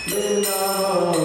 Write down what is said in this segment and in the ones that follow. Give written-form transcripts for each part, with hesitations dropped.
Vrindavan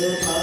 Brahma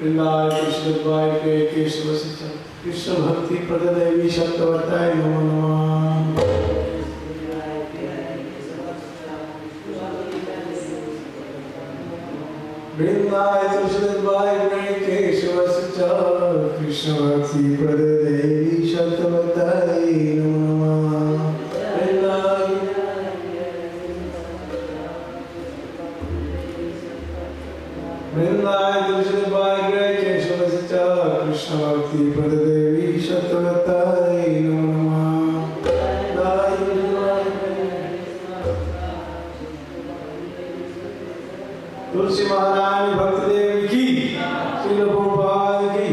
वृंदाय कृष्णद्वाय प्रिय केशव कृष्ण भक्ति प्रद देवी शक्तवताय नमो नमः। वृंदाय कृष्णद्वाय प्रिय केशव कृष्ण भक्ति प्रद देवी शक्तवताय नमो नमः। वृंदाय कृष्णद्वाय प्रिय केशव कृष्ण भक्ति प्रद देवी शक्तवताय नमो नमः। तुलसी महारानी भक्त देवी की, श्रील प्रभुपाद की।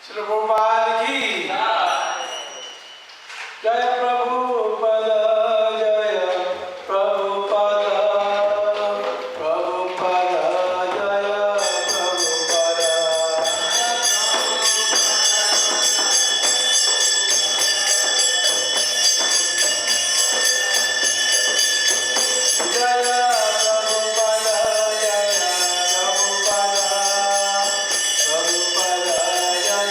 श्रील प्रभुपाद की जय प्रभुपाद, जय प्रभुपाद, प्रभुपाद जय प्रभुपाद। जय प्रभुपाद, जय प्रभुपाद, प्रभुपाद जय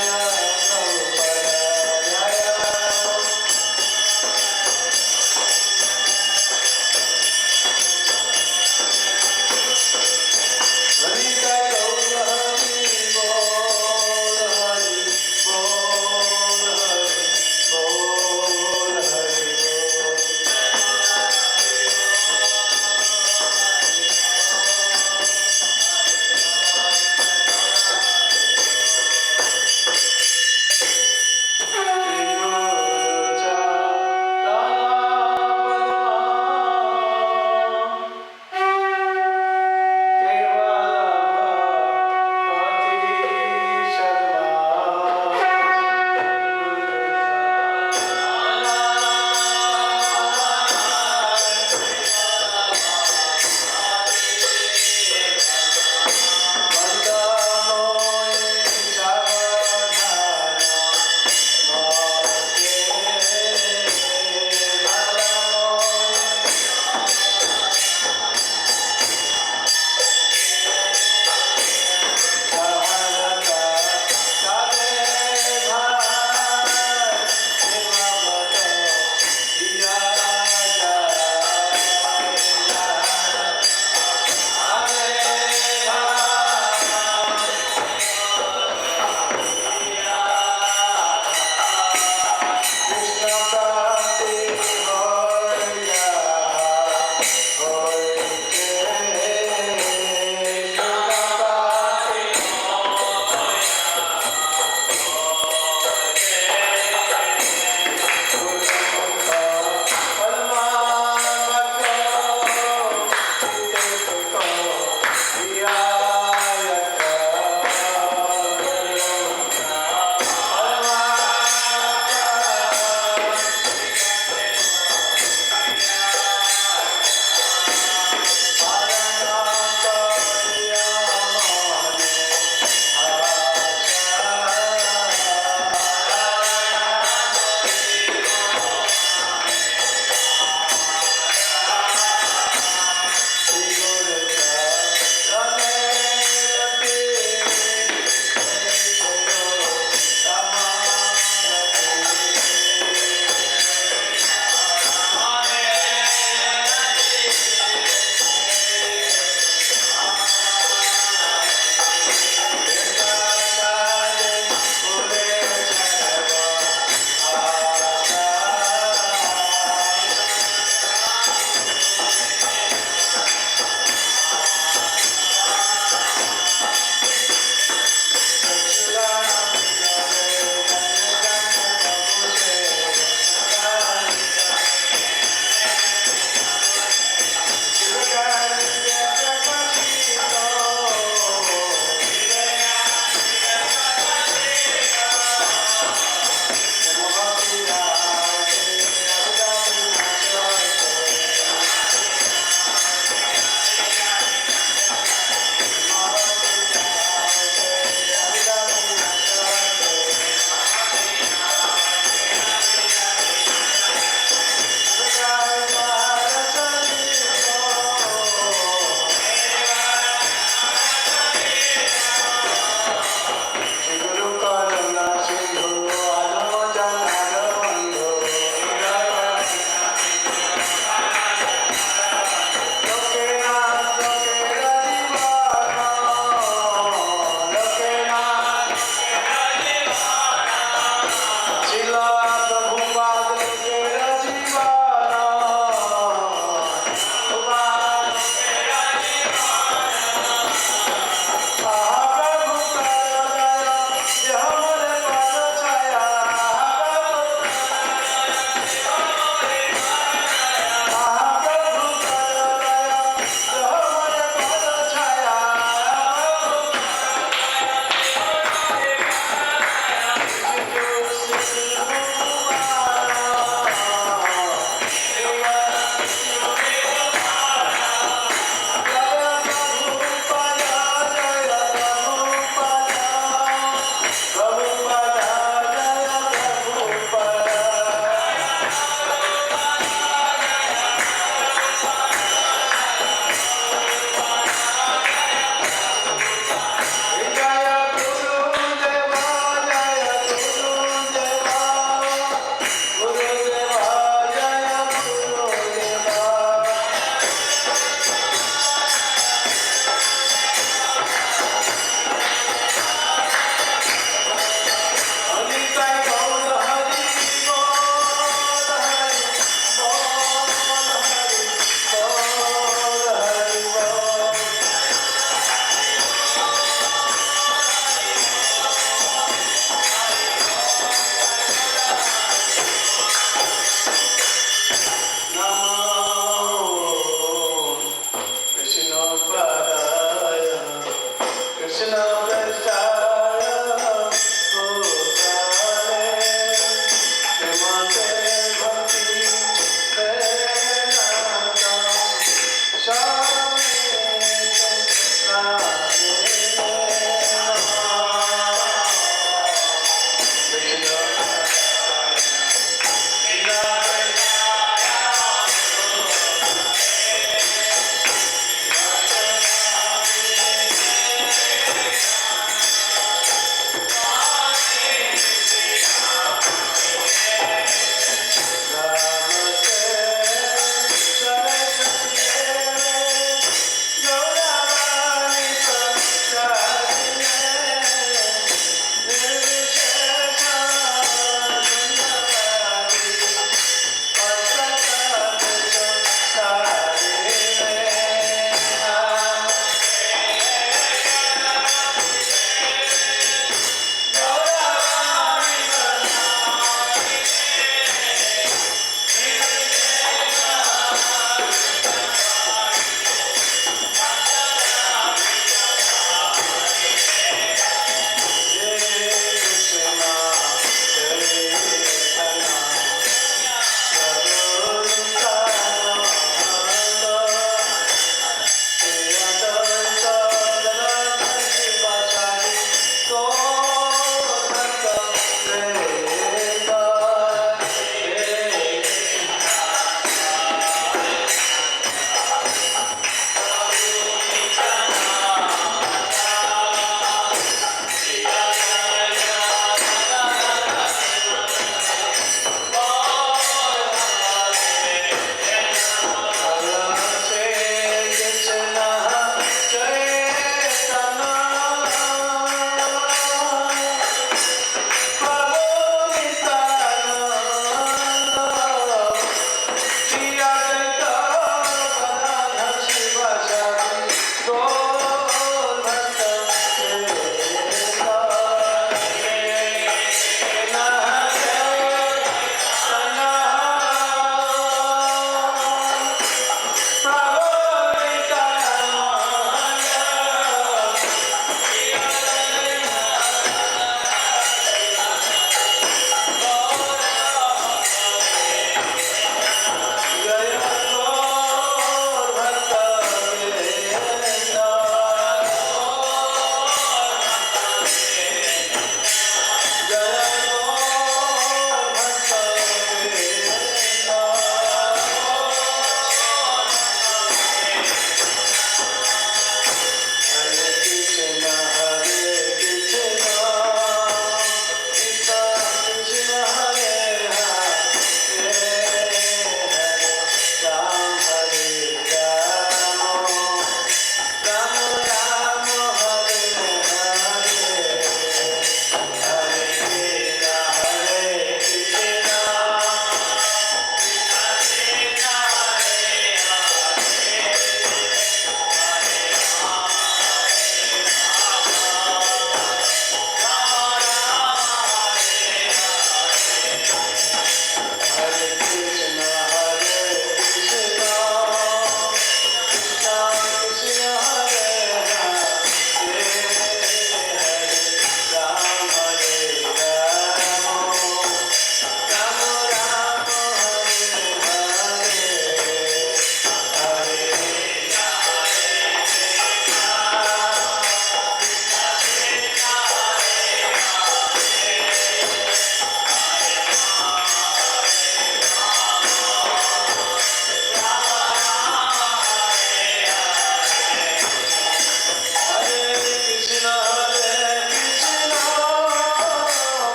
Gauravani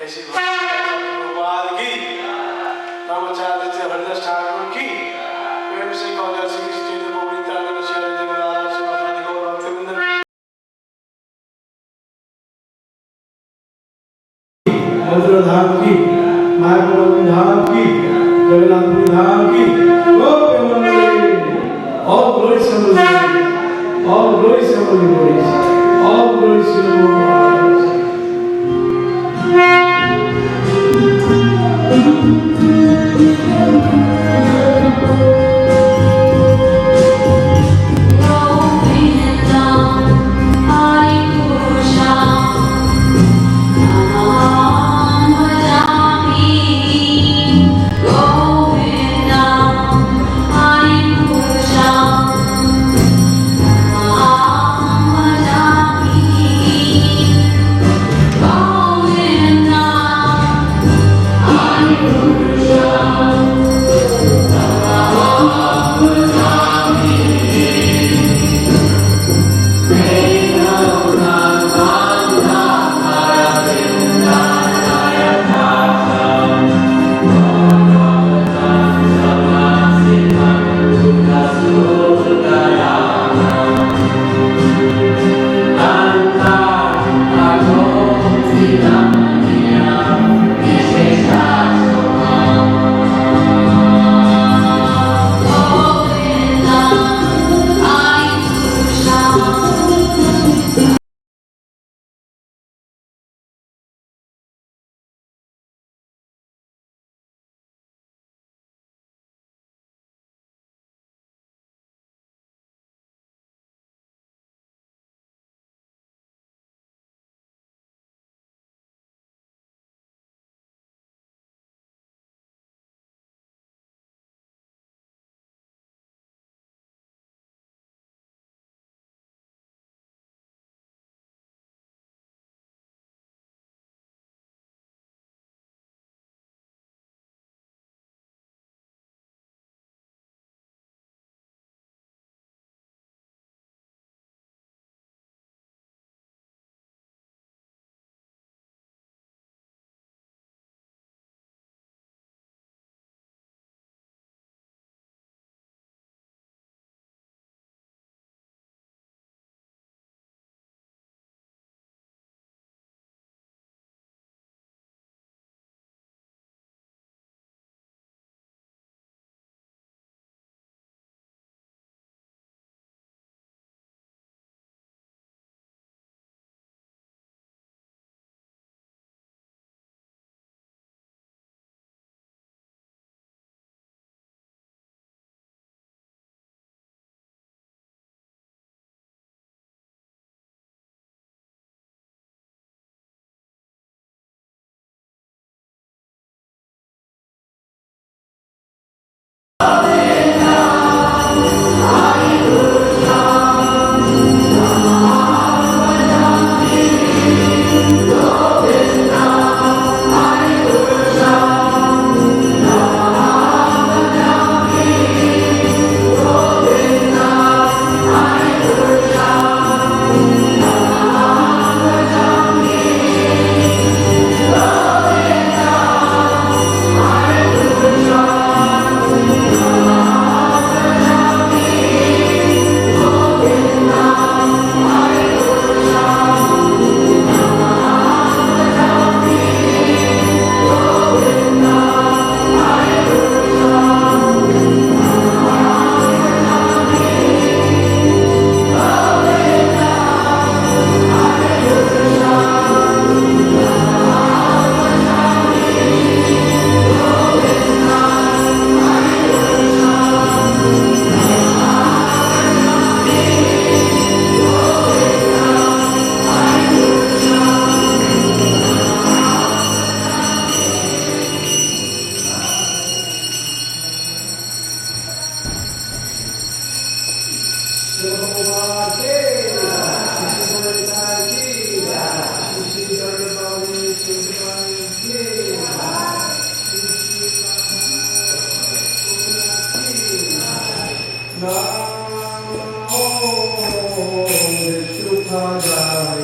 ऐसी गोपाल की नवचार्य हरदास ठाकुर की प्रेम से कौजा श्री कृष्ण गोविंदानंद श्री जगन्नाथ श्री गौर भक्तवृंद मथुरा धाम की मायापुर धाम की जगन्नाथपुरी धाम की all glories to the all glories to the glories all glories to the Lord. Namo Vishnu Padaya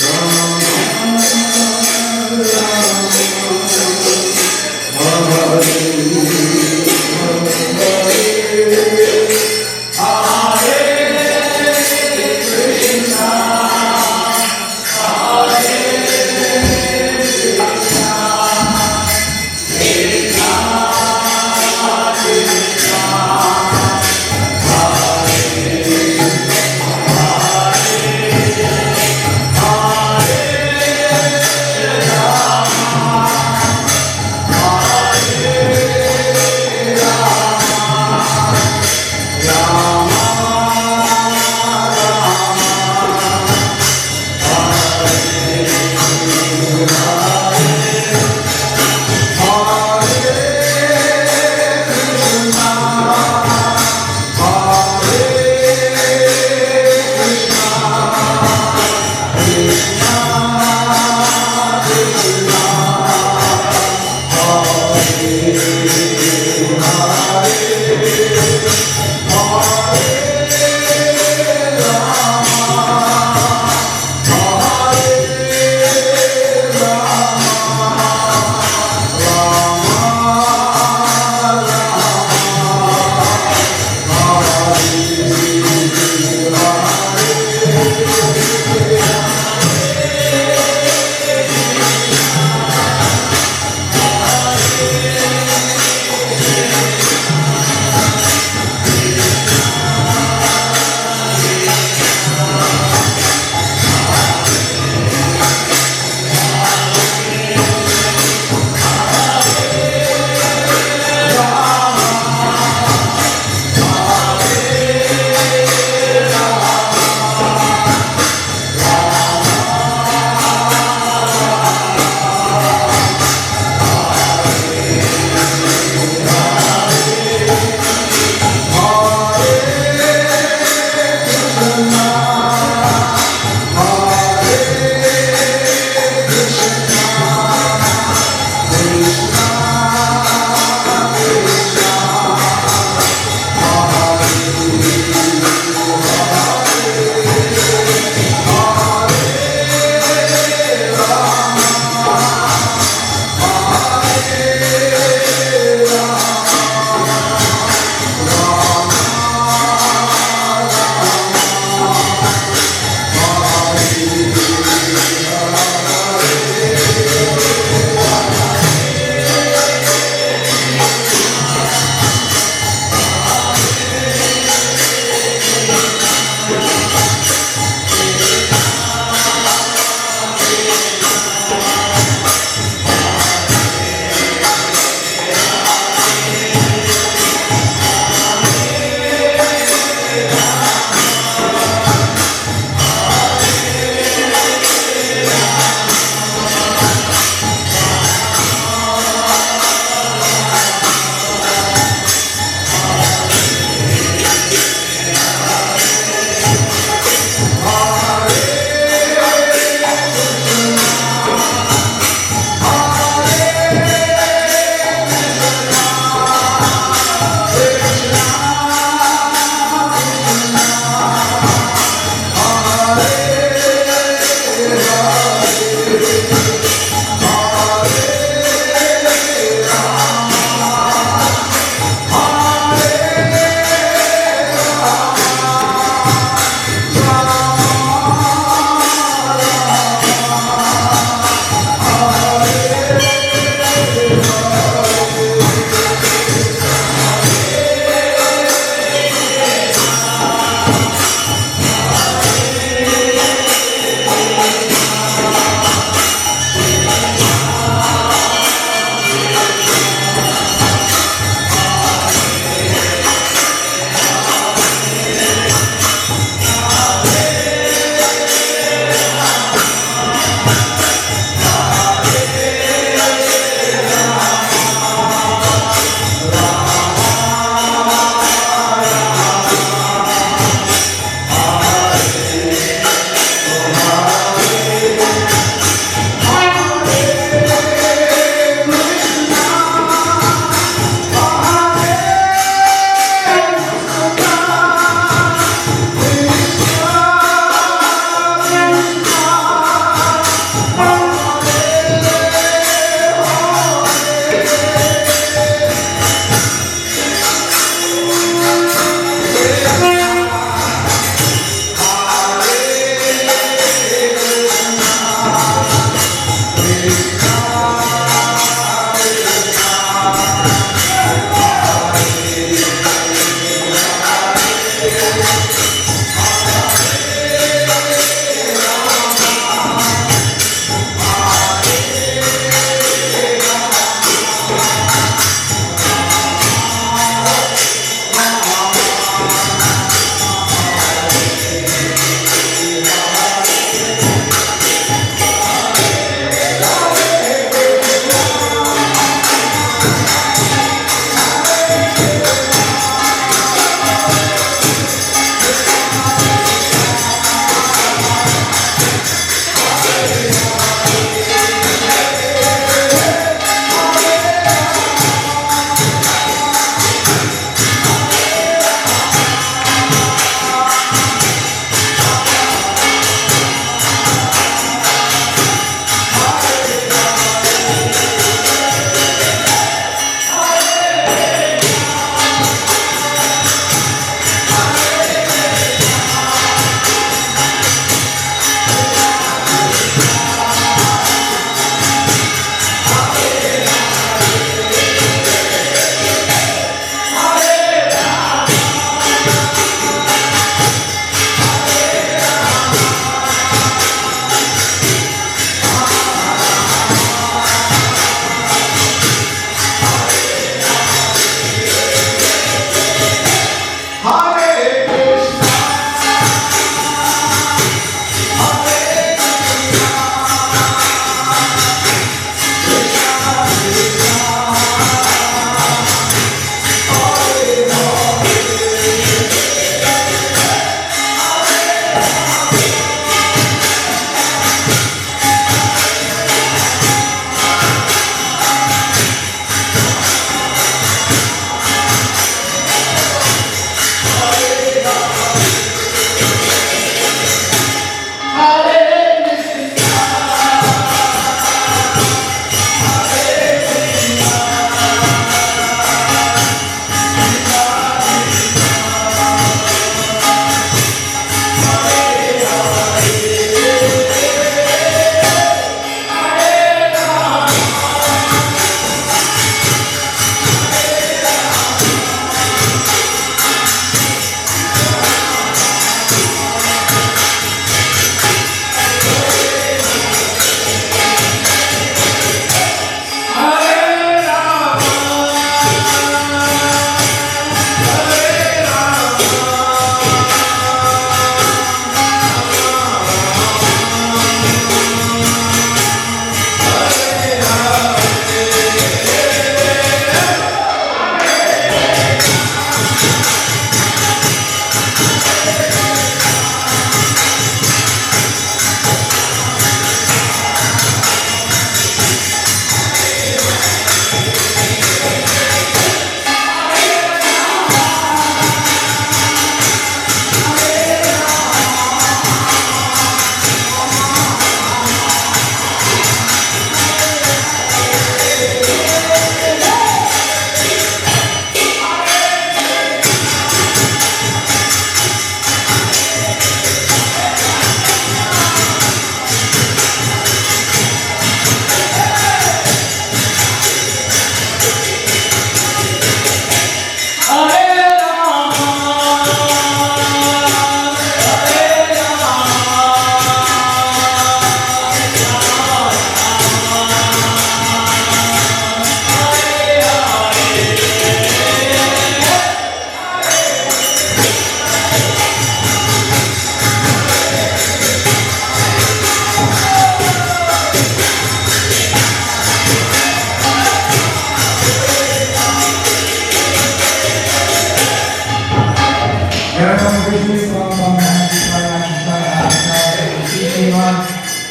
Rama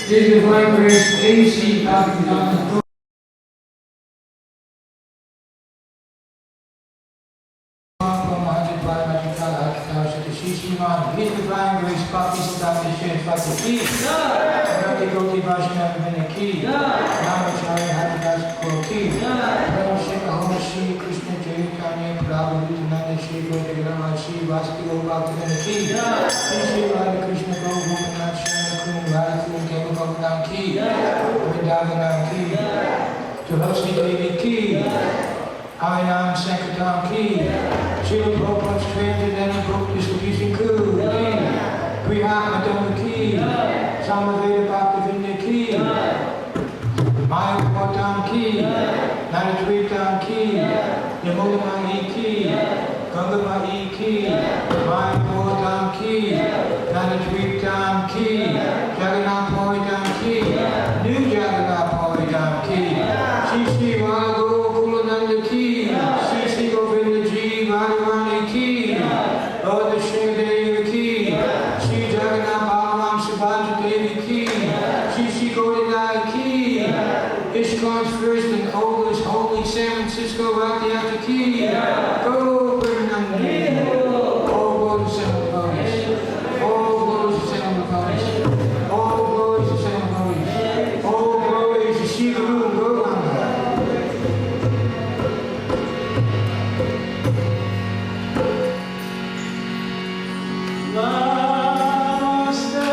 His divine grace, AC, Bhaktivedanta. His divine grace, Bhaktivedanta Shri Fataki. Bhakti Goti Vaishnava Vinaki. Namacharya Haridas Koki. Prabhu Shri Ahom Shri Krishna Chaitanya Prabhu Nanda Shri Gauravara Shri Vasudeva Bhaktivedanta Shri Shri Radha Krishna Gopinath Shri Kun Radha Kun Keva Bhagavan Ki. Vrindavan Ki. Tulsi Devi Ki. Harinam Sankirtan Ki. Srila Prabhupada's transcendental book distribution Ku. Prihatma Ki. Samaveda Bhaktivedanta Ki. Maya Bhagavatam Ki. Nanatvitam Ki. Yamudamai Ki. Gangamai Ki. Maya Bhagavatam Ki. Nanatvitam Ki. Jagannath Puritam Ki. New Jagannath Puritam Ki. Shri Shri Radha Kulananda Ki. Shri Shri Govinda Ji Radharani Ki. Lord Shri Devi Ki. Shri Jagannath Balaram Subhadra Devi Ki. Shri Shri Gaudinai Ki. ISKCON's first and oldest holy San Francisco Rathayatra Ki. Go Brahmanandi. All glories to San Francisco. All glories to San Francisco. All glories to San Francisco. All glories to Shri Guru Gauranga. Namaste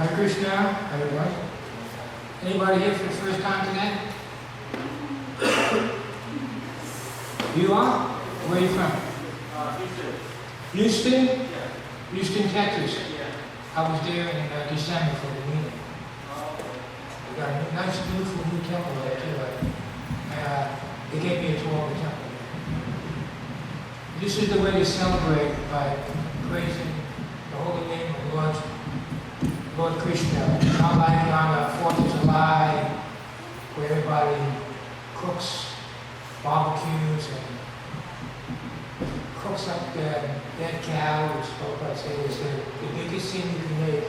Hare Krishna, everyone. Anybody here for the first time tonight? You are? Where are you from? Houston. Houston? Yeah. Houston, Texas. Yeah. I was there in December for the meeting. We got a nice, beautiful new temple there too. They gave me a tour of the temple. This is the way to celebrate by praising the holy name of Lord Krishna. Not like on the 4th of July, where everybody cooks barbecues and cooks up the dead cow, which Prabhupada said is the biggest sin you can make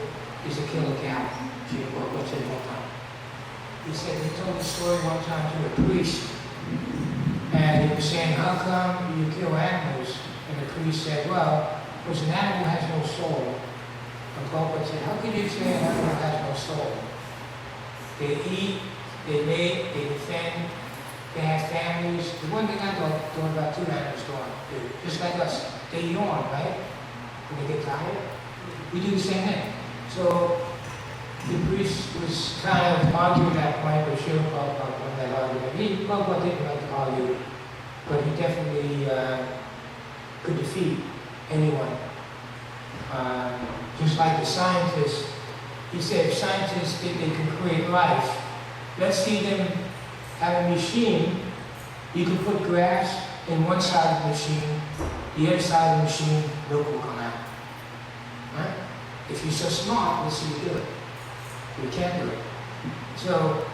is to kill a cow. Prabhupada said one time. He said, he told the story one time to a priest, and he was saying, how come you kill animals? And the priest said, well, because an animal has no soul. And Prabhupada said, how can you say an animal has no soul? They eat, they mate, they defend, they have families. The one thing I thought about two animals gone, just like us, they yawn, right? When they get tired. We do the same thing. So the priest was kind of arguing that point with Srila Prabhupada on that argument. Prabhupada didn't like to argue, but he definitely could defeat anyone. Just like the scientists, he said if scientists think they can create life, let's see them have a machine. You can put grass in one side of the machine, the other side of the machine, milk will come out. Right? If you're so smart, let's see you do it. We can't do it. So,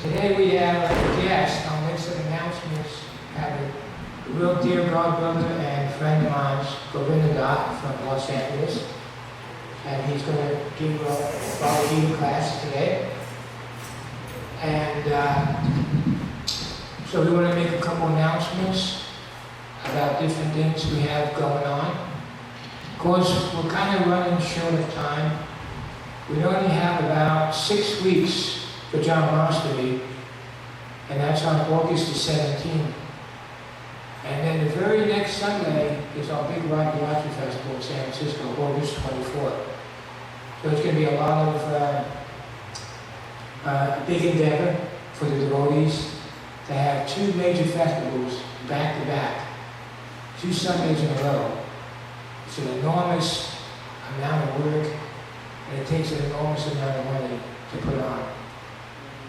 today we have a guest. I'll make some announcements. I have a real dear godbrother and friend of mine, Govinda Dutt from Los Angeles. And he's going to give a Bhagavad class today. And so we want to make a couple announcements about different things we have going on. Of course, we're kind of running short of time. We only have about 6 weeks for Janmashtami, and that's on August the 17th. And then the very next Sunday is our big Radhayatra Festival in San Francisco, August 24th. So it's going to be a lot of big endeavor for the devotees to have 2 major festivals back to back, 2 Sundays in a row. It's an enormous amount of work, and it takes an enormous amount of money to put on.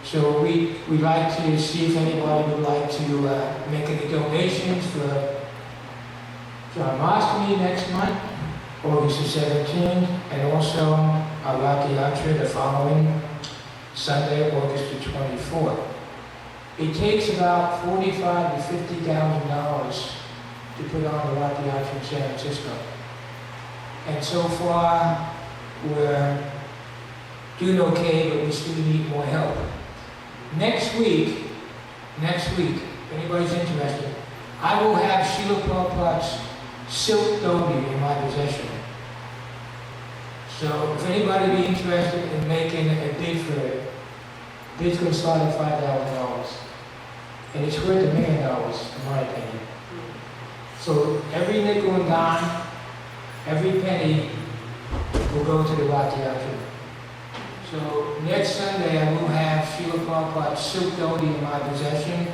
So we'd like to see if anybody would like to make any donations for Janmashtami next month, August the 17th, and also our Radhayatra the following Sunday, August the 24th. It takes about $45,000 to $50,000 to put on the Radhayatra in San Francisco. And so far, we're doing okay, but we still need more help. Next week, if anybody's interested, I will have Srila Prabhupada's silk dhoti in my possession. So if anybody be interested in making a bid for it, bid's going to start at $5,000. And it's worth $1 million, in my opinion. So every nickel and dime, every penny will go to the Radhayatra. So next Sunday I will have Srila Prabhupada's silk dhoti in my possession,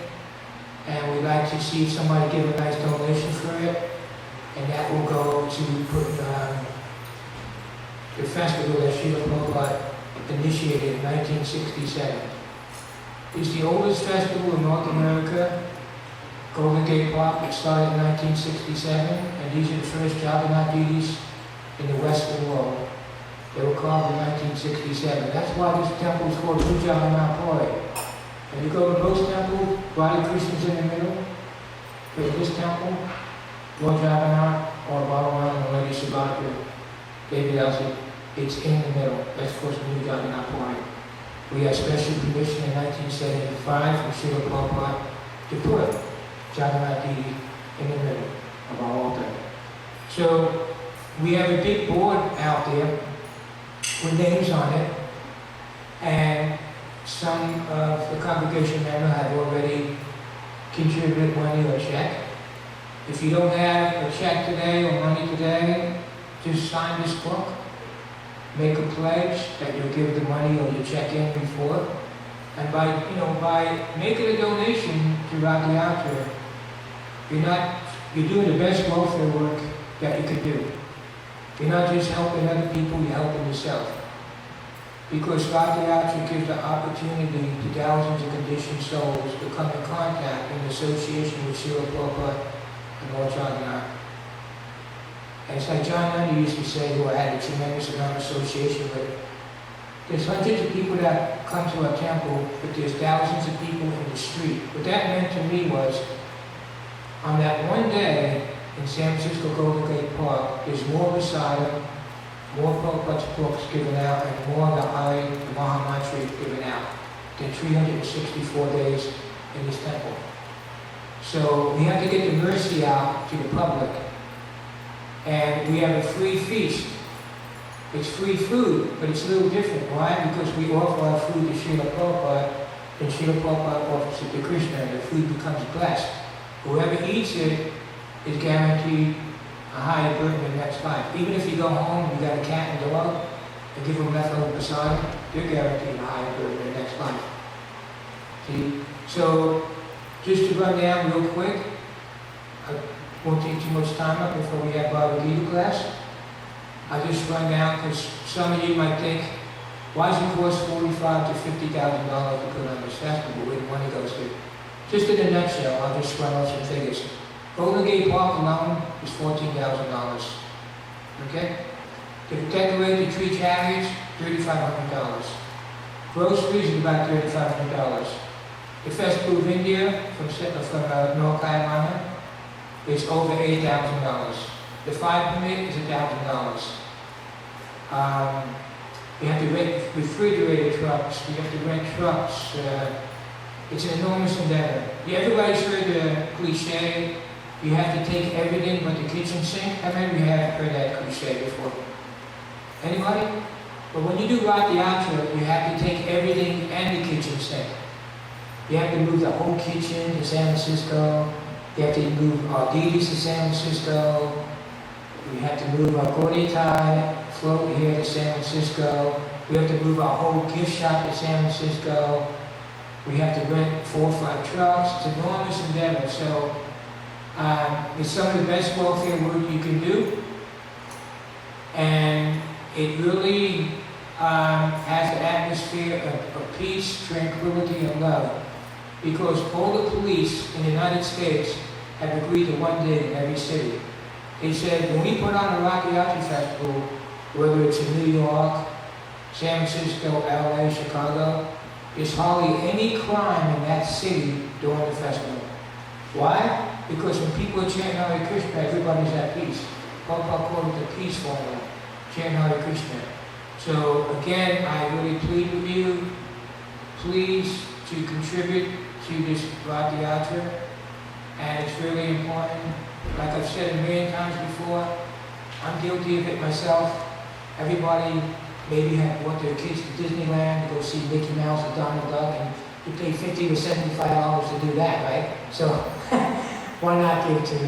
and we'd like to see if somebody give a nice donation for it, and that will go to put the festival that Srila Prabhupada initiated in 1967. It's the oldest festival in North America. Golden Gate Park, it started in 1967, and these are the first Jagannath deities in the Western world. They were carved in 1967. That's why this temple is called Jagannath Puri. And you go to most temples, Radha Krishna's in the middle. But in this temple, Lord Jagannath or Balaram or Lady Subhadra, David Elsie, it's in the middle. That's of course New Jagannath Puri. We had special permission in 1975 from Srila Prabhupada to put Jagannath deity in the middle of our altar. So we have a big board out there with names on it, and some of the congregation members have already contributed money or check. If you don't have a check today or money today, just sign this book, make a pledge that you'll give the money or you check in before, and by making a donation to Radhayatra, you're doing the best welfare work that you could do. You're not just helping other people, you're helping yourself. Because Radhayatra gives the opportunity to thousands of conditioned souls to come in contact in association with Srila Prabhupada and Lord Jagannath. And it's like John Nundy used to say, who I had a tremendous amount of association with. There's hundreds of people that come to our temple, but there's thousands of people in the street. What that meant to me was, on that one day in San Francisco Golden Gate Park, there's more recital, more Prabhupada's books given out, and more of the Hari Mahamantra given out than 364 days in this temple. So we have to get the mercy out to the public. And we have a free feast. It's free food, but it's a little different. Why? Because we offer our food to Srila Prabhupada, and Srila Prabhupada offers it to Krishna, and the food becomes blessed. Whoever eats it is guaranteed a higher birth in the next life. Even if you go home and you got a cat and dog, and give them leftover prasadam, they're guaranteed a higher good in their next life. See? So, just to run down real quick, I won't take too much time up before we have Bhagavad Gita class. I'll just run down because some of you might think, why does it cost $45,000 to $50,000 to put on this festival where the money goes to? Just in a nutshell, I'll just run off some figures. Golden Gate Park alone is $14,000. Okay? To decorate the tree chariots, $3,500. Groceries is about $3,500. The Festival of India from North Carolina is over $8,000. The fire permit is $1,000. We have to rent refrigerator trucks. We have to rent trucks. It's an enormous endeavor. Everybody's heard the cliche, you have to take everything but the kitchen sink. How many of you have heard that cliche before? Anybody? But when you do Rath Yatra, you have to take everything and the kitchen sink. You have to move the whole kitchen to San Francisco. You have to move our deities to San Francisco. We have to move our Gaudiya float here to San Francisco. We have to move our whole gift shop to San Francisco. We have to rent 4 or 5 trucks. It's an enormous endeavor. So it's some of the best welfare work you can do. And it really has an atmosphere of peace, tranquility, and love. Because all the police in the United States have agreed to one day in every city. They said, when we put on a Rath Yatra festival, whether it's in New York, San Francisco, LA, Chicago, there's hardly any crime in that city during the festival. Why? Because when people are chanting Hare Krishna, everybody's at peace. Prabhupada called it the peace formula, chant Hare Krishna. So again, I really plead with you, please to contribute to this Rath Yatra, and it's really important. Like I've said a million times before, I'm guilty of it myself. Everybody maybe have brought their kids to Disneyland to go see Mickey Mouse or Donald Duck, and you pay $50 to $75 to do that, right? So why not give to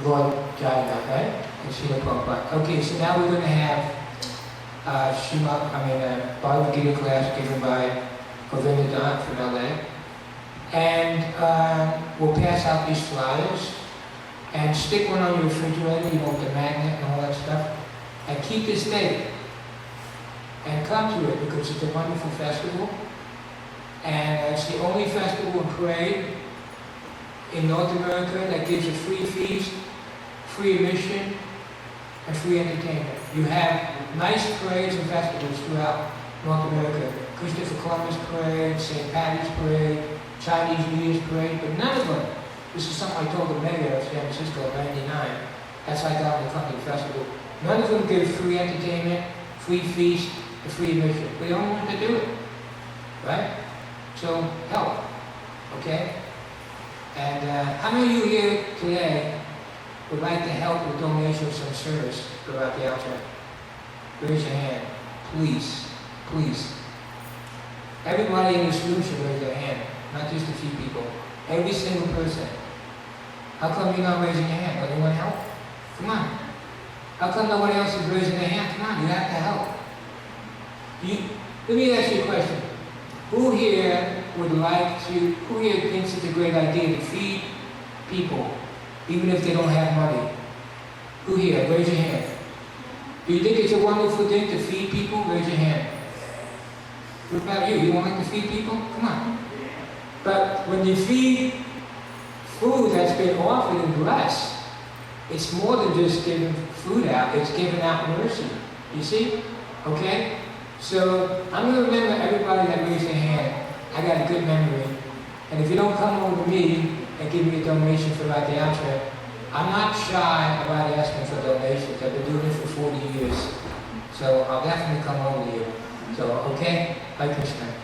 Lord Jagannath, right? And Srila Prabhupada. Okay, so now we're going to have Bhagavad Gita class given by Govinda Dant from LA. And we'll pass out these flyers. And stick one on your refrigerator, with the magnet and all that stuff. And keep this date. And come to it because it's a wonderful festival. And it's the only festival and parade in North America that gives a free feast, free admission, and free entertainment. You have nice parades and festivals throughout North America. Christopher Columbus Parade, St. Patty's Parade, Chinese New Year's Parade, but none of them. This is something I told the mayor of San Francisco in '99. That's how I got on the company festival. None of them give free entertainment, free feast, and free admission. We don't want to do it, right? So help, okay? And how many of you here today would like to help with donations from service throughout the outset? Raise your hand, please, please. Everybody in this room should raise their hand, not just a few people. Every single person. How come you're not raising your hand? Don't you want to help? Come on. How come nobody else is raising their hand? Come on, you have to help. Let me ask you a question. Who here thinks it's a great idea to feed people, even if they don't have money? Who here? Raise your hand. Do you think it's a wonderful thing to feed people? Raise your hand. What about you? You want to feed people? Come on. But when you feed food that's been offered and blessed, it's more than just giving food out, it's giving out mercy. You see? Okay? So I'm going to remember everybody that raised their hand. I got a good memory. And if you don't come over to me and give me a donation for Rath Yatra, I'm not shy about asking for donations. I've been doing it for 40 years. So I'll definitely come over to you. So, okay? Hare Krishna.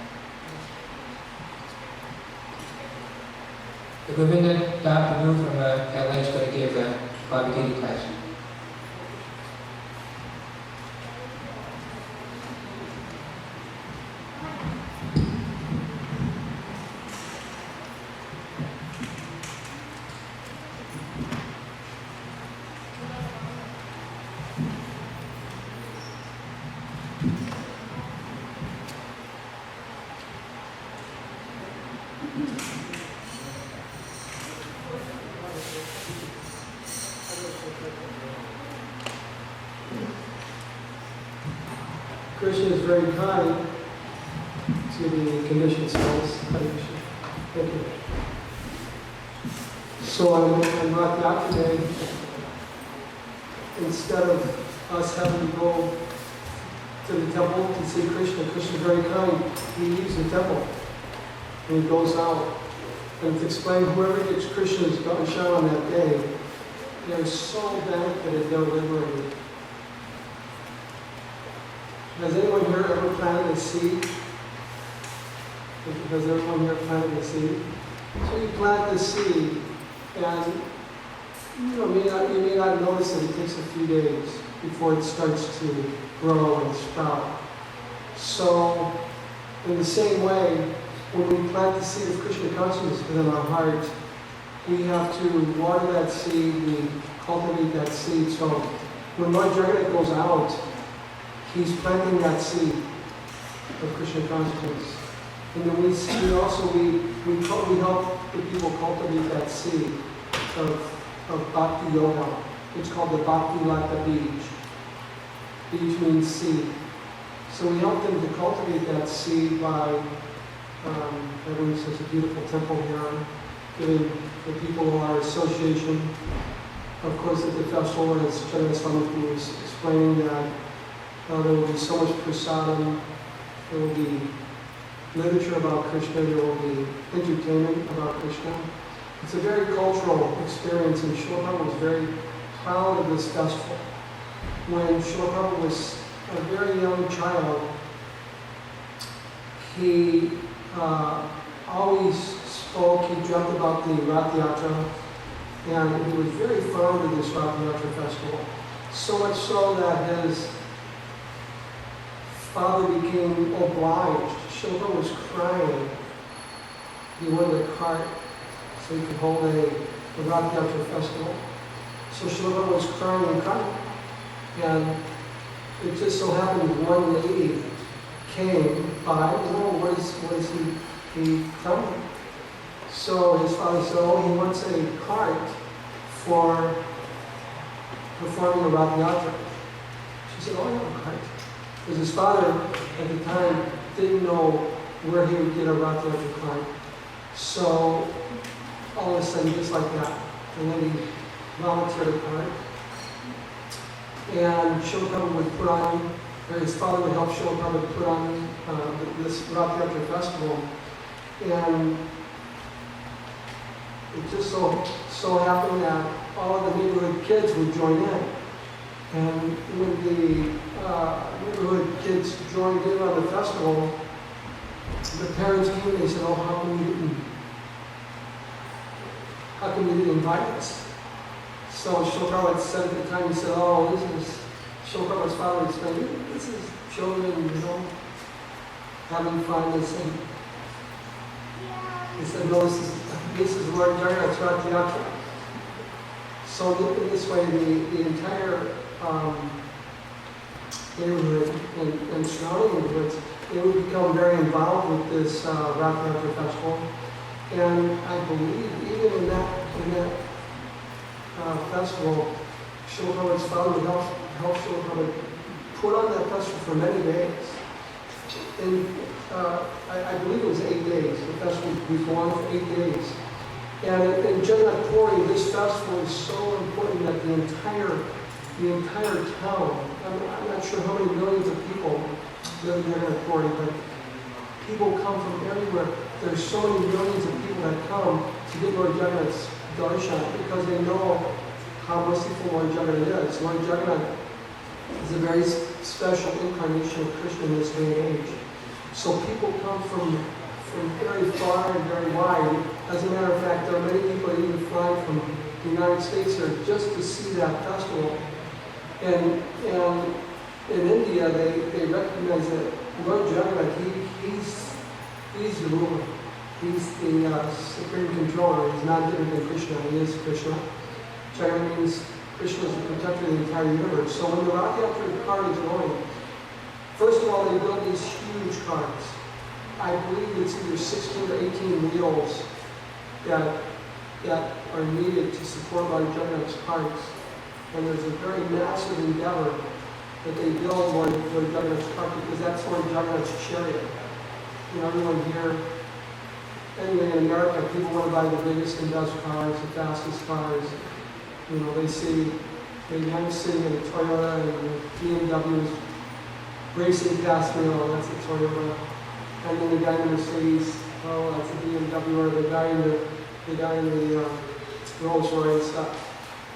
The Govinda Dant from LA is going to give a Bhagavad Gita class. Krishna is very kind to the conditioned souls. Hare Krishna. Thank you. So on Rath Yatra Day, instead of us having to go to the temple to see Krishna, Krishna is very kind. He leaves the temple and he goes out. And to explain, whoever gets Krishna's darshan on that day, they're so benefited, they're liberated. Has anyone here ever planted a seed? Has everyone here planted a seed? So you plant the seed, and you may not notice that it takes a few days before it starts to grow and sprout. So, in the same way, when we plant the seed of Krishna consciousness within our heart, we have to water that seed, we cultivate that seed. So when Lord Jagannath goes out, he's planting that seed of Krishna consciousness. And then we help the people cultivate that seed of Bhakti Yoga. It's called the Bhakti Lata Bij. Bij means seed. So we help them to cultivate that seed by having such a beautiful temple here, giving the people our association. Of course, at the festival, as Chaitanya Swami was explaining, that there will be so much prasadam, there will be literature about Krishna, there will be entertainment about Krishna. It's a very cultural experience, and Srila Prabhupada was very proud of this festival. When Srila Prabhupada was a very young child, he always spoke, he dreamt about the Rath Yatra, and he was very fond of this Rath Yatra festival. So much so that his father became obliged. Srila Prabhupada was crying. He wanted a cart so he could hold a Rath Yatra festival. So Srila Prabhupada was crying and crying. And it just so happened one lady came by, what is he crying? So his father said, he wants a cart for performing a Rath Yatra. She said, I have a cart. Because his father, at the time, didn't know where he would get a Rath Yatra cart. So, all of a sudden, just like that, the lady volunteered a cart. And Srila Prabhupada would put on, or his father would help Srila Prabhupada put on this Rath Yatra festival. And it just so happened that all of the neighborhood kids would join in. And when the neighborhood kids joined in on the festival, the parents came and they said, how come you didn't invite us? So Srila Prabhupada said at the time, he said, this is, Srila Prabhupada's father explained, this is children, having fun. He said, no, this is Lord Jagannath's Rath Yatra. So in this way, the entire neighborhood and surrounding neighborhoods, they would become very involved with this Rath Yatra festival. And I believe even in that festival, Srila Prabhupada's father would help Srila Prabhupada put on that festival for many days. And I believe it was 8 days. The festival would go on for 8 days. And in Jagannath Puri, this festival is so important that the entire town, I'm not sure how many millions of people live in Jagannath Puri, but people come from everywhere. There's so many millions of people that come to get Lord Jagannath's darshan because they know how merciful Lord Jagannath is. Lord Jagannath is a very special incarnation of Krishna in this day and age. So people come from very far and very wide. As a matter of fact, there are many people that even fly from the United States here just to see that festival. And in India, they recognize that Lord Jagannath, he's the ruler. He's the supreme controller. He's not different than Krishna. He is Krishna. Jagannath means Krishna is the protector of the entire universe. So when the Rath Yatra cart is going, first of all, they build these huge carts. I believe it's either 16 or 18 wheels that are needed to support Lord Jagannath's carts. And there's a very massive endeavor that they build Lord Jagannath's cart because that's Lord Jagannath's chariot. You know, everyone here, anyway, in America, people want to buy the biggest and best cars, the fastest cars. You know, they see a young sitting in a Toyota and the BMW is racing past me, oh, that's a Toyota. And then the guy in the Mercedes, oh, that's a BMW, or the guy in the Rolls Royce,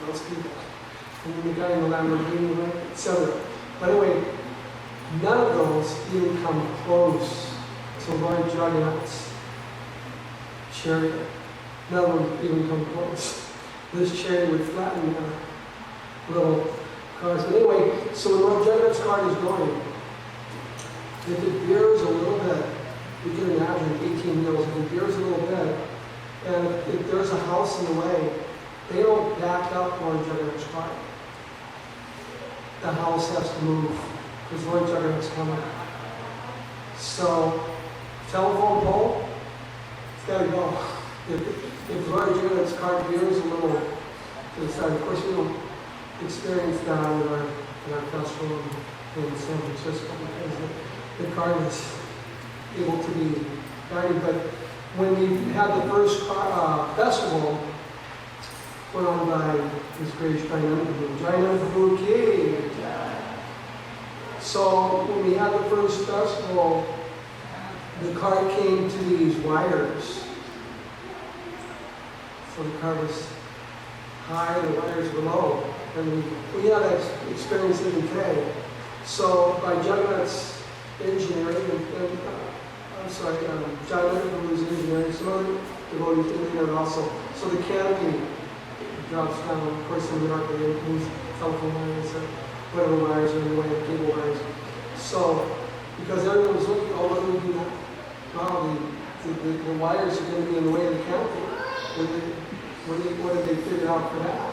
those people. And then the guy in the Lamborghini, etc. But anyway, none of those even come close to Lord Jagannath's chariot. None of them even come close. This chariot would flatten little cars. But anyway, so when Lord Jagannath's cart is going, if it veers a little bit, you can imagine 18 wheels, if it veers a little bit, and if there's a house in the way, they don't back up Lord Jagannath's cart. The house has to move, because Lord Jagannath's coming. So, telephone pole, it's got to go. If Lord Jagannath's cart veers a little to the side, of course we don't experience that in our festival in San Francisco, because the cart is able to be guided. But when we had the first festival, put on by His Gracious Jainam Prabhu Ki. So when we had the first festival, the cart came to these wires. So the cart was high, the wires were low. And we had that experience in the UK. So by Jagannath's engineering, Jagannath Prabhu's engineering, some other devotees did it also. So the canopy drops down. Of course, in New York, they use telephone wires or whatever wires are in the way of cable wires. So, because everyone was looking, oh, what do we do now? Well, the wires are going to be in the way of the canopy. What did they figure out for that?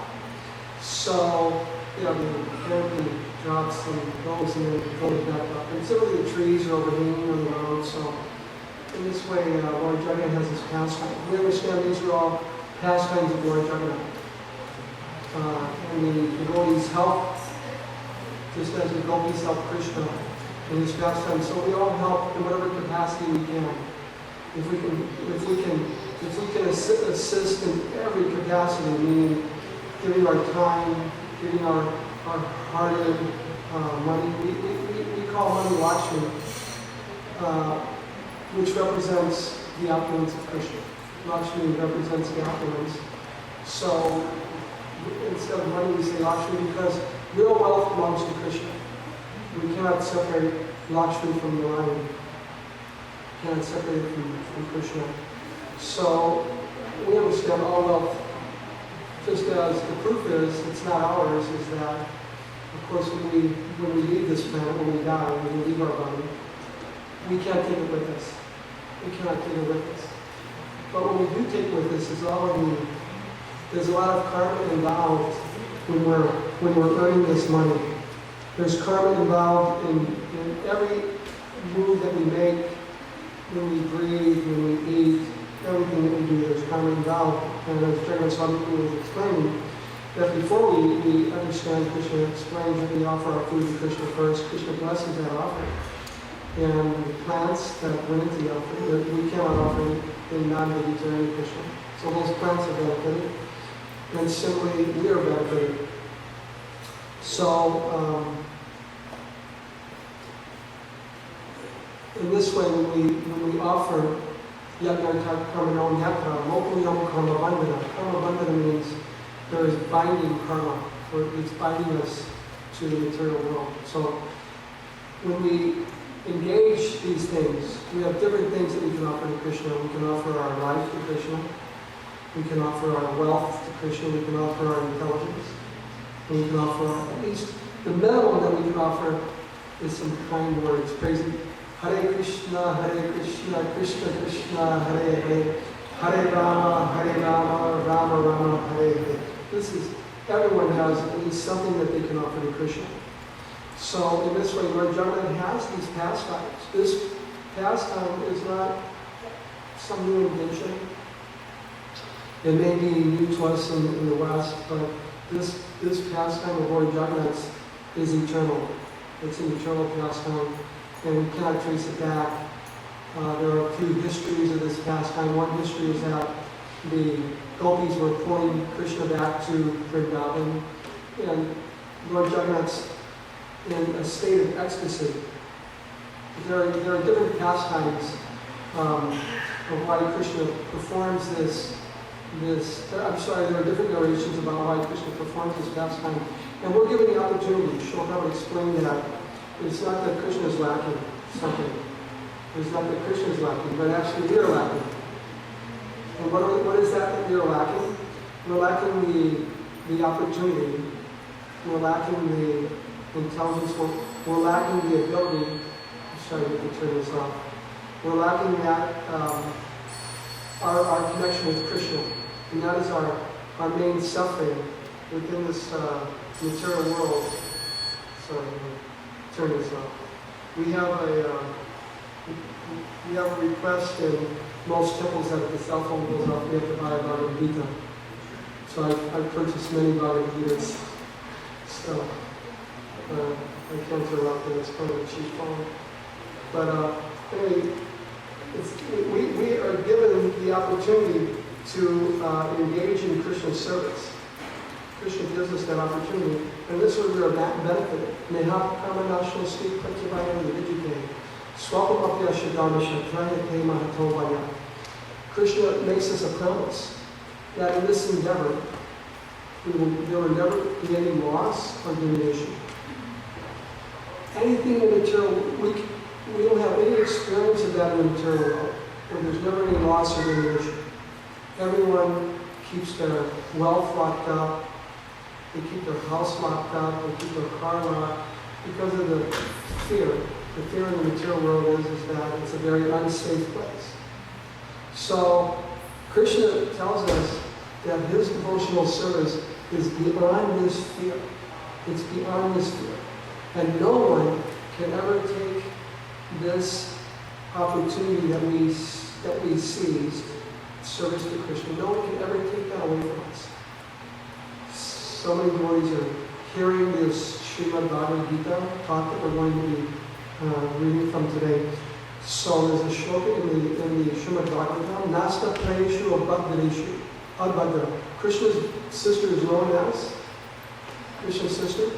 So, the canopy drops and goes and then goes back up. And typically the trees are overhanging on the road. So, in this way, Lord Jagannath has his pastime. We understand these are all pastimes of Lord Jagannath. And the devotees help, just as the gopis help Krishna in his pastime. So we all help in whatever capacity we can. If we can assist in every capacity, meaning giving our time, giving our hearted money. We call money Lakshmi, which represents the opulence of Krishna. Lakshmi represents the opulence. So instead of money, we say Lakshmi because real wealth belongs to Krishna. We cannot separate Lakshmi from the lion. We cannot separate it from Krishna. So we understand all wealth, just as the proof is, it's not ours, is that, of course, when we leave this planet, when we die, when we leave our body, we can't take it with us. We cannot take it with us. But what we do take with us is all of the. There's a lot of karma involved when we're earning this money. There's karma involved in every move that we make, when we breathe, when we eat, everything that we do. There's karma involved. And as Jagannath Swami was explaining, that before we understand Krishna, explains that we offer our food to Krishna first. Krishna blesses that offering. And the plants that went into the offering, that we cannot offer in non-vegetarian Krishna. So those plants are benefited. And simply, we are benefited. So, in this way, when we offer Yajna Karma Nam Yatra, Mokul Yam Karma Bandhana. Karma Bandhana means there is binding karma, or it's binding us to the material world. So, when we engage these things, we have different things that we can offer to Krishna. We can offer our life to Krishna. We can offer our wealth to Krishna. We can offer our intelligence. We can offer, at least the minimum that we can offer is some kind words, praising Hare Krishna, Krishna Krishna, Hare Hare, Hare Rama, Rama Rama, Hare Hare. This is, everyone has at least something that they can offer to Krishna. So in this way, Lord Jagannath has these pastimes. This pastime is not some new invention. It may be new to us in the West, but this pastime of Lord Jagannath is eternal. It's an eternal pastime, and we cannot trace it back. There are two histories of this pastime. One history is that the gopis were pulling Krishna back to Vrindavan, and Lord Jagannath's in a state of ecstasy. There are different pastimes of why Krishna performs there are different narrations about why Krishna performs this pastime. And we're given the opportunity to show how to explain that. It's not that Krishna is lacking something. It's not that Krishna is lacking, but actually we are lacking. And what is that we are lacking? We're lacking the opportunity. We're lacking the intelligence. We're lacking the ability. Sorry, we can turn this off. We're lacking that our connection with Krishna, and that is our main suffering within this material world. Sorry, turn this off. We have a request in most temples that if the cell phone goes off, we have to buy a Bhagavad Gita. So I've purchased many Bhagavad Gitas. So I can't interrupt it. It's kind of a cheap phone. But anyway, we are given the opportunity to engage in Krishna's service. Krishna gives us that opportunity, and this is where we are benefited. Neha Kamanashno Sri Prativaya Vijike Swapamapya Shadamisha Trayate Mahatovaya. Krishna makes us a promise that in this endeavor, there will never be any loss or diminution. Anything in the material, we don't have any experience of that in the material world, where there's never any loss or diminution. Everyone keeps their wealth locked up, they keep their house locked up, they keep their car locked, because of the fear. The fear in the material world is that it's a very unsafe place. So, Krishna tells us that his devotional service is beyond this fear. It's beyond this fear. And no one can ever take this opportunity that we seized, service to Krishna. No one can ever take that away from us. So many devotees are hearing this Srimad Bhagavad Gita talk that we're going to be reading from today. So there's a shloka in the Srimad Bhagavatam, Nasta Prayeshu Abhadreshu. Abhadra. Krishna's sister is known as Krishna's sister?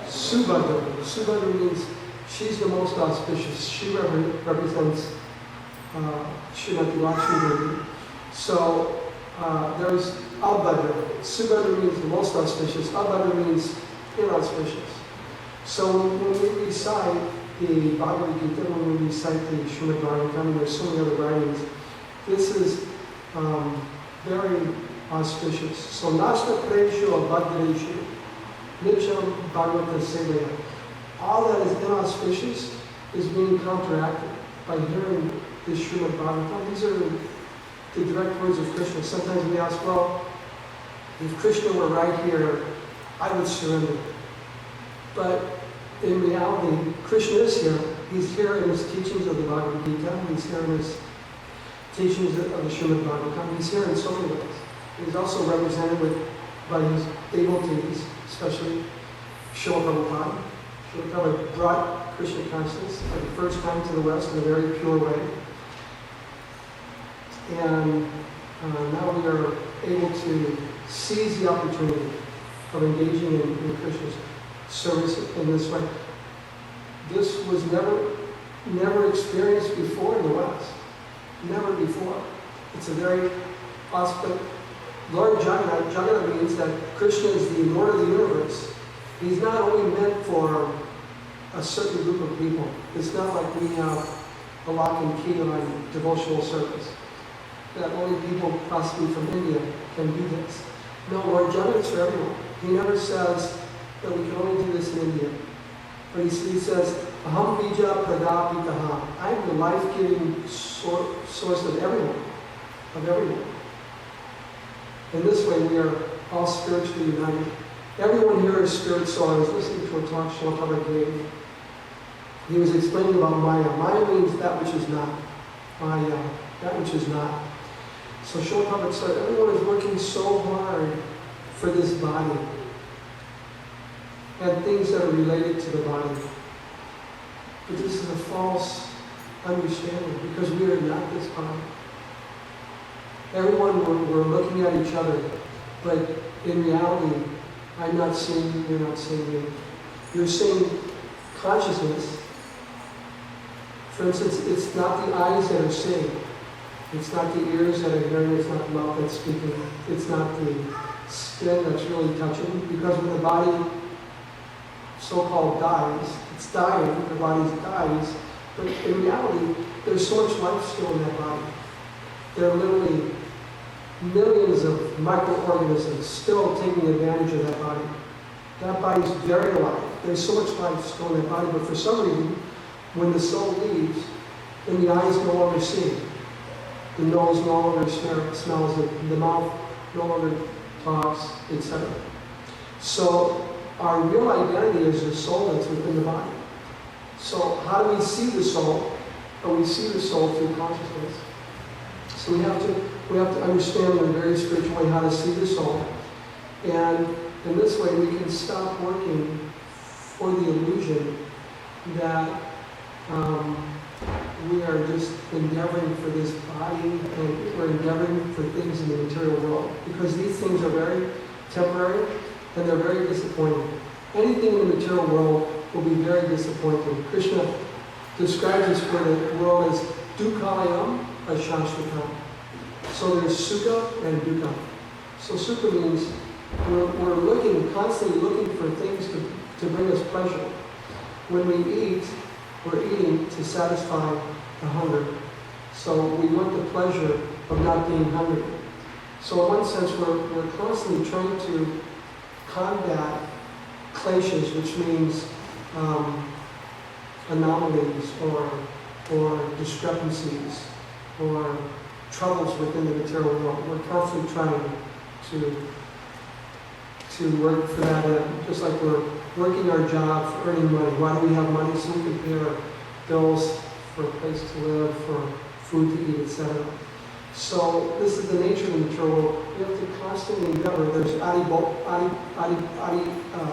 Subhadra. Subhadra means she's the most auspicious. She represents Srimati Lakshmi Devi. So there's Abhadra. Subhadra means the most auspicious. Abhadra means inauspicious. So when we recite the Bhagavad Gita, when we recite the Srimad Bhagavatam, there's so many other writings, this is very auspicious. So Nasta Prayeshu Abhadreshu Nitya Bhagavata Sevaya. All that is inauspicious is being counteracted by hearing this Srimad Bhagavatam. These are the direct words of Krishna. Sometimes we ask, well, if Krishna were right here, I would surrender. But in reality, Krishna is here. He's here in his teachings of the Bhagavad Gita. He's here in his teachings of the Srimad Bhagavatam. He's here in so many ways. He's also represented by his devotees, especially Srila Prabhupada. Srila Prabhupada brought Krishna consciousness for the first time to the West in a very pure way. And now we are able to seize the opportunity of engaging in Krishna's service in this way. This was never experienced before in the West. Never before. It's a very auspicious. Lord Jagannath means that Krishna is the Lord of the universe. He's not only meant for a certain group of people. It's not like we have a lock and key on devotional service, that only people possibly from India can do this. No, Lord Jagannath's for everyone. He never says that we can only do this in India. But he says, Aham bija pradapitaha. I am the life-giving source of everyone. In this way, we are all spiritually united. Everyone here is spirit soul. I was listening to a talk Srila Prabhupada gave. He was explaining about Maya. Maya means that which is not. Maya, that which is not. So Srila Prabhupada said, everyone is working so hard for this body and things that are related to the body. But this is a false understanding because we are not this body. Everyone, we're looking at each other, but in reality, I'm not seeing you, you're not seeing me. You're seeing consciousness. For instance, it's not the eyes that are seeing. It's not the ears that are hearing. It's not the mouth that's speaking. It's not the skin that's really touching. Because when the body so-called dies, it's dying, the body dies, but in reality, there's so much life still in that body. There are literally millions of microorganisms still taking advantage of that body. That body's very alive. There's so much life still in that body, but for some reason, when the soul leaves, then the eyes no longer see. The nose no longer smells it. The mouth no longer talks, etc. So our real identity is the soul that's within the body. So how do we see the soul? Well, we see the soul through consciousness. So we have to understand in a very spiritual way how to see the soul. And in this way, we can stop working for the illusion that we are just endeavoring for this body and we're endeavoring for things in the material world. Because these things are very temporary and they're very disappointing. Anything in the material world will be very disappointing. Krishna describes this world as dukkhalayam ashashtakam. So there's sukha and dukkha. So sukha means we're constantly looking for things to bring us pleasure. When we eat, we're eating to satisfy the hunger. So we want the pleasure of not being hungry. So in one sense, we're constantly trying to combat kleshas, which means anomalies or discrepancies or troubles within the material world. We're constantly trying to work for that end, just like we're working our job for earning money. Why do we have money? So we can pay our bills, for a place to live, for food to eat, etc. So this is the nature of the material world. We have to constantly endeavor. There's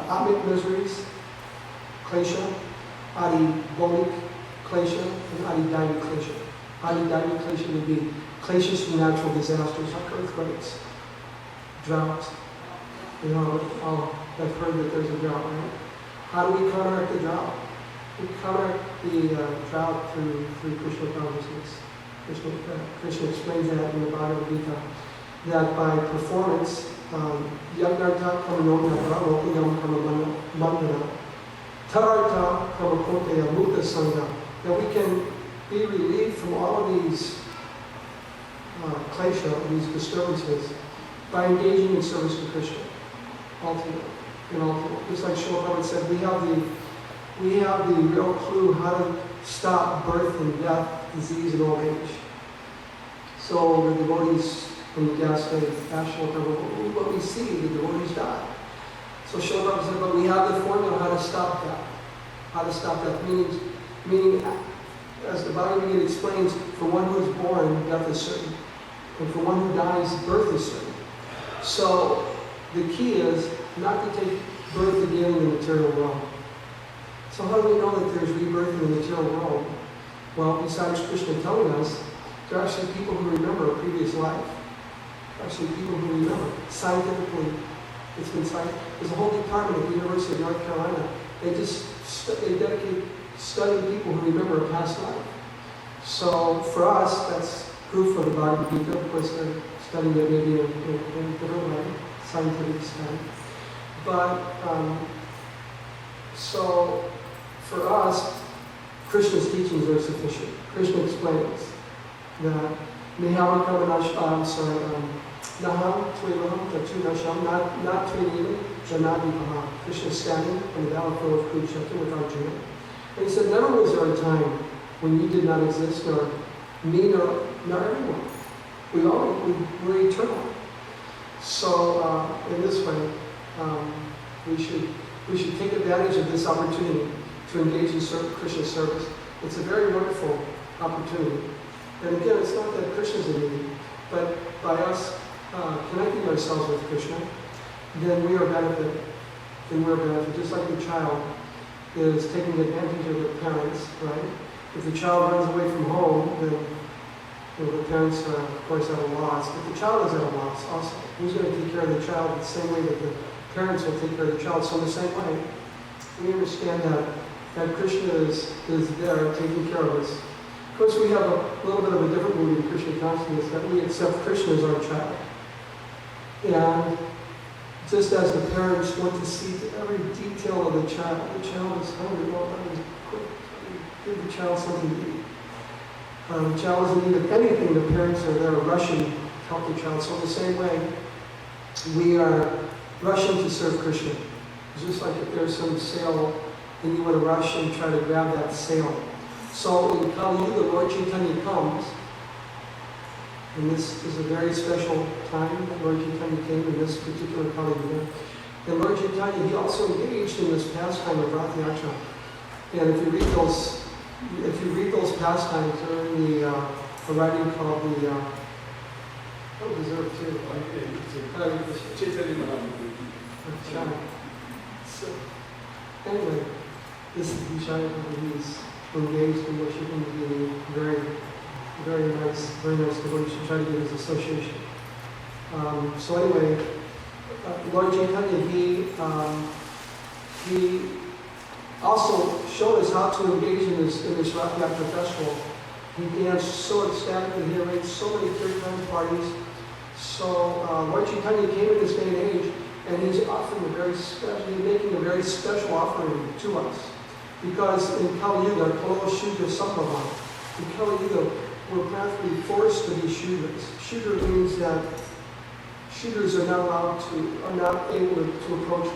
atmic miseries, klesha, adibolic klesha, and adidaimic klesha. Adidaimic klesha would be kleshas from natural disasters like earthquakes, drought. You know, I've heard that there's a drought, right? How do we counteract the drought? We counteract the drought through Krishna consciousness. Krishna explains that in the Bhagavad Gita, that by performance, yagnarta kamanonyatra rokayam kamamandana, tararta kamakoteya mukta sangha, that we can be relieved from all of these klesha, these disturbances, by engaging in service to Krishna. Ultimately. Just like Srila Prabhupada said, we have the real clue how to stop birth and death, disease, and old age. So the devotees in the gas station asked Srila Prabhupada, what we see, the devotees die. So Srila Prabhupada said, but we have the formula how to stop that. How to stop that. Meaning, as the Bhagavad Gita explains, for one who is born, death is certain. And for one who dies, birth is certain. So the key is not to take birth again in the material world. So how do we know that there's rebirth in the material world? Well, besides Krishna telling us, there are actually people who remember a previous life. Actually, people who remember. Scientifically, it's been scientific. There's a whole department at the University of North Carolina. They dedicate studying people who remember a past life. So for us, that's proof of the Bhagavad Gita. Of course, they're studying it maybe in a different way, scientific study. But so for us, Krishna's teachings are sufficient. Krishna explains that Naham Tvevaham Tatu Nasham, not Trinity, Janadi. Krishna is standing on the battlefield of Kurukshetra with Arjuna. And he said, never was there a time when you did not exist, nor me, nor everyone. We're eternal. So in this way, we should take advantage of this opportunity to engage in Krishna's service. It's a very wonderful opportunity. And again, it's not that Krishna's in need, but by us connecting ourselves with Krishna, then we are benefited. Just like the child is taking advantage of the parents, right? If the child runs away from home, then the parents are, of course, at a loss. But the child is at a loss also. Who's going to take care of the child the same way that the parents will take care of the child? So in the same way, we understand that Krishna is there taking care of us. Of course, we have a little bit of a different mood in Krishna consciousness, that we accept Krishna as our child. And just as the parents want to see to every detail of the child is hungry, well, give the child something to eat. The child is in need of anything, the parents are there rushing to help the child. So in the same way, we are rushing to serve Krishna. It's just like if there's some sale, then you want to rush and try to grab that sale. So in Kali Yuga, Lord Chaitanya comes, and this is a very special time that Lord Chaitanya came in this particular Kali Yuga. And Lord Chaitanya, he also engaged in this pastime of Rath Yatra. And if you read those pastimes, they're in the writing called the So anyway, this is Vishaya, he's engaged in worshiping the very, very nice devotee. Should try to get his association. So anyway, Lord Chaitanya, he also showed us how to engage in this Rath Yatra festival. He danced so ecstatically. He arranged so many kirtan parties. So Lord Chaitanya came in this day and age, and he's offering he's making a very special offering to us. Because in Kali Yuga, Kalo Shudra Sambhavan, in Kali Yuga, we're practically forced to be Shudras. Shudra means that Shudras are not able to approach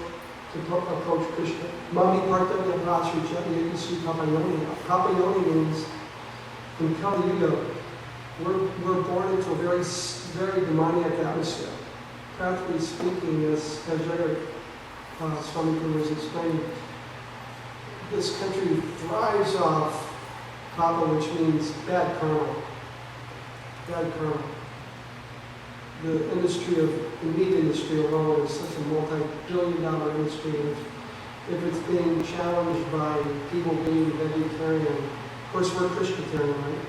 Krishna. Mami Partanya Prashrija Yekasri Papayoni. Papayoni means in Kali Yuga, we're born into a very, very demoniac atmosphere. Practically speaking, as Swami Guru was explaining, this country thrives off Papa, which means bad karma. Bad karma. The industry of the meat industry alone is such a multi-billion-dollar industry. If it's being challenged by people being vegetarian, of course we're Christian-tarian, right?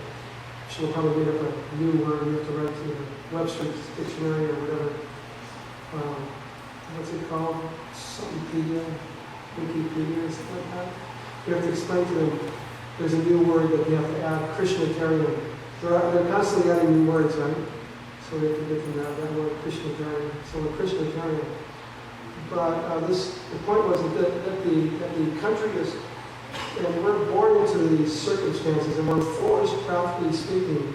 So we'll probably make up a new word we have to write to the Webster's Dictionary or whatever. What's it called? Somethingpedia, Wikipedia, or something like that. You have to explain to them there's a new word that you have to add, Krishnatarian. They're constantly adding new words, right? So we have to get from that word, Krishnatarian. So we're Krishnatarian. But the point was that the country is, and we're born into these circumstances, and we're forced, practically speaking,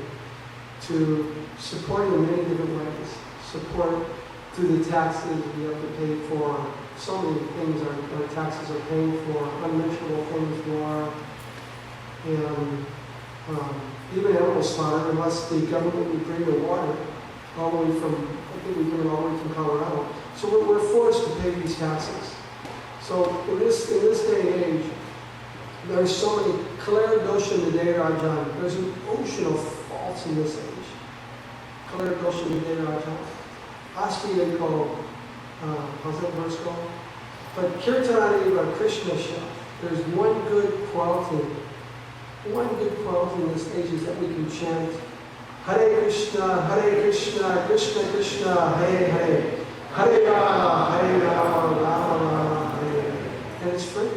to support in many different ways. Support through the taxes we have to pay for. So many things our taxes are paying for, unmentionable things more, and even animal slaughter, unless the government would bring the water all the way from, I think we bring it all the way from Colorado. So we're forced to pay these taxes. So in this day and age, there's so many, Kalera Dosha Nideh Rajan, there's an ocean of faults in this age. Kalera Dosha Nideh Rajan. Astiyako, how's that verse go? But Kirtananiva Krishna Shah, there's one good quality in this age is that we can chant Hare Krishna, Krishna Krishna, Hare Hare, Hare Rama, Rama Rama, Hare Hare. And it's free.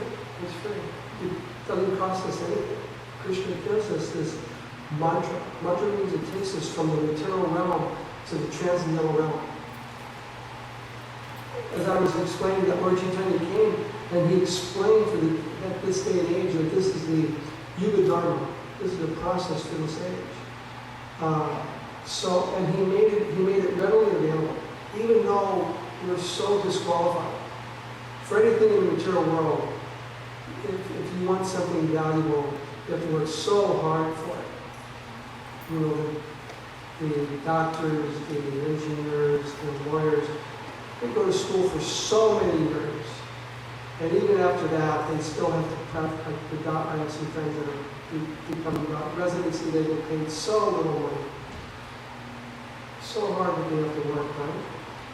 It's free. It doesn't cost us anything. Krishna gives us this mantra. Mantra means it takes us from the material realm to the transcendental realm. As I was explaining, that Lord Chaitanya came and he explained at this day and age that this is the Yuga Dharma. This is the process for this age. And he made it readily available, even though we're so disqualified. For anything in the material world, if you want something valuable, you have to work so hard for it. You know, the doctors, the engineers, the lawyers, they go to school for so many years. And even after that, they still have to practice. I have some friends that are becoming residency, they get paid so little money. So hard that they have to work, right?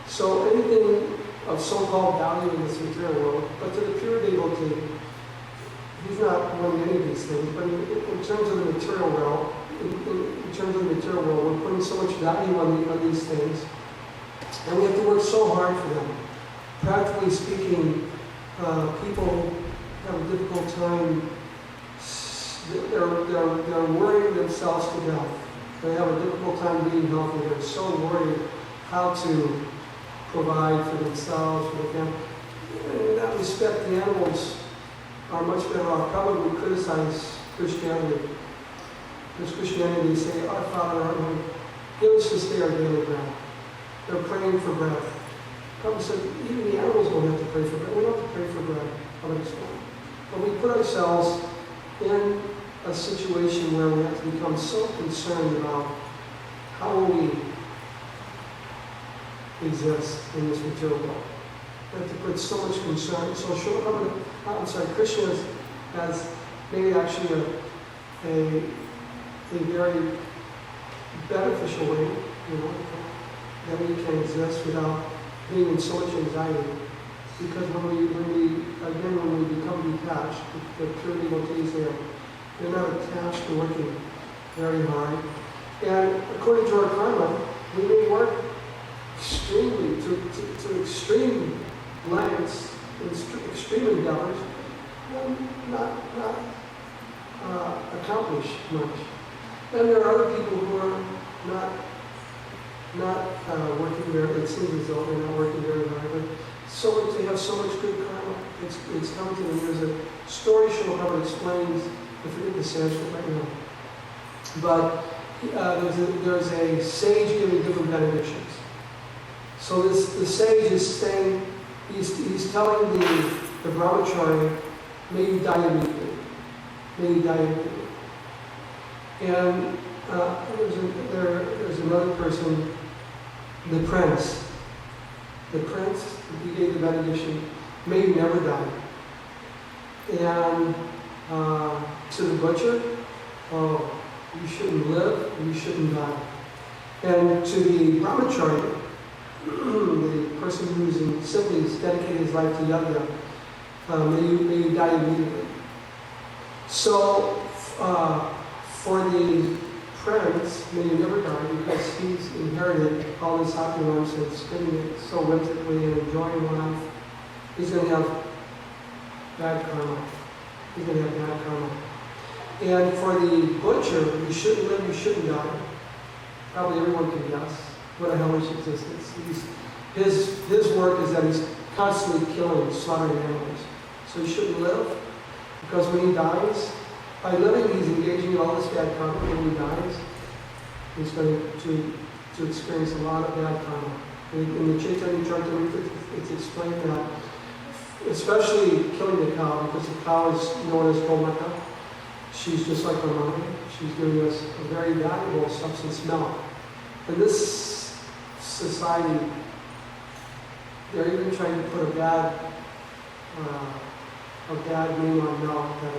So anything of so-called value in this material world, but to the pure devotee, he's not wanting any of these things, but in terms of the material world, in terms of the material world, we're putting so much value on these things, and we have to work so hard for them. Practically speaking, people have a difficult time. They're worrying themselves to death. They have a difficult time being healthy. They're so worried how to provide for themselves, for the family. In that respect, the animals are much better off. Probably we criticize Christianity. Because Christianity, they say, "Our Father, art in heaven, give us this day our daily bread." They're praying for bread. Probably said, even the animals don't have to pray for bread. We don't have to pray for bread. But we put ourselves in a situation where we have to become so concerned about how will we exist in this material world. We have to put so much concern. So Krishna has maybe actually a very beneficial way, that we can exist without being in so much anxiety. Because when we become detached, the pure devotees they're not attached to working very hard. And according to our karma, we may work extremely to extreme lengths, extreme endeavors, and not accomplish much. And there are other people who are not working very. It seems as though they're not working very hard, but they have so much good karma. It's coming to them. There's a story Srila Prabhupada explains. I forget the Sanskrit right now, but there's a sage giving different benedictions. So the sage is saying, he's telling the brahmachari, may you die immediately. May you die immediately. And there's another person, the prince. The prince, he gave the benediction, may you never die. And to the butcher, oh, you shouldn't live, you shouldn't die. And to the brahmachari, the person who's simply dedicated his life to yajna, may you die immediately. So, for the prince, may you never die, because he's inherited all this opulence and spending it so whimsically and enjoying life. He's going to have bad karma. He's going to have bad karma. And for the butcher, you shouldn't live, you shouldn't die. Probably everyone can guess what a hellish existence. His work is that he's constantly killing, slaughtering animals. So he shouldn't live, because when he dies, by living, he's engaging in all this bad karma. When he dies, he's going to experience a lot of bad karma. In the Chaitanya Charitamrita, it's explained that, especially killing the cow, because the cow is known as Gomata. She's just like our mother. She's giving us a very valuable substance, milk. In this society, they're even trying to put a bad name on milk, that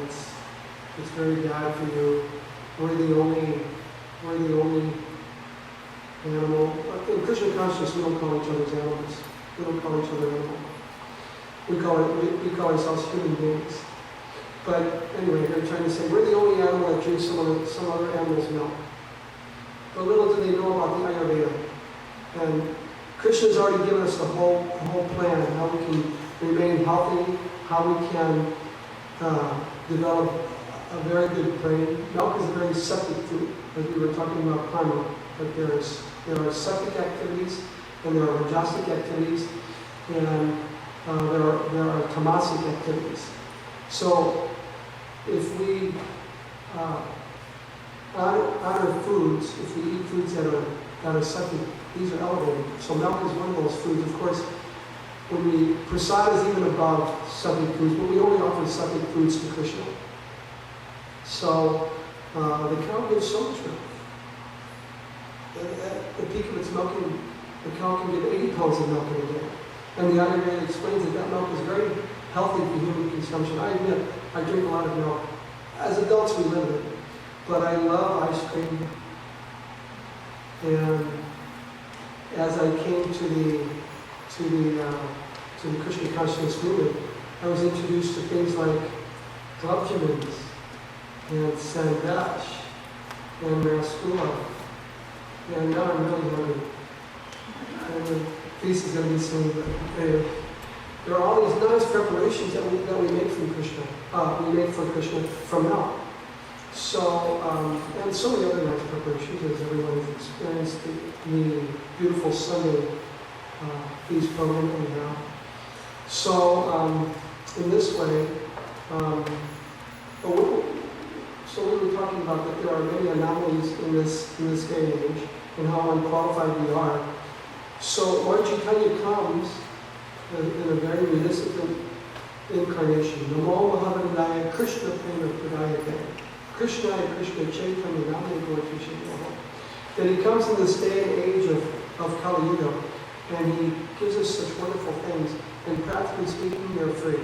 it's very bad for you. We're the only animal. In Krishna consciousness, we don't call each other's animals. We don't call each other animals. We call ourselves human beings. But anyway, they're trying to say we're the only animal that drinks some other animal's milk. But little do they know about the Ayurveda. And Krishna's already given us the whole plan, how we can remain healthy, how we can develop a very good brain. Milk is a very septic food, as we were talking about karma. But there are septic activities, and there are rajasic activities, and there are tamasic activities. So if we honor foods, if we eat foods that are septic, these are elevated. So milk is one of those foods. Of course, prasad is even above septic foods, but we only offer septic foods to Krishna. So the cow gives so much milk. At the peak of its milking, the cow can give 80 pounds of milk in a day. And the Ayurveda explains that milk is very healthy for human consumption. I admit, I drink a lot of milk. As adults, we live it. But I love ice cream. And as I came to the Krishna consciousness movement, I was introduced to things like Glavjamins, and Sandash, and Raskula. And now I'm really hungry. And the feast is going to be soon. But anyway, there are all these nice preparations that we make from Krishna. We make for Krishna from now. So, and so many other nice preparations, as everyone has experienced the beautiful Sunday feast program that we have. So, in this way, so we were talking about that there are many anomalies in this day and age, and how unqualified we are. So Lord Chaitanya comes in a very municipal incarnation. Namo Mahavadaya Krishna Prema Pradayate. Krishna Krishna Chaitanya Namo Krishna. That he comes in this day and age of Kali Yuga, and he gives us such wonderful things. And practically speaking, they're free.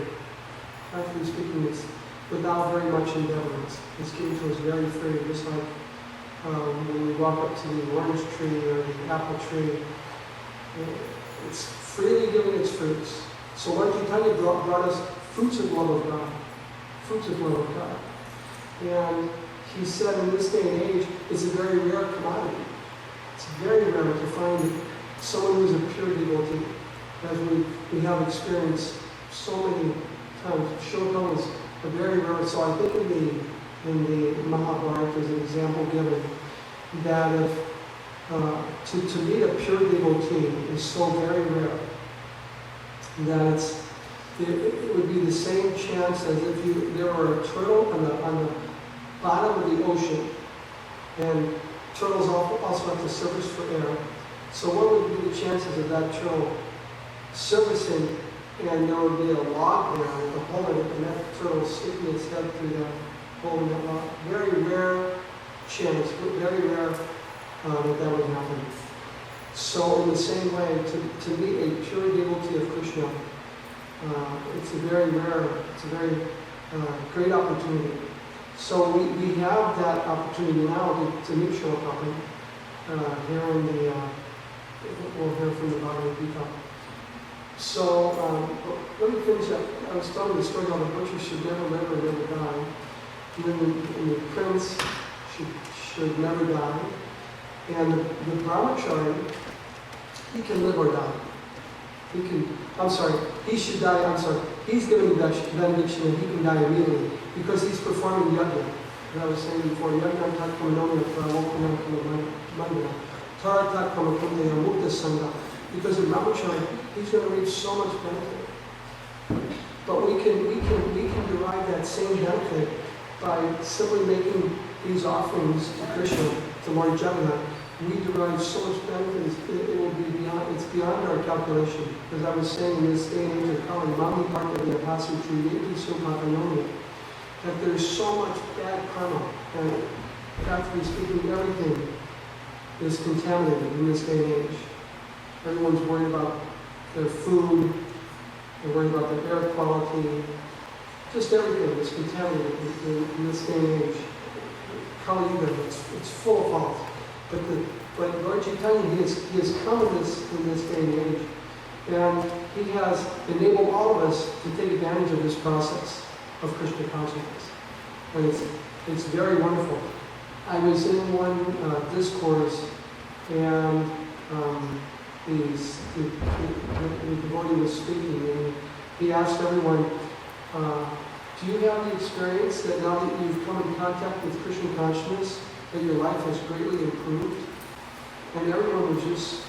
Practically speaking, it's without very much endeavor. It's given to us very free, just like when we walk up to the orange tree or the apple tree. It's freely giving its fruits. So Lord Chaitanya brought us fruits of love of God. Fruits of love of God. And he said in this day and age, it's a very rare commodity. It's very rare to find someone who's a pure devotee, as we have experienced so many times. Shoka was a very rare. So I think in the Mahabharata there's an example given that if to meet a pure devotee is so very rare that it would be the same chance as if there were a turtle on the bottom of the ocean, and turtles also have to surface for air. So what would be the chances of that turtle surfacing, and there would be a log there with a hole in it, and that turtle sticking its head through that hole in that log? Very rare chance, very rare that would happen. So in the same way, to meet a pure devotee of Krishna, it's a very rare, it's a very great opportunity. So we have that opportunity now to meet Srila Prabhupada here in the, we'll hear from the Bhagavad Gita. So let me finish up. I was telling the story how the butcher should never live or never die. And the prince should never die. And the brahmachari, he can live or die. He should die, he's giving benediction and he can die immediately because he's performing yajna. As I was saying before, yajna tat kamanomya pravokanam kamamandana, taratat kamakumdeya mukta sangha. Because the brahmachari, he's going to reach so much benefit. But we can derive that same benefit by simply making these offerings to Krishna, to Lord Jagannath. We derive so much benefit, it will be beyond our calculation. As I was saying in this day and age of Kali, Mami Parkavya Hasu Triyeti Sopakanomya, that there's so much bad karma, and practically speaking, everything is contaminated in this day and age. Everyone's worried about their food, they're worried about their air quality, just everything is contaminated in this day and age. Kali Yuga, it's full of fault. But Lord Chaitanya, he has come in this day and age, and he has enabled all of us to take advantage of this process of Krishna consciousness. And it's very wonderful. I was in one discourse, and the devotee was speaking, and he asked everyone, do you have the experience that now that you've come in contact with Krishna consciousness, that your life has greatly improved? And everyone was just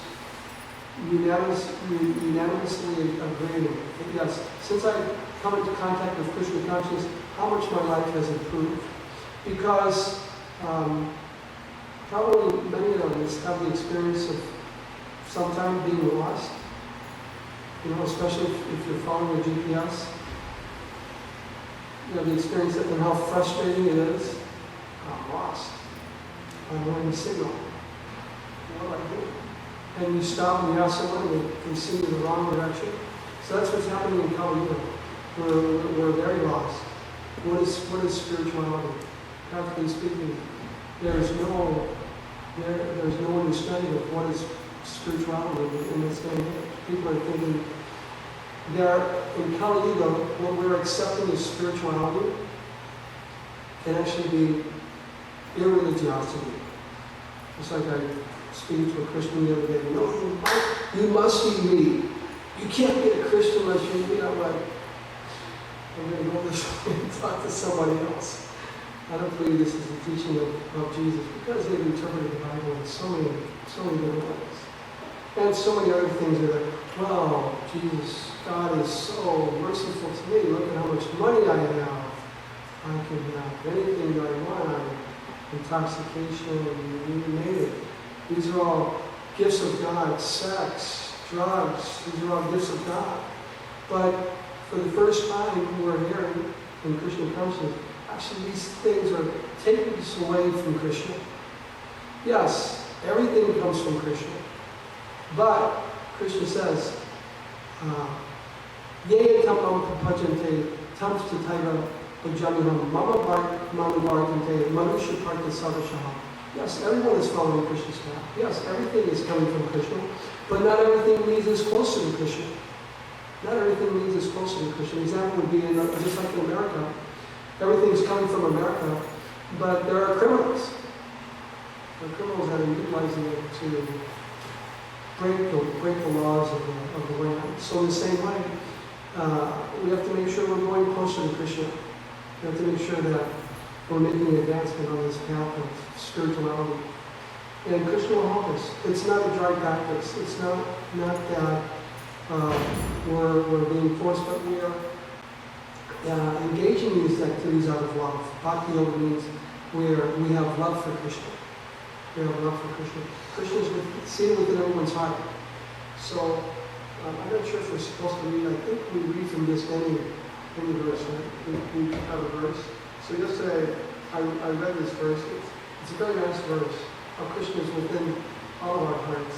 unanimously agreeing that yes, since I've come into contact with Krishna consciousness, how much my life has improved. Because probably many of us have the experience of sometimes being lost, especially if you're following a GPS. You have the experience and how frustrating it is. I'm lost. I don't have any signal. What do I do? And you stop and you ask someone and they can see you in the wrong direction. So that's what's happening in Kali Yuga. We're very lost. What is spirituality? Practically speaking, there's no understanding of what is spirituality in this day and age. People are thinking in Kali Yuga, what we're accepting as spirituality can actually be irreligiosity. It's like I speak to a Christian the other day, no, you must be me. You can't be a Christian unless you know what. I'm going to go this way and talk to somebody else. I don't believe this is the teaching of Jesus because they've interpreted the Bible in so many different ways. And so many other things are like, wow, Jesus, God is so merciful to me. Look at how much money I have. I can have anything that I want. Intoxication, you name it. These are all gifts of God. Sex, drugs, these are all gifts of God. But for the first time, we're hearing in Christian consciousness, actually these things are taking us away from Krishna. Yes, everything comes from Krishna. But Krishna says, Ye tamam papajante tam stataiva pajamiham mama bhartante manusha parta savashaham. Yes, everyone is following Krishna's path. Yes, everything is coming from Krishna. But not everything leads us closer to Krishna. Not everything leads us closer to Krishna. An example would be just like in America. Everything is coming from America, but there are criminals. There are criminals that are utilizing it to break the laws of the land. So in the same way, we have to make sure we're going closer to Krishna. We have to make sure that we're making an advancement on this path of spirituality. And Krishna will help us. It's not a dry practice. It's not that we're being forced, but we are engaging in these activities out of love. Bhakti yoga means we have love for Krishna. We have love for Krishna. Krishna is seated within everyone's heart. So I'm not sure if we're supposed to read. I think we read from this any verse, right? We have a verse. So yesterday I read this verse. It's a very nice verse. How Krishna is within all of our hearts.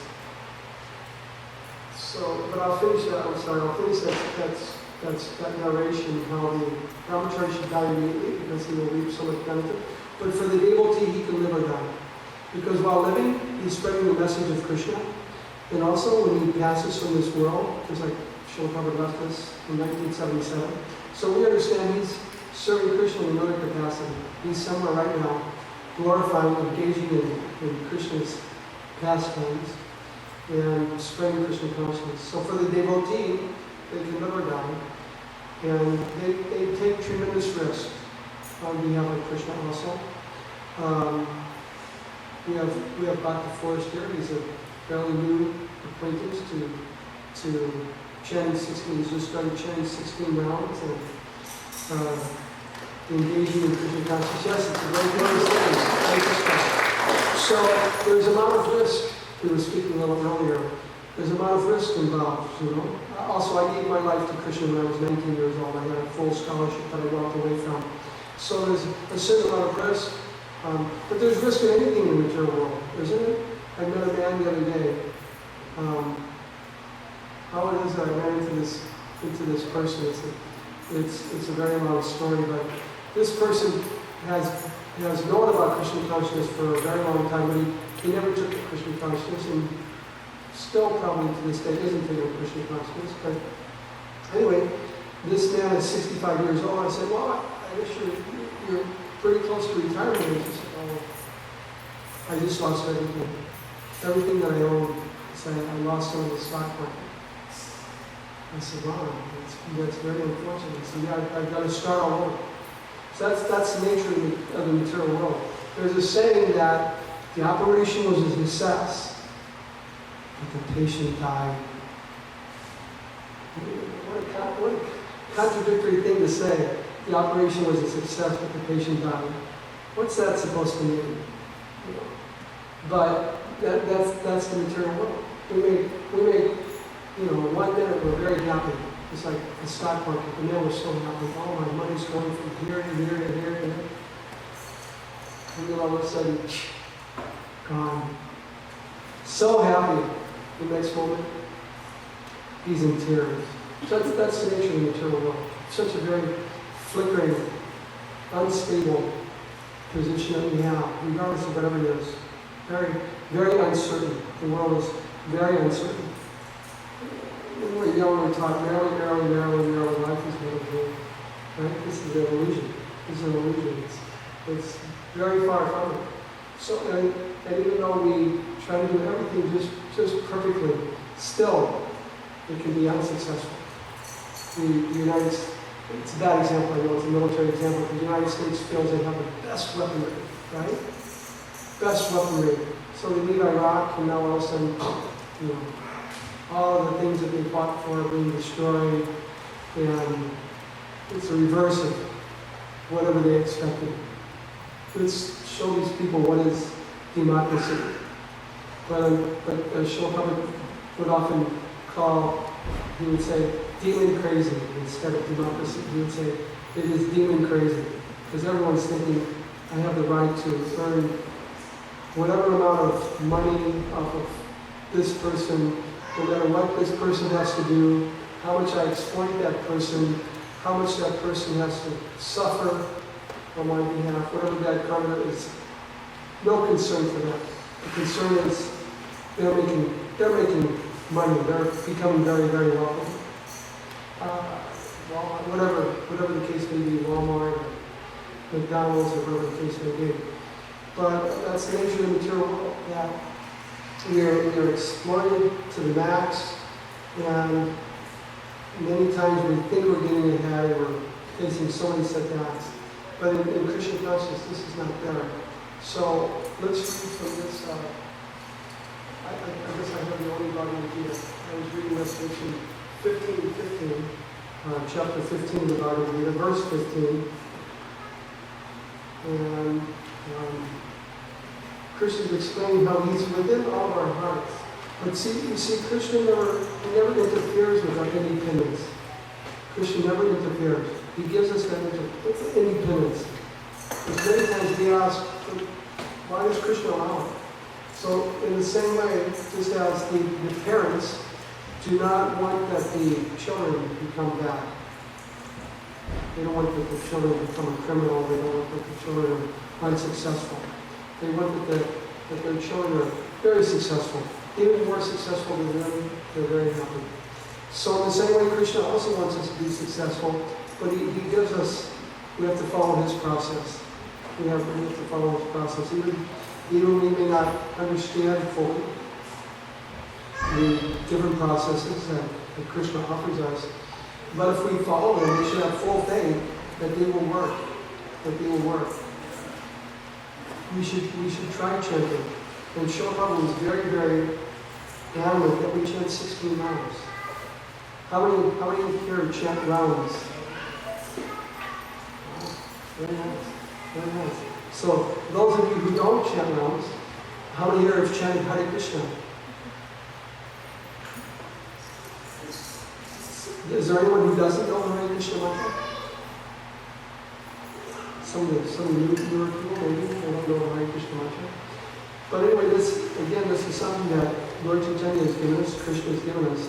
So, but I'll finish that. I'll finish that narration. How the brahmachari should die immediately because he will reap so much benefit. But for the devotee, he can live or die. Because while living, he's spreading the message of Krishna. And also when he passes from this world, just like Srila Prabhupada left us in 1977. So we understand he's serving Krishna in another capacity. He's somewhere right now, glorifying, engaging in Krishna's pastimes and spreading Krishna consciousness. So for the devotee, they can live or die. And they take tremendous risk on behalf of Krishna also. We have Bhakti Forrest here. He's a fairly new acquaintance to chanting 16. He's just started chanting 16 rounds and engaging in Krishna consciousness. Yes, it's a very glorious thing. So there's a amount of risk. We were speaking a little earlier. There's a amount of risk involved, you know. Also, I gave my life to Krishna when I was 19 years old. I had a full scholarship that I walked away from. So there's a certain amount of risk. But there's risk in anything in the material world, isn't it? I met a man the other day. How it is that I ran into this person? It's a very long story, but this person has known about Krishna consciousness for a very long time, but he never took the Krishna consciousness, and still probably to this day isn't taking Krishna consciousness. But anyway, this man is 65 years old. I said, well, I guess you're pretty close to retirement. And he said, oh, I just lost everything. Everything that I owned. I lost some of the stock market. I said, wow, that's very unfortunate. He said, yeah, I've got to start all over. So that's the nature of the material world. There's a saying that the operation was a success, but the patient died. What a contradictory thing to say. The operation was a success, but the patient died. What's that supposed to mean? You know? But that's the material world. We make 1 minute we're very happy. It's like the stock market. And then we're so happy. Oh, my money's going from here to here to here to here. And then all of a sudden, gone. So happy. The next moment, he's in tears. So that's the nature of the material world. Such a very flickering, unstable position that we have, regardless of whatever it is. Very, very uncertain. The world is very uncertain. When we're young, we're taught merrily, life is made of gold. Right? This is an illusion. This is an illusion. It's very far from it. So, and even though we try to do everything just perfectly, still, it can be unsuccessful. The United States, it's a bad example, I know it's a military example, but the United States feels they have the best weaponry, right? Best weaponry. So they leave Iraq, and now all of a sudden, you know, all of the things that they fought for are being destroyed, and it's a reverse of whatever they expected. Let's show these people what is democracy. But Shilprabhu would often he would say, demon crazy instead of democracy. He would say, it is demon crazy. Because everyone's thinking, I have the right to earn whatever amount of money off of this person, no matter what this person has to do, how much I exploit that person, how much that person has to suffer on my behalf, whatever that karma is. No concern for that. The concern is they're making money. They're becoming very, very wealthy. Whatever the case may be, Walmart, or McDonald's, or whatever the case may be. But that's the nature of the material world. Yeah. We are exploited to the max, and many times we think we're getting ahead, and we're facing so many setbacks. But in Krishna consciousness, this is not there. So let's read from this. I guess I have the only Bhagavad Gita. I was reading Revelation 15:15, chapter 15 of the Bhagavad Gita, verse 15. And Krishna is explaining how he's within all of our hearts. But you see, Krishna never interferes with our independence. Krishna never interferes. He gives us that independence. Because many times we ask, why does Krishna allow it? So in the same way, just as the parents do not want that the children become bad. They don't want that the children become a criminal. They don't want that the children are unsuccessful. They want that their children are very successful. Even more successful than them, they're very happy. So in the same way, Krishna also wants us to be successful, but he gives us, we have to follow his process. We have to follow his process. Even we may not understand fully the different processes that Krishna offers us, but if we follow them, we should have full faith that they will work. That they will work. We should try chanting. And Shilprabhu was very, very adamant that we chant 16 rounds. How many here chant rounds? Very nice. Very nice. So, those of you who don't chant rounds, how many here have chanted Hare Krishna? Is there anyone who doesn't know the Hare Krishna mantra? Some newer people maybe don't know the Hare Krishna mantra. But anyway, this is something that Lord Chaitanya has given us, Krishna has given us,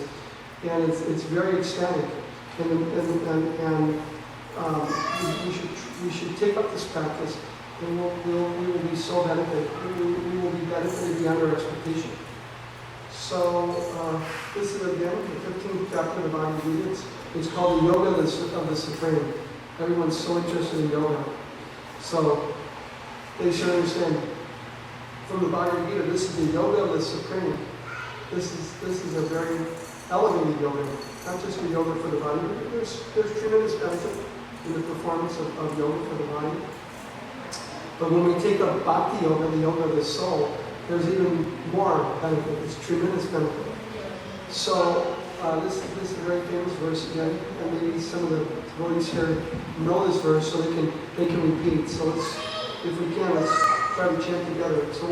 and it's very ecstatic. And we should take up this practice, and we will be so benefited. We will be benefited beyond our expectation. So this is again the 15th chapter of the Bhagavad Gita. It's called the Yoga of the Supreme. Everyone's so interested in yoga, so they should understand. From the Bhagavad Gita, this is the yoga of the Supreme. This is a very elevated yoga, not just a yoga for the body. There's tremendous benefit in the performance of yoga for the body. But when we take up bhakti yoga, the yoga of the soul, there's even more benefit. There's tremendous benefit. So this is a very famous verse again, and maybe some of the devotees here know this verse, so they can repeat. So if we can, let's try to chant together. So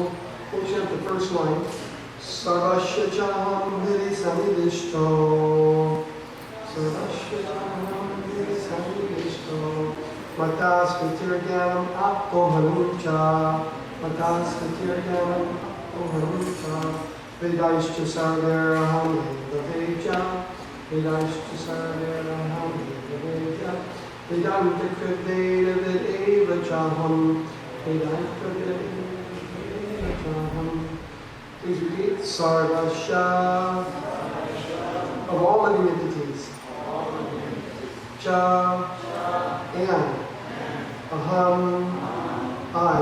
we'll chant the first line. Sarvasya Chaham Hiri Samidishto. Sarvasya Chaham Hiri Samidishto. Matas Katirganam Apohanucha. Matas Katirganam Apohanucha. Vedaishcha Sarvaraham Vedaveja. Vedaishcha Sarvaraham Vedaveja. Vedanta Kridveda Vedeva Chaham. Please repeat. Sarvasya, of all living entities. Cha, and aham, I,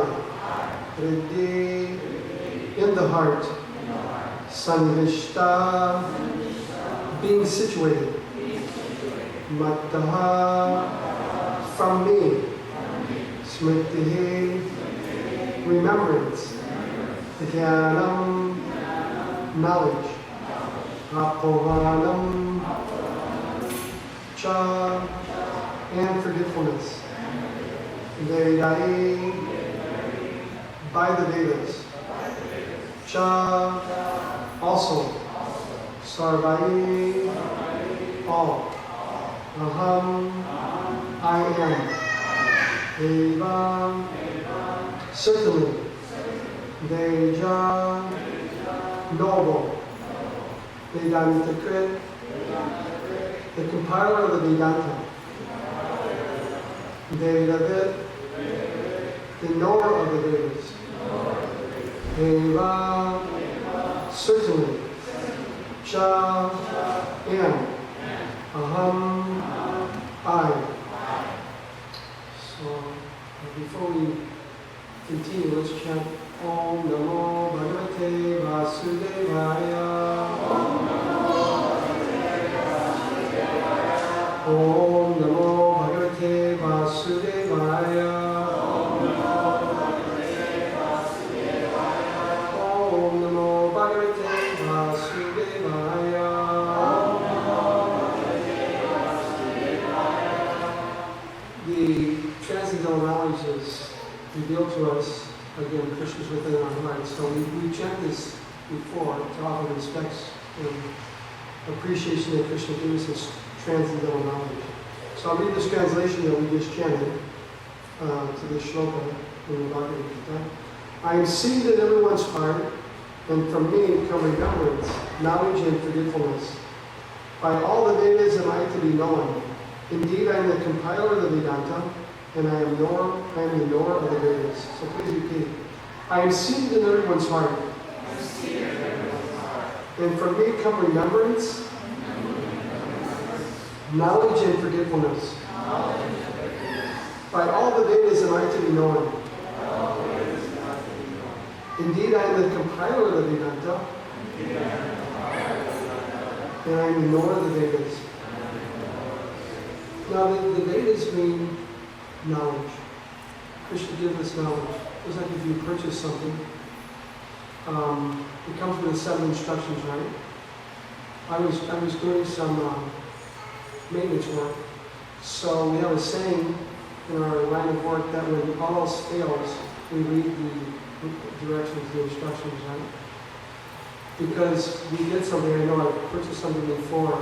Riddhi, in the heart, Sannivishta, being situated, Mattaha, from me, Smritihi, remembrance, Dhyanam, knowledge, Apohanam, Cha, and forgetfulness, Vedai, by the Vedas, Cha, also, Sarvai, all, Aham, I am, Eva, certainly, Deja, noble, Vedantakrit, the compiler of the Vedanta, Vedavit, the knower of the Vedas, Eva, certainly, Cha, and, Aham, I. So, before we continue, let's chant Om Namo Bhagavate Vasudevaya. Om Namo Bhagavate Vasudevaya. Om Namo Bhagavate Vasudevaya. The transcendental knowledge is revealed to us. Again, Krishna's within our hearts. So we checked this before to offer respects and appreciation that Krishna gave us this transcendental knowledge. So I'll read this translation that we just chanted to this shloka in the Bhagavad Gita. I am seated in everyone's heart, and from me come remembrance, knowledge, and forgetfulness. By all the Vedas am I to be known. Indeed, I am the compiler of the Vedanta, and I am the knower of the Vedas. So please repeat. I am seated in everyone's heart. And from me come remembrance, knowledge, and forgetfulness. By all the Vedas am I to be known. Indeed, I am the compiler of the Vedanta, and I am the knower of the Vedas. Now, the Vedas mean knowledge. Krishna gives us knowledge. It's like if you purchase something, it comes with the 7 instructions, right? I was doing some maintenance work, so we have a saying in our line of work that when all else fails, we read the directions, the instructions, right? Because we did something, I know I purchased something before,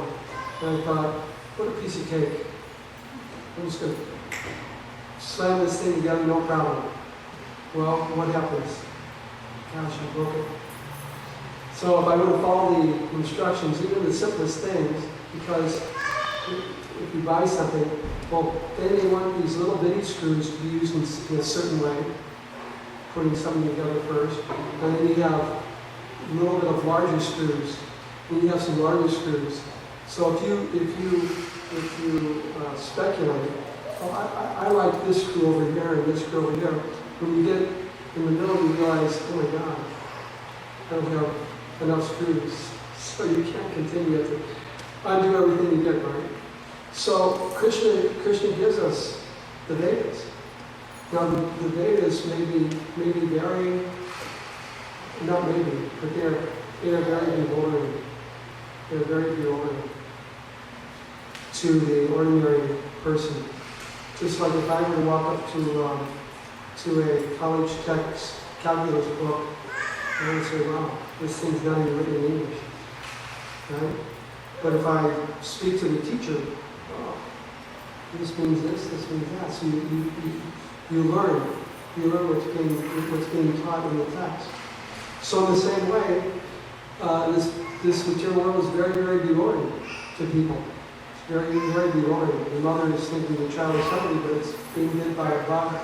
and I thought, what a piece of cake. I'm just going to slam this thing together, no problem. Well, what happens? Gosh, I broke it. So if I would have followed the instructions, even the simplest things, because if you buy something, well, then they want these little bitty screws to be used in a certain way, putting something together first, and then you have a little bit of larger screws, then you have some larger screws. So if you speculate, oh, I like this screw over here and this screw over here. When you get in the middle, you realize, oh my God, I don't have enough screws. So you can't continue to undo everything you did, right? So Krishna gives us the Vedas. Now the Vedas may be very, not maybe, but they're very bewildering. They're very bewildering to the ordinary person. Just like if I were to walk up to a college text calculus book, I would say, wow, this thing's not even written in English, right? But if I speak to the teacher, oh, this means this means that. So you learn what's being taught in the text. So in the same way, this material world is very, very bewildering to people. Very, very bewildering. The mother is thinking the child is hungry, but it's being hit by a bug.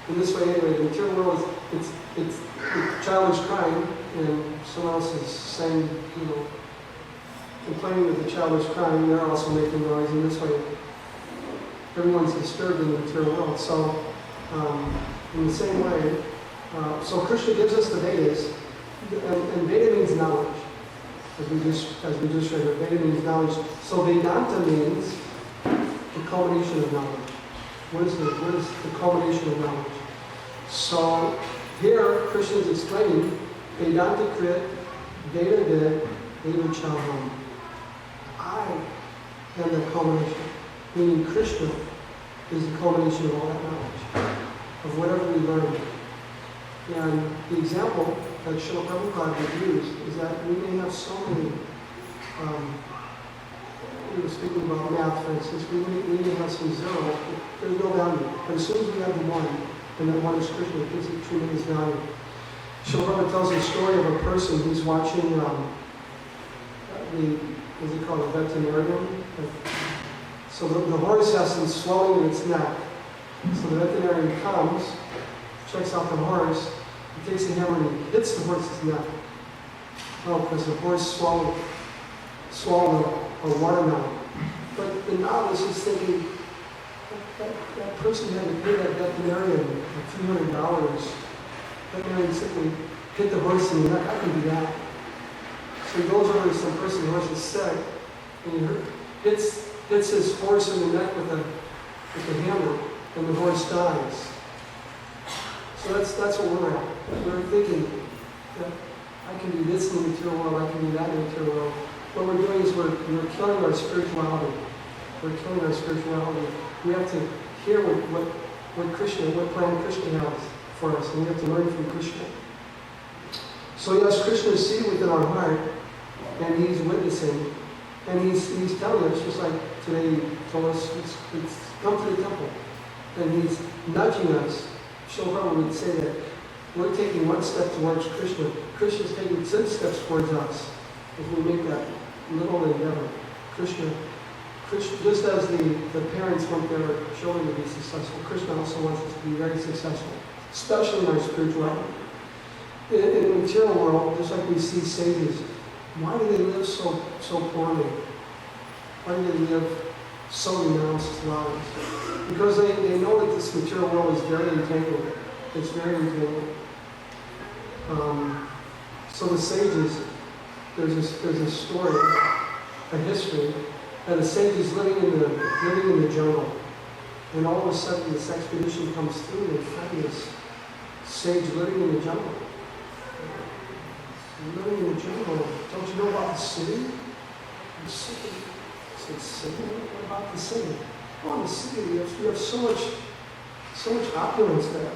In this way, anyway, the material world is, the child is crying, and someone else is saying, complaining that the child is crying, they're also making noise. In this way, everyone's disturbed in the material world. So, In the same way, so Krishna gives us the Vedas, and Veda means knowledge. As we just read, Veda means knowledge. So Vedanta means the culmination of knowledge. What is the culmination of knowledge? So here, Krishna is explaining Vedanta Krit, Veda Vid, Veda Chalham. I am the culmination. Meaning Krishna is the culmination of all that knowledge, of whatever we learn. And the example that Srila Prabhupada would use is that we may have so many, we were speaking about math, for instance, we may have some zero, there's no value. But as soon as we have the one, and that one is Krishna, it gives it tremendous value. Srila Prabhupada tells a story of a person who's watching what's it called, a veterinarian? So the horse has some swelling in its neck. So the veterinarian comes, checks out the horse, he takes a hammer and he hits the horse's neck. Well, because the horse swallowed a watermelon. But the novice is thinking, that person had to pay that veterinarian $300. Veterinarian simply hit the horse in the neck. I can do that. So he goes over to some person, the horse is sick, and he hits his horse in the neck with a hammer, and the horse dies. So that's what we're at. We're thinking that I can do this in the material world, I can do that in the material world. What we're doing is we're killing our spirituality. We're killing our spirituality. We have to hear what Krishna, what plan Krishna has for us, and we have to learn from Krishna. So yes, Krishna is seated within our heart, and he's witnessing, and he's telling us, just like today he told us, it's come to the temple, and he's nudging us. Srila Prabhupada would say that we're taking one step towards Krishna. Krishna's taking 10 steps towards us if we make that little endeavor. Krishna, just as the parents want their children to be successful, Krishna also wants us to be very successful, especially in our spirituality. In the material world, just like we see sages, why do they live so poorly? Why do they live so renounced lives? Because they know that this material world is very entangled. It's very entangled. So the sages, there's a story, a history, that a sage is living in the jungle, and all of a sudden this expedition comes through and they find this sage living in the jungle. Living in the jungle. Don't you know about the city? The city. I said, city? What about the city? Oh, in the city, we have so much opulence there.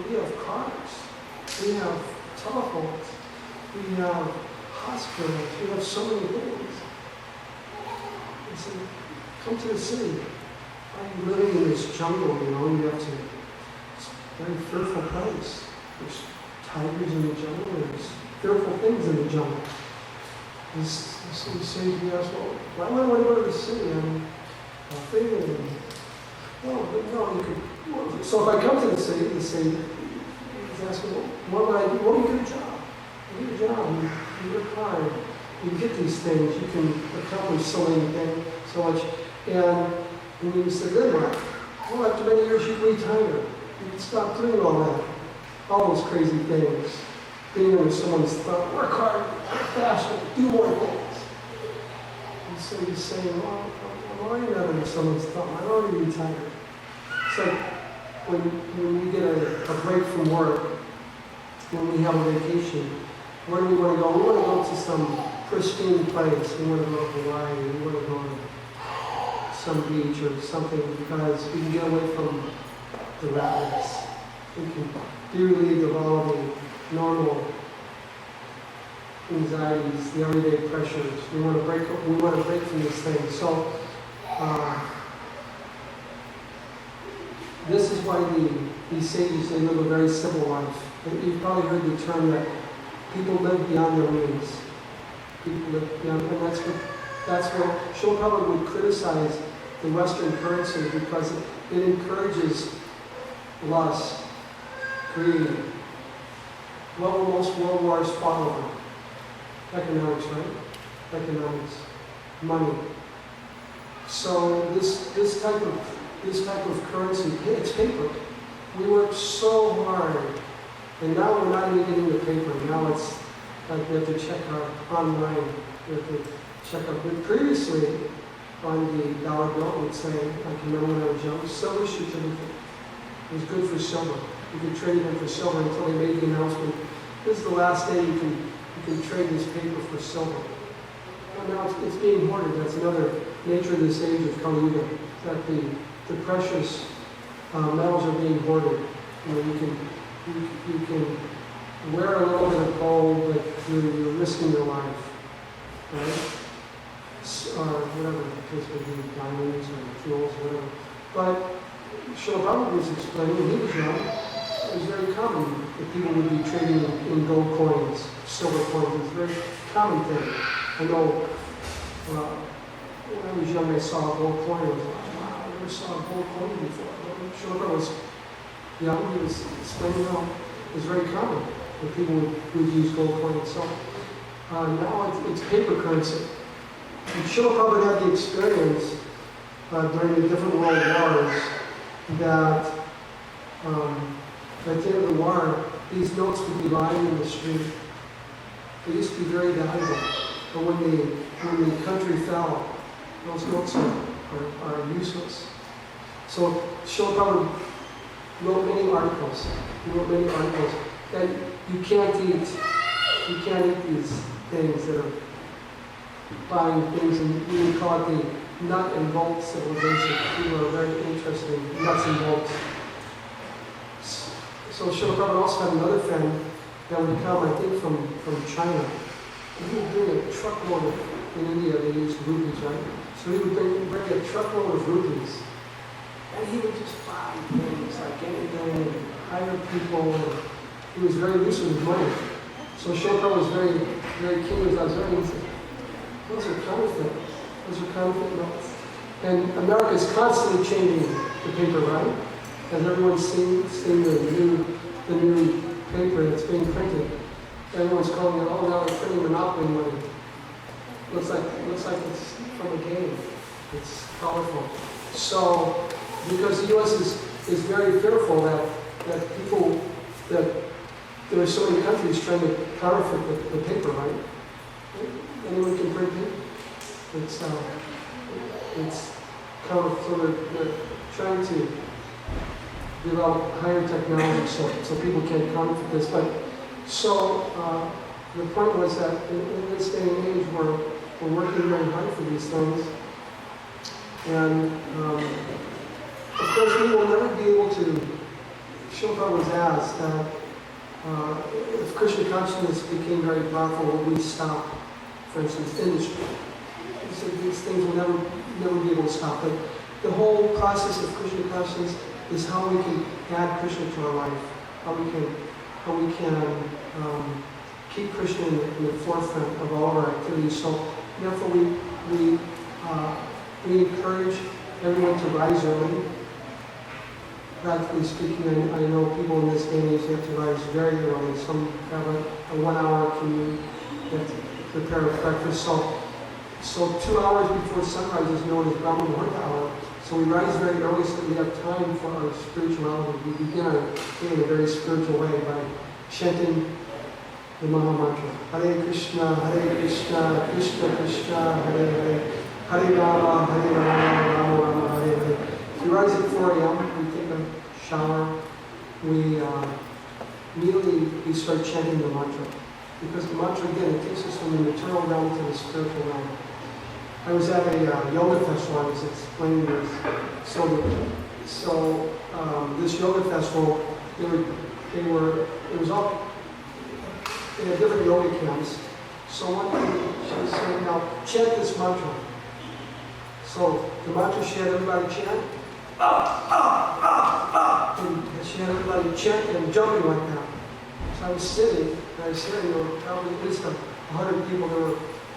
We have cars. We have telephones. We have hospitals. We have so many things. I said, come to the city. Why are you living in this jungle, you know? You have to, it's a very fearful place. There's tigers in the jungle. There's fearful things in the jungle. This sage asked, well, why would I want to go to the city? I'm afraid of it. Well, but no, you could. So if I come to the city, the sage is asking, well, what would I do? Well, you get a job. You get a job. You work hard. You get these things. You can accomplish so many things, so much. And you said, then what? Well, after many years, you retire. You can stop doing all that. All those crazy things. Being under someone's thumb, work hard, work faster, do more things. And so you're saying, well, I'm already not under someone's thumb. I'm already retired. It's like when we get a break from work, when we have a vacation, where do we want to go? We want to go to some pristine place. We want to go to Hawaii. We want to go to some beach or something because we can get away from the rat race. We can be relieved of all of the normal anxieties, the everyday pressures. We want to break from these things. So this is why these sages, they live a very simple life. You've probably heard the term that people live beyond their means. People live beyond, and that's what Srila Prabhupada would criticize the Western currency because it encourages lust, greed. What will most world wars fall over? Economics, right? Economics, money. So this type of currency, it's paper. We worked so hard, and now we're not even getting the paper. Now it's like we have to check our online. We have to check out. But previously, on the dollar bill, it would say, I can remember when I was young, silver certificate. It was good for silver. You could trade them for silver until they made the announcement. This is the last day you can trade this paper for silver. Well, now it's being hoarded. That's another nature of this age of Kali Yuga, that the precious metals are being hoarded. You know, you can wear a little bit of gold, but you're risking your life, right? Or whatever the case may be, diamonds or jewels, whatever. But Srila Prabhupada was explaining, when he was young, it was very common that people would be trading in gold coins, silver coins. It was a very common thing. I know when I was young, I saw a gold coin. I was like, wow, I never saw a gold coin before. Srila Prabhupada was young, he was explaining how it was very common that people would use gold coins. So now it's paper currency. And Srila Prabhupada had the experience during the different world wars that at the end of the war, these notes would be lying in the street. They used to be very valuable. But when the country fell, those notes are useless. So Srila Prabhupada wrote many articles. He wrote many articles that you can't eat these things that are buying things, and we would call it the nut and bolt civilization. People are very interested in nuts and bolts. So Srila Prabhupada also had another friend that would come, I think, from China. And he would bring a truckload of, in India they use rupees, right? So he would bring a truckload of rupees. And he would just buy things like anything and hire people. And he was very loose with his money. So Srila Prabhupada was very, very keen with us. He said, those are counterfeit. Those are counterfeit notes. And America is constantly changing the paper, right? As everyone's seen the new paper that's being printed, everyone's calling it, oh, now they're printing monopoly money. Looks like it's from a game. It's colorful. So, because the U.S. is very fearful that people, that there are so many countries trying to counterfeit the paper, right? Anyone can print paper. It's counterfeit. So they're trying to develop higher technology so people can't counterfeit this. But so the point was that in this day and age we're working very hard for these things. And of course we will never be able to, Srila Prabhupada was asked that if Krishna consciousness became very powerful, will we stop, for instance, industry? He said these things will never be able to stop. But the whole process of Krishna consciousness is how we can add Krishna to our life, how we can keep Krishna in the forefront of all of our activities. So therefore we encourage everyone to rise early. Practically speaking, I know people in this day and age have to rise very early. Some have a 1 hour commute, they have to prepare a breakfast. So 2 hours before sunrise is known as Brahma Muhurta hour. So we rise very early so that we have time for our spirituality. We begin our day in a very spiritual way by chanting the Maha Mantra. Hare Krishna, Krishna Krishna, Hare Hare, Hare Rama, Rama Rama, Hare Hare. We rise at 4 a.m., we take a shower, we immediately start chanting the mantra. Because the mantra, again, it takes us from the material realm to the spiritual realm. I was at a yoga festival, I was explaining this. So this yoga festival, they had different yoga camps. So one day she was saying, now chant this mantra. So the mantra, she had everybody chant. And she had everybody chant and jumping like that. So I was sitting, and I was hearing, probably at least 100 people.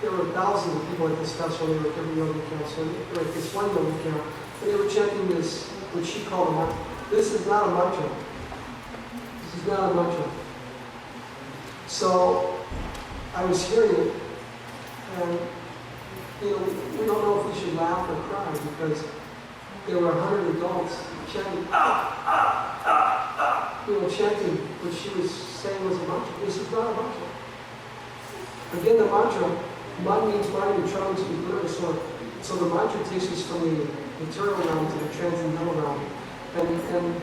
There were thousands of people at this festival. They were at different yoga camps. So they were at this one yoga camp, and they were chanting this, what she called a mantra. This is not a mantra. This is not a mantra. So I was hearing it, and we don't know if we should laugh or cry because there were 100 adults chanting, chanting what she was saying was a mantra. This is not a mantra. Again, the mantra, man means mind and tra means glitter. So the mantra takes us from the material realm to the transcendental realm. And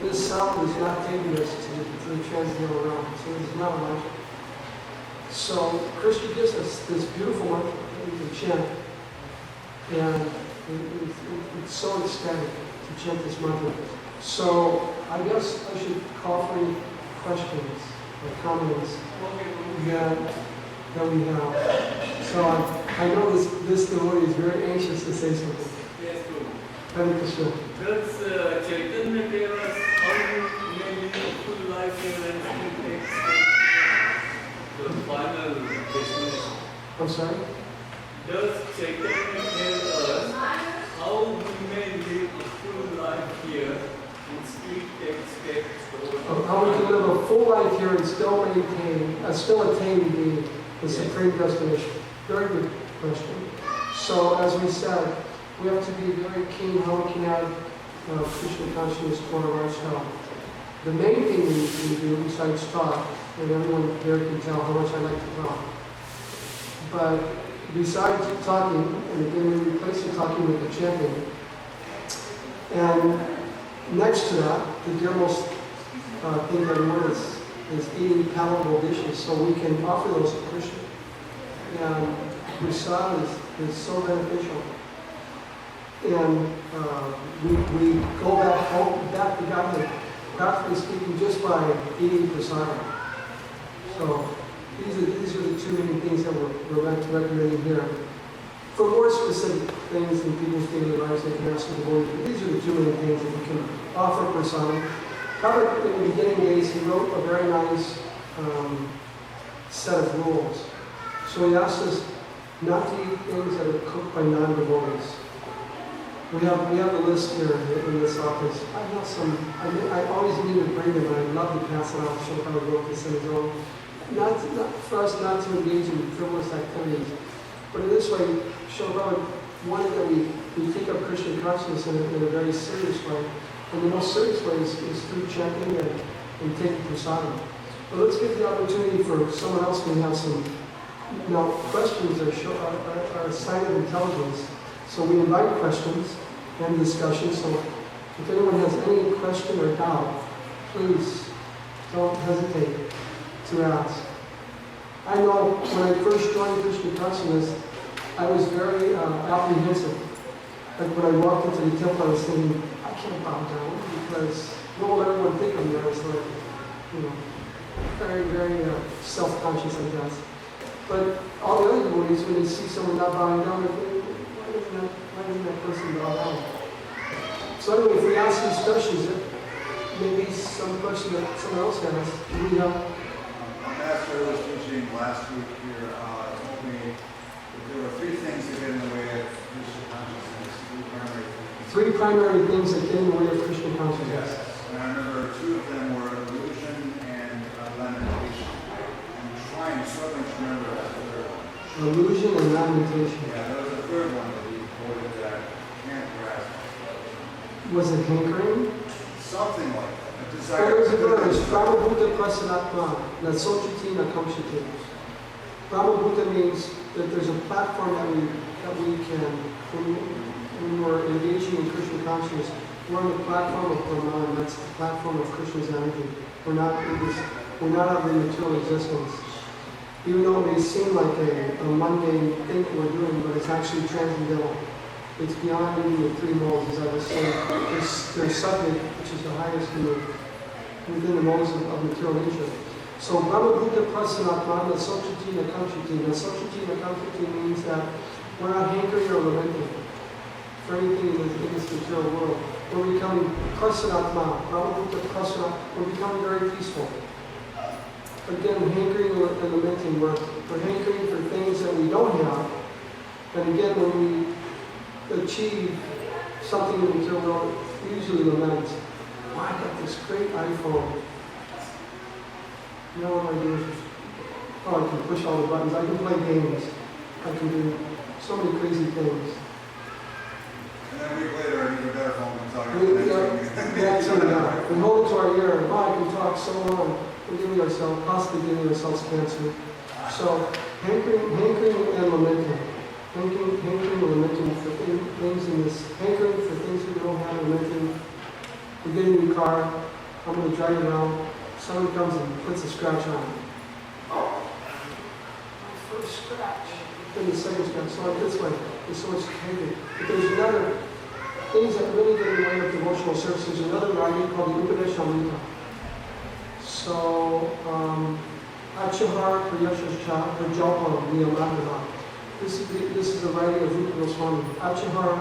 this sound is not taking us to the transcendental realm. So it is not a mantra. So Krishna gives us this beautiful mantra that we can chant. And it's so ecstatic to chant this mantra. So I guess I should call for any questions or comments that we have. So I know this devotee is very anxious to say something. Yes, Guru. Hare Krishna. Does Chaitanya tell us how you may live a full life here and still take the final destination? I'm sorry? Does Chaitanya tell us how we may live a full life here and still take steps toward How we can live a full life here and still attain the supreme destination. Very good question. So as we said, we have to be very keen how we can add Krishna consciousness to our lifestyle. The main thing we do besides talk, and everyone here can tell how much I like to talk, but besides talking, and again we replace the talking with the chanting, and next to that, the dearmost thing that we want is eating palatable dishes, so we can offer those to Krishna. And prasad is so beneficial. And we go back to Godhead, practically speaking, just by eating prasad. So these are the two main things that we're recommending here. For more specific things in people's daily lives, they can ask the Lord. These are the two main things that we can offer prasad. Robert, in the beginning days, he wrote a very nice set of rules. So he asked us not to eat things that are cooked by non-devotees. We have a list here in this office. I have some. I always need to bring them, and I'd love to pass it out. Shilpa wrote this in his own. Not for us not to engage in frivolous activities, but in this way, Shilpa wanted that we take up Krishna consciousness in a very serious way. And the most serious way is through chanting and taking prasadam. But let's give the opportunity for someone else who have some. Now, questions are a sign of intelligence. So we invite questions and discussion. So if anyone has any question or doubt, please don't hesitate to ask. I know when I first joined Krishna consciousness, I was very apprehensive. Like when I walked into the temple, I was thinking, I can't bow down because what will everyone think of me? I was like, very, very self-conscious, I guess. But all the other devotees, when they see someone not bowing down, they're like, why doesn't that person bow down? So anyway, if we ask these questions, maybe some question that someone else has, we have. Master was teaching last week here, told me that there were three things that get in the way of Krishna consciousness, Three primary things that get in the way of Krishna consciousness. Yes, and I remember two of them were illusion and lamentation. I'm struggling to remember that third one. Illusion and lamentation. Yeah, there was a third one that he quoted that I can't grasp. Was it hankering? Something like that. A desire. There is a verse, Brahmabhuta prasanatma, nasochiti nakamshiti. Brahmabhuta means that there's a platform that we can, when we're engaging in Krishna consciousness, we're on the platform of Brahman, that's the platform of Krishna's energy. We're not out of the material existence. Even though it may seem like a mundane thing that we're doing, but it's actually transcendental. It's beyond even the three modes, as I was saying. There's subject, which is the highest within the modes of material nature. So, Brahmabhuta prasanatma, nasochiti nakamshiti. Nasochiti nakamshiti means that we're not hankering or lamenting for anything in this material world. We're becoming prasanatma, Brahmabhuta prasanatma, we're becoming very peaceful. Again, hankering and lamenting, we're hankering for things that we don't have. And again, when we achieve something in the material world, we usually lament. Oh, I got this great iPhone. You know what I do? Oh, I can push all the buttons. I can play games. I can do so many crazy things. And then a week later, I need a better phone. thought We, you were that's what we are. We hold it to our ear. Oh, I can talk so long. We're giving ourselves, possibly giving ourselves cancer. So, hankering and lamenting. Hankering and lamenting for things in this. Hankering for things we don't have, lamenting. We're getting a new car. I'm going to drive it around. Someone comes and puts a scratch on it. Oh, my first scratch. Then the second scratch. So like this way. There's so much hankering. But there's another. Things that really get in the way of devotional service. There's another writing called the Upadesh Amrita. So, Achahar Priyashascha Prajalpa Niyamadana. This is the writing of Rupa Goswami. Achahar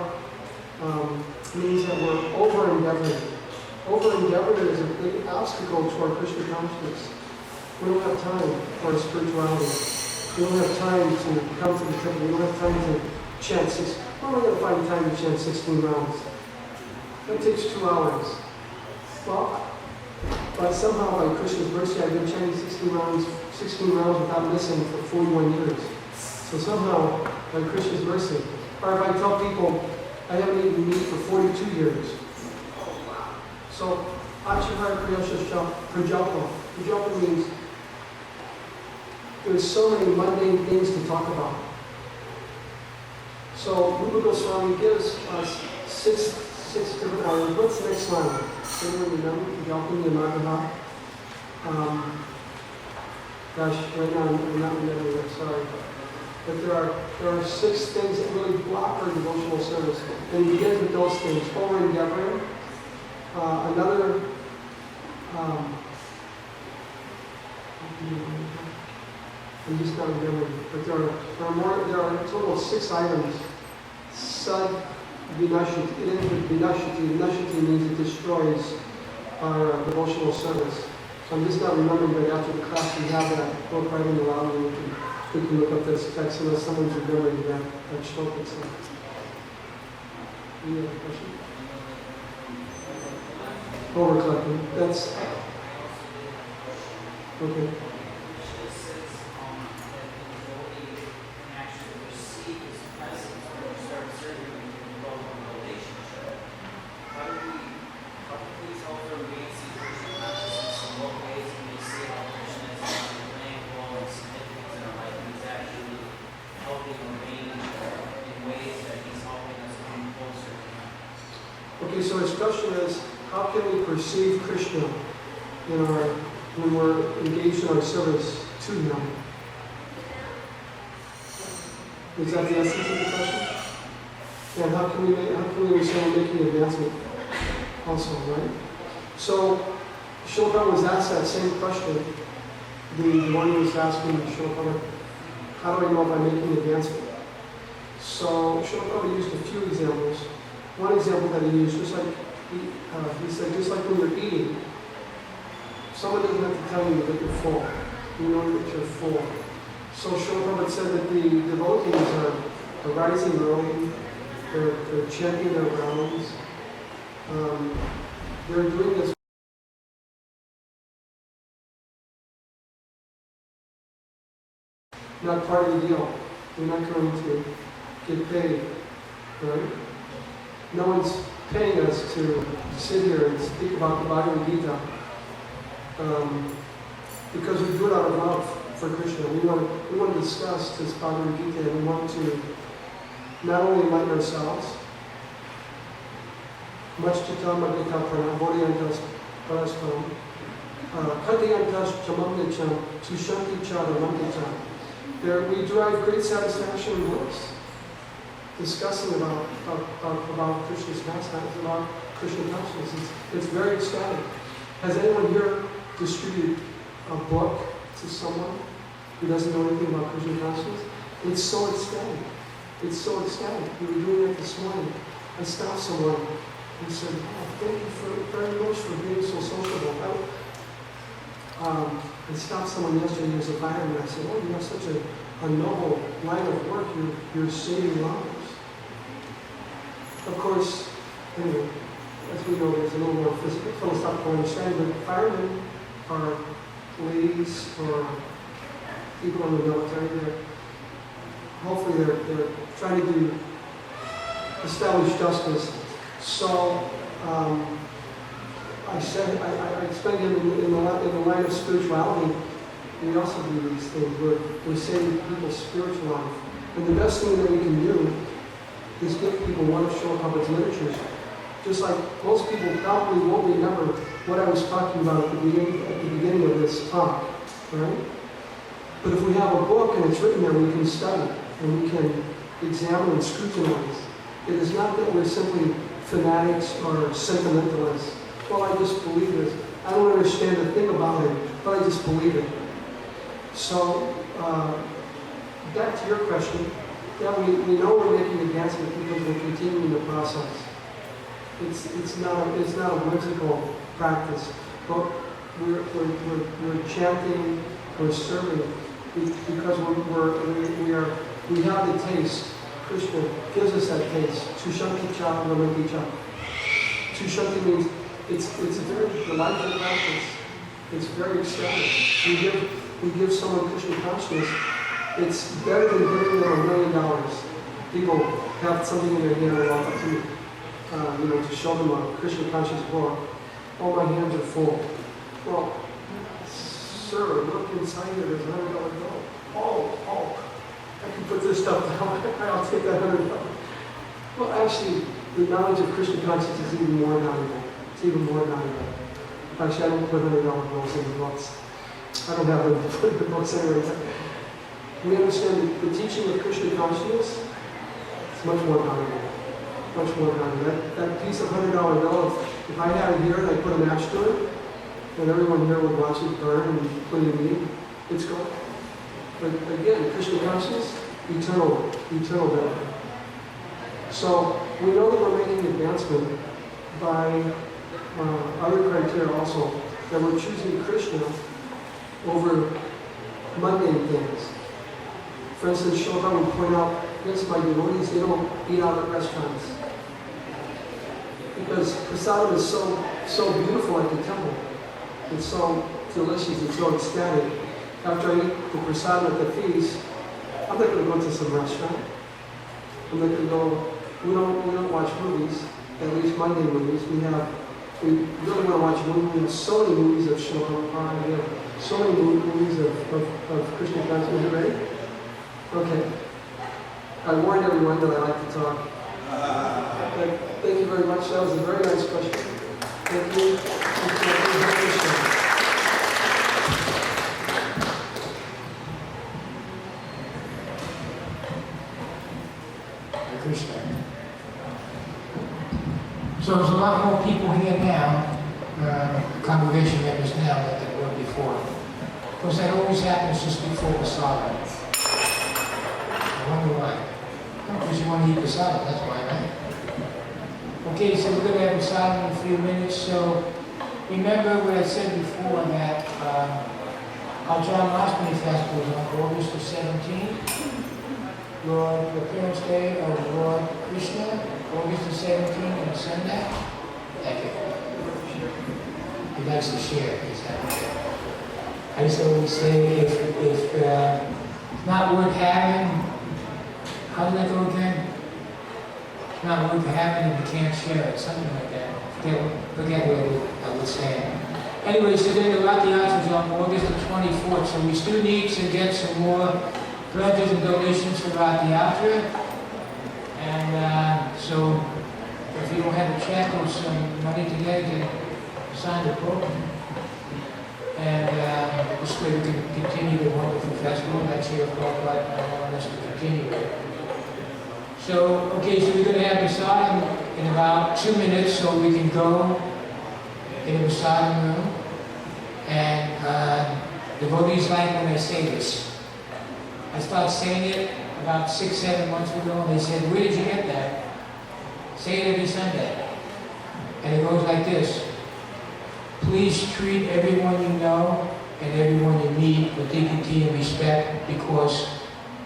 means that we're over-endeavoring. Over-endeavoring is a big obstacle to our Krishna consciousness. We don't have time for our spirituality. We don't have time to come to the temple. We don't have time to chant Where am I going to find time to chant 16 rounds? That takes 2 hours. Well, but somehow by Krishna's mercy, I've been chanting 16 rounds without missing for 41 years. So somehow, by Krishna's mercy, or if I tell people I haven't eaten meat for 42 years. So, Achahara Priyashascha Prajalpa. Prajalpa means there's so many mundane things to talk about. So, Rupa Goswami gives us six different items. What's the next line? Anyone remember? Prajalpa Niyamadana. Gosh, right now I'm not remembering it, sorry. But there are 6 things that really block our devotional service. And he begins with those things. Over-endeavoring. Another, I'm just not remembering, but there are a total of 6 items. Sad vinashiti. It ends with vinashiti. Vinashiti means it destroys our devotional service. So I'm just not remembering, but after the class we have that book right in the lobby. We can look up this text unless someone's remembering that shloka. So. Any other question? Overcollecting. That's okay. Okay, so his question is, how can we perceive Krishna when we're engaged in our service to Him? Is that the essence of the question? And how can we understand making advancement also, right? So, Srila was asked that same question. The one who was asking Srila, how do I know if I'm making advancement? So, Srila used a few examples. One example that he used, just like he said, just like when you're eating, someone doesn't have to tell you that you're full. You know that you're full. So Srila said that the devotees are rising early, they're chanting their rounds, they're doing this. Not part of the deal. We're not going to get paid, right? No one's paying us to sit here and speak about the Bhagavad Gita because we do it out of love for Krishna. We want to discuss this Bhagavad Gita and we want to not only enlighten ourselves, much chitam adhika prana, bodhiyantas paraspam, katiyantas chamamnicham, tushanti cha ramanticham. We derive great satisfaction and bliss discussing about Krishna's pastimes, about Krishna consciousness. It's very ecstatic. Has anyone here distributed a book to someone who doesn't know anything about Krishna consciousness? It's so ecstatic. It's so ecstatic. We were doing it this morning. I stopped someone and said, "Oh, thank you very much for being so sociable." I stopped someone yesterday who was a fireman. I said, "Oh, you have such a noble line of work. You're saving lives." Of course, anyway, as we know, there's a little more philosophical understanding, but firemen are ladies or people in the military. Hopefully they're trying to establish justice. So I said, I explained to him in the line of spirituality, we also do these things. We're saving people's spiritual life. And the best thing that we can do is give people one of Shilapop's literatures. Just like most people probably won't remember what I was talking about at the beginning of this talk, right? But if we have a book and it's written there, we can study and we can examine and scrutinize. It is not that we're simply fanatics or sentimentalists. Well, I just believe this. I don't understand a thing about it, but I just believe it. So, back to your question, yeah, we know we're making advancement because we're continuing the process. It's not a whimsical practice, but we're chanting, we're serving because we have the taste. Krishna gives us that taste. Tushanti cha ramati cha. Tushanti means it's a very delightful practice. It's very ecstatic. We give someone Krishna consciousness. It's better than giving them $1 million. People have something in their hand and walk up to me, to show them a Krishna conscious book. Oh, my hands are full. Well, sir, look inside here. There's $100 bill. Oh, I can put this stuff down. I'll take that $100. Well, actually, the knowledge of Krishna consciousness is even more valuable. It's even more valuable. Actually, I don't put $100 bills in the books. I don't have them to put in the books anyway. We understand that the teaching of Krishna consciousness is much more valuable. Much more valuable. That piece of $100 bill, if I had it here and I put a match to it, and everyone here would watch it burn and including me, it's gone. But again, Krishna consciousness, eternal value. So we know that we're making advancement by other criteria also, that we're choosing Krishna over mundane things. For instance, Shloka would point out, yes, my devotees, they don't eat out at restaurants. Because prasadam is so beautiful at the temple. It's so delicious, it's so ecstatic. After I eat the prasadam at the feast, I'm not going to go to some restaurant. I'm not going to go, we don't watch movies, at least Monday movies. We really want to watch movies. We have so many movies of Srila Prabhupada. We have so many movies of Krishna consciousness. Are you ready? Okay. I warned everyone that I like to talk. Thank you very much. That was a very nice question. Thank you. Hare Krishna. So there's a lot more people here now, congregation members now, than there were before. Of course, that always happens just before the Prasadam. I wonder why. Because you want to eat Prasadam, that's why, right? Okay, so we're going to have Prasadam in a few minutes. So remember what I said before, that our Janmashtami festival is on August the 17th. Lord, the appearance day of Lord Krishna, August the 17th on Sunday. Thank you. He likes to share. He's happy. I used to always say, if it's not worth having, how did that go again? It's not worth having if you can't share it, something like that. Forget what I was saying. Anyway, so then the Rati Yatra is on August the 24th, so we still need to get some more pledges and donations for Rati Yatra. And so, if you don't have a check or some money today, you can sign the book. And this way we can continue the wonderful festival. That's here for Prabhupada, and I want us to continue it. So, okay, so we're going to have Prasadam in about 2 minutes, so we can go in the Prasadam room. And devotees like when I say this. I started saying it about 6-7 months ago, and they said, "Where did you get that?" Say it every Sunday. And it goes like this. Please treat everyone you know and everyone you meet with dignity and respect, because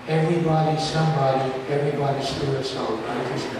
everybody's somebody, everybody's spirit soul. Hare Krishna.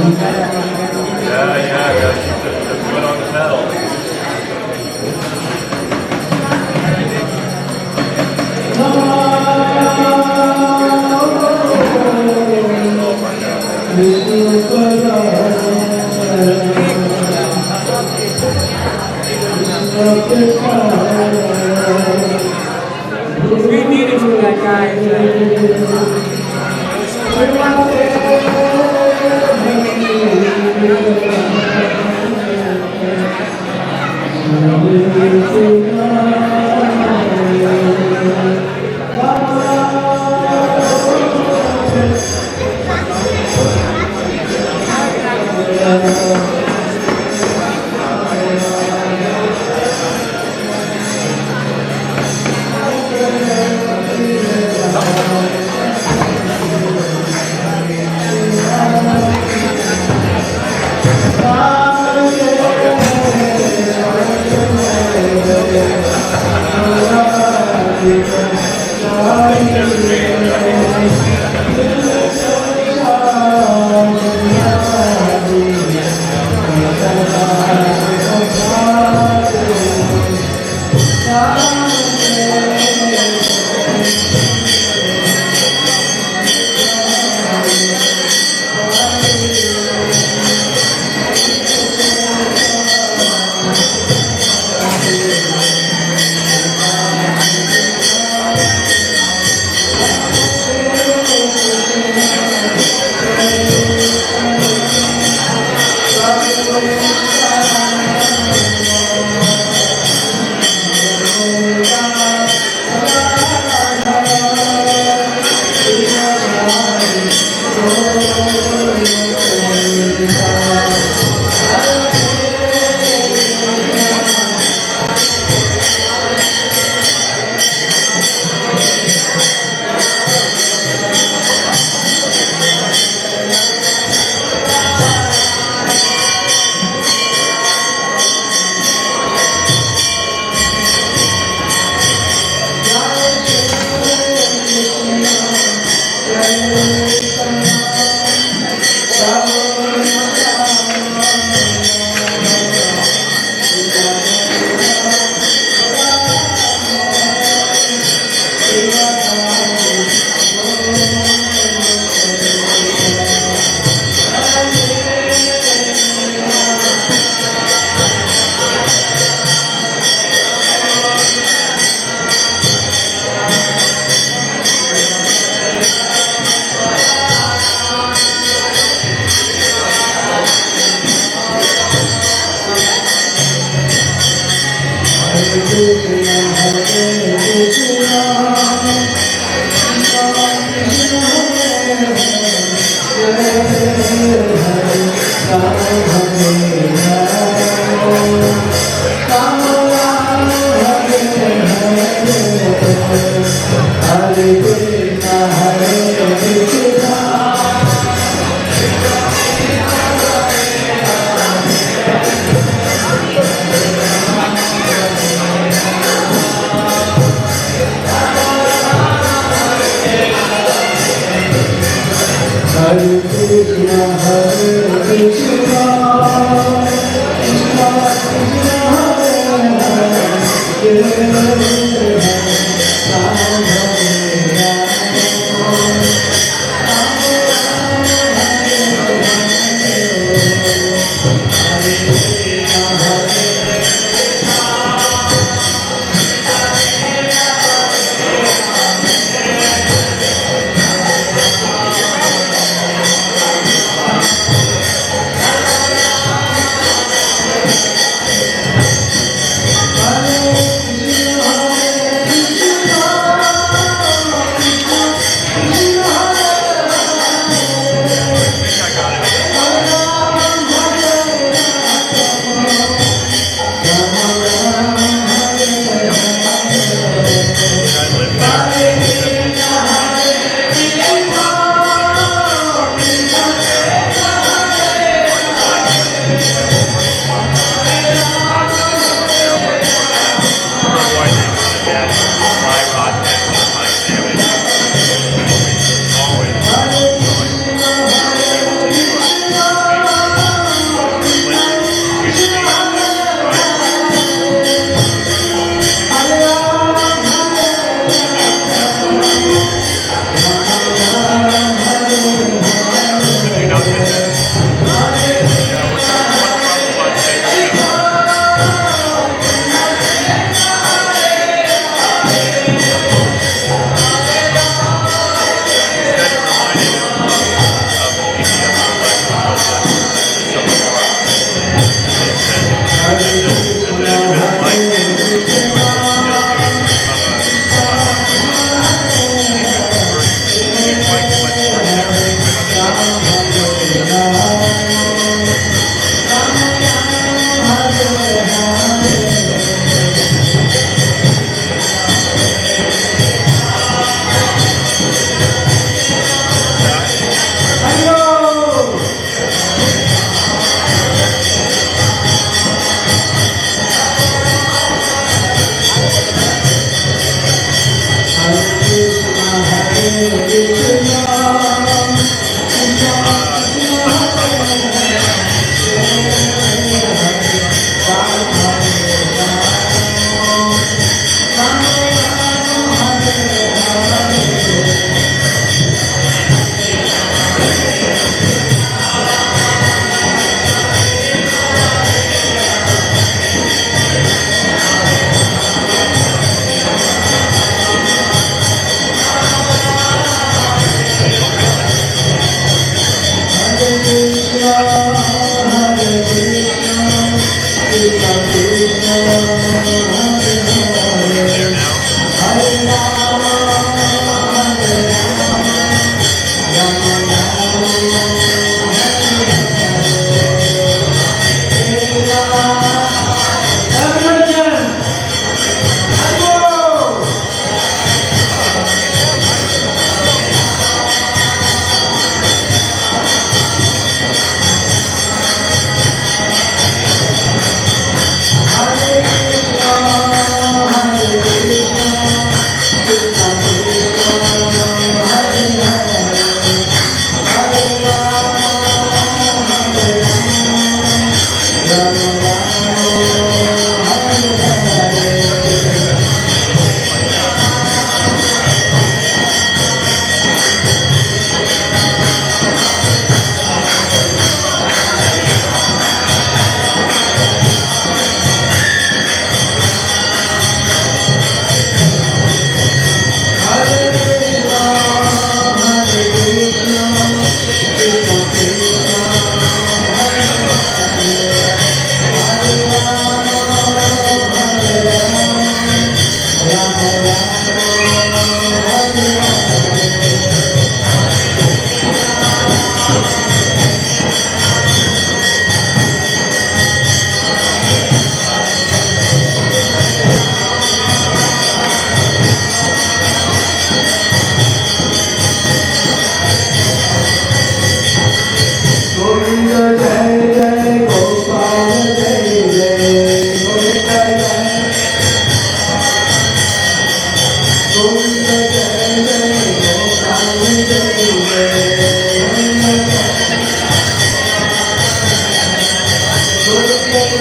Gotta keep the foot on the pedal. We needed to that guy.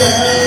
Hare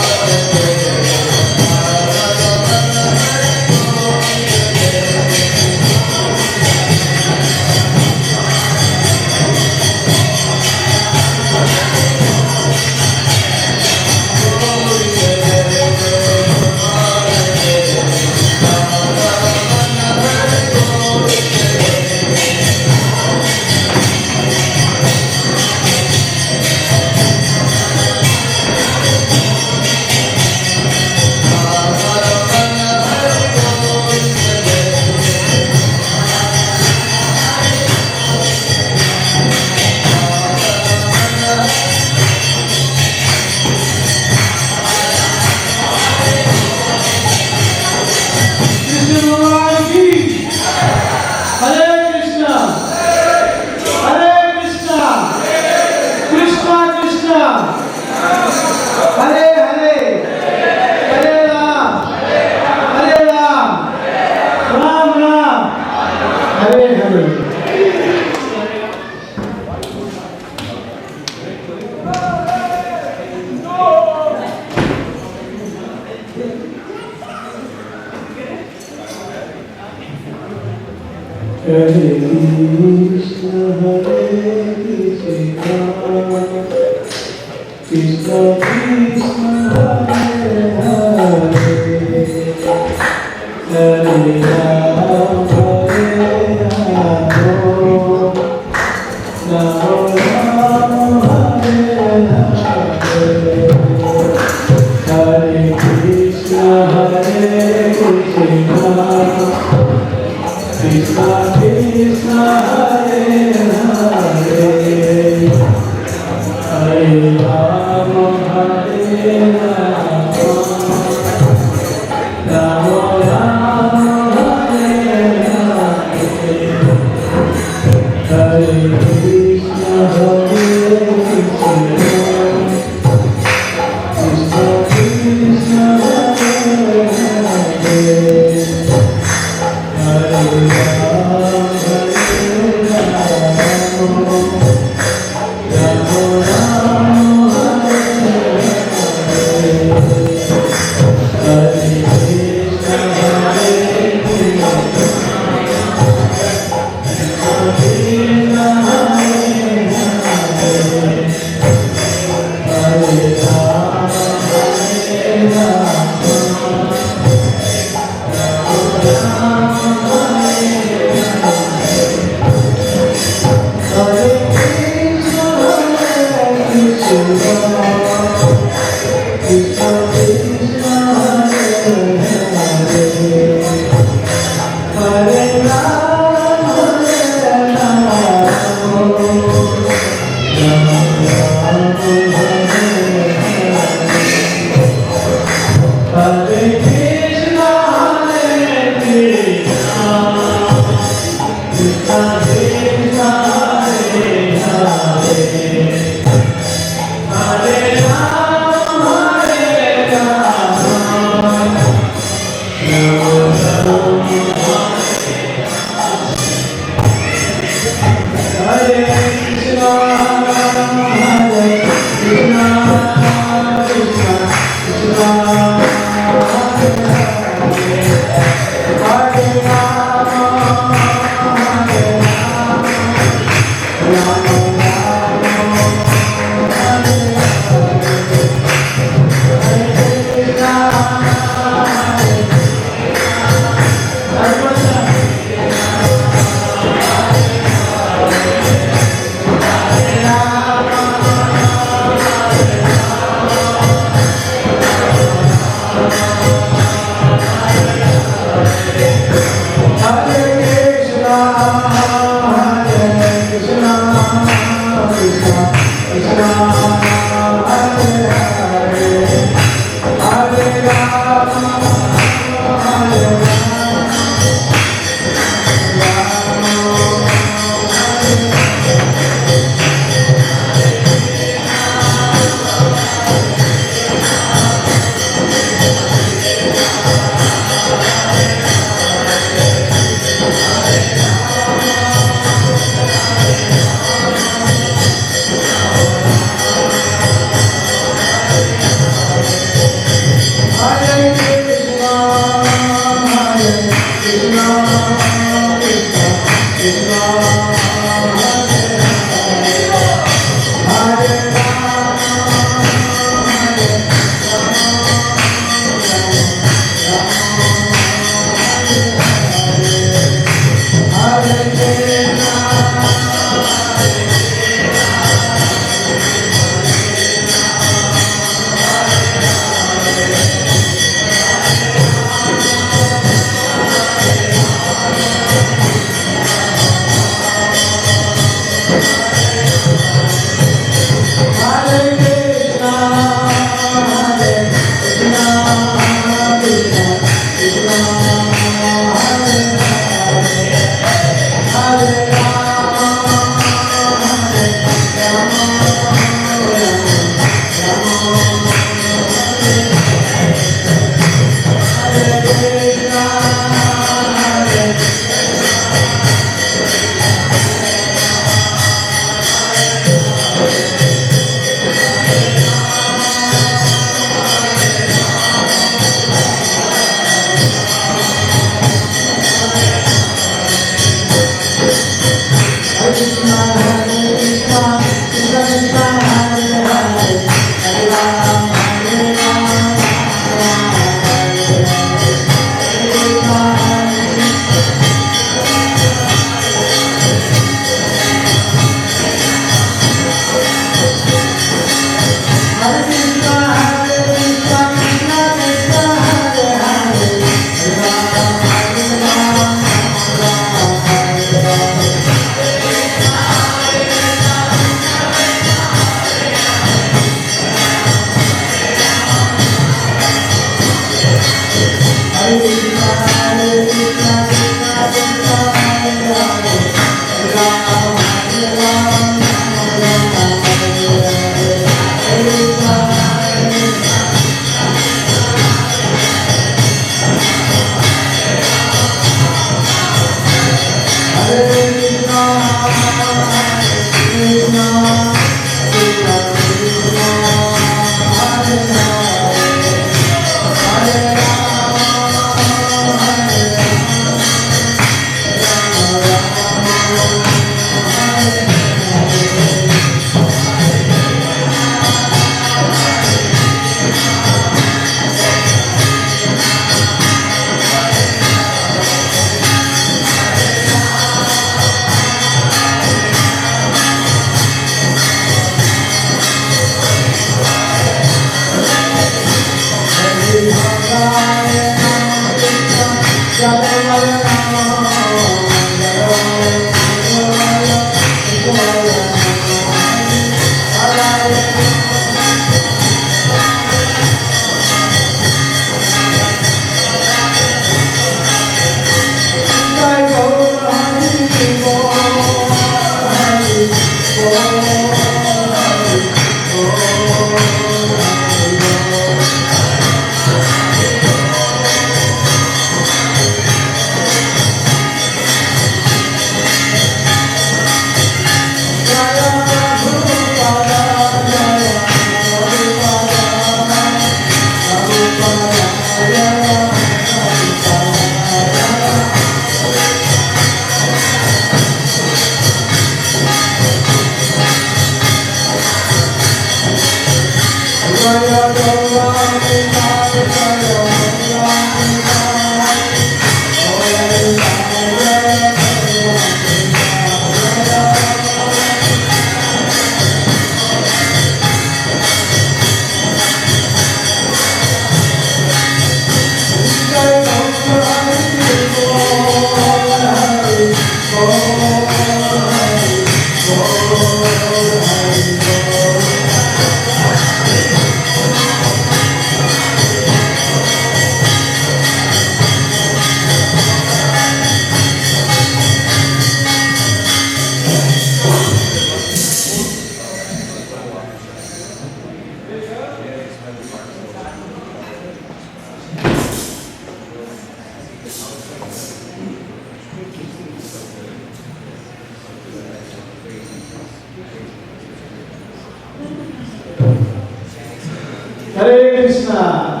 Hare Krishna.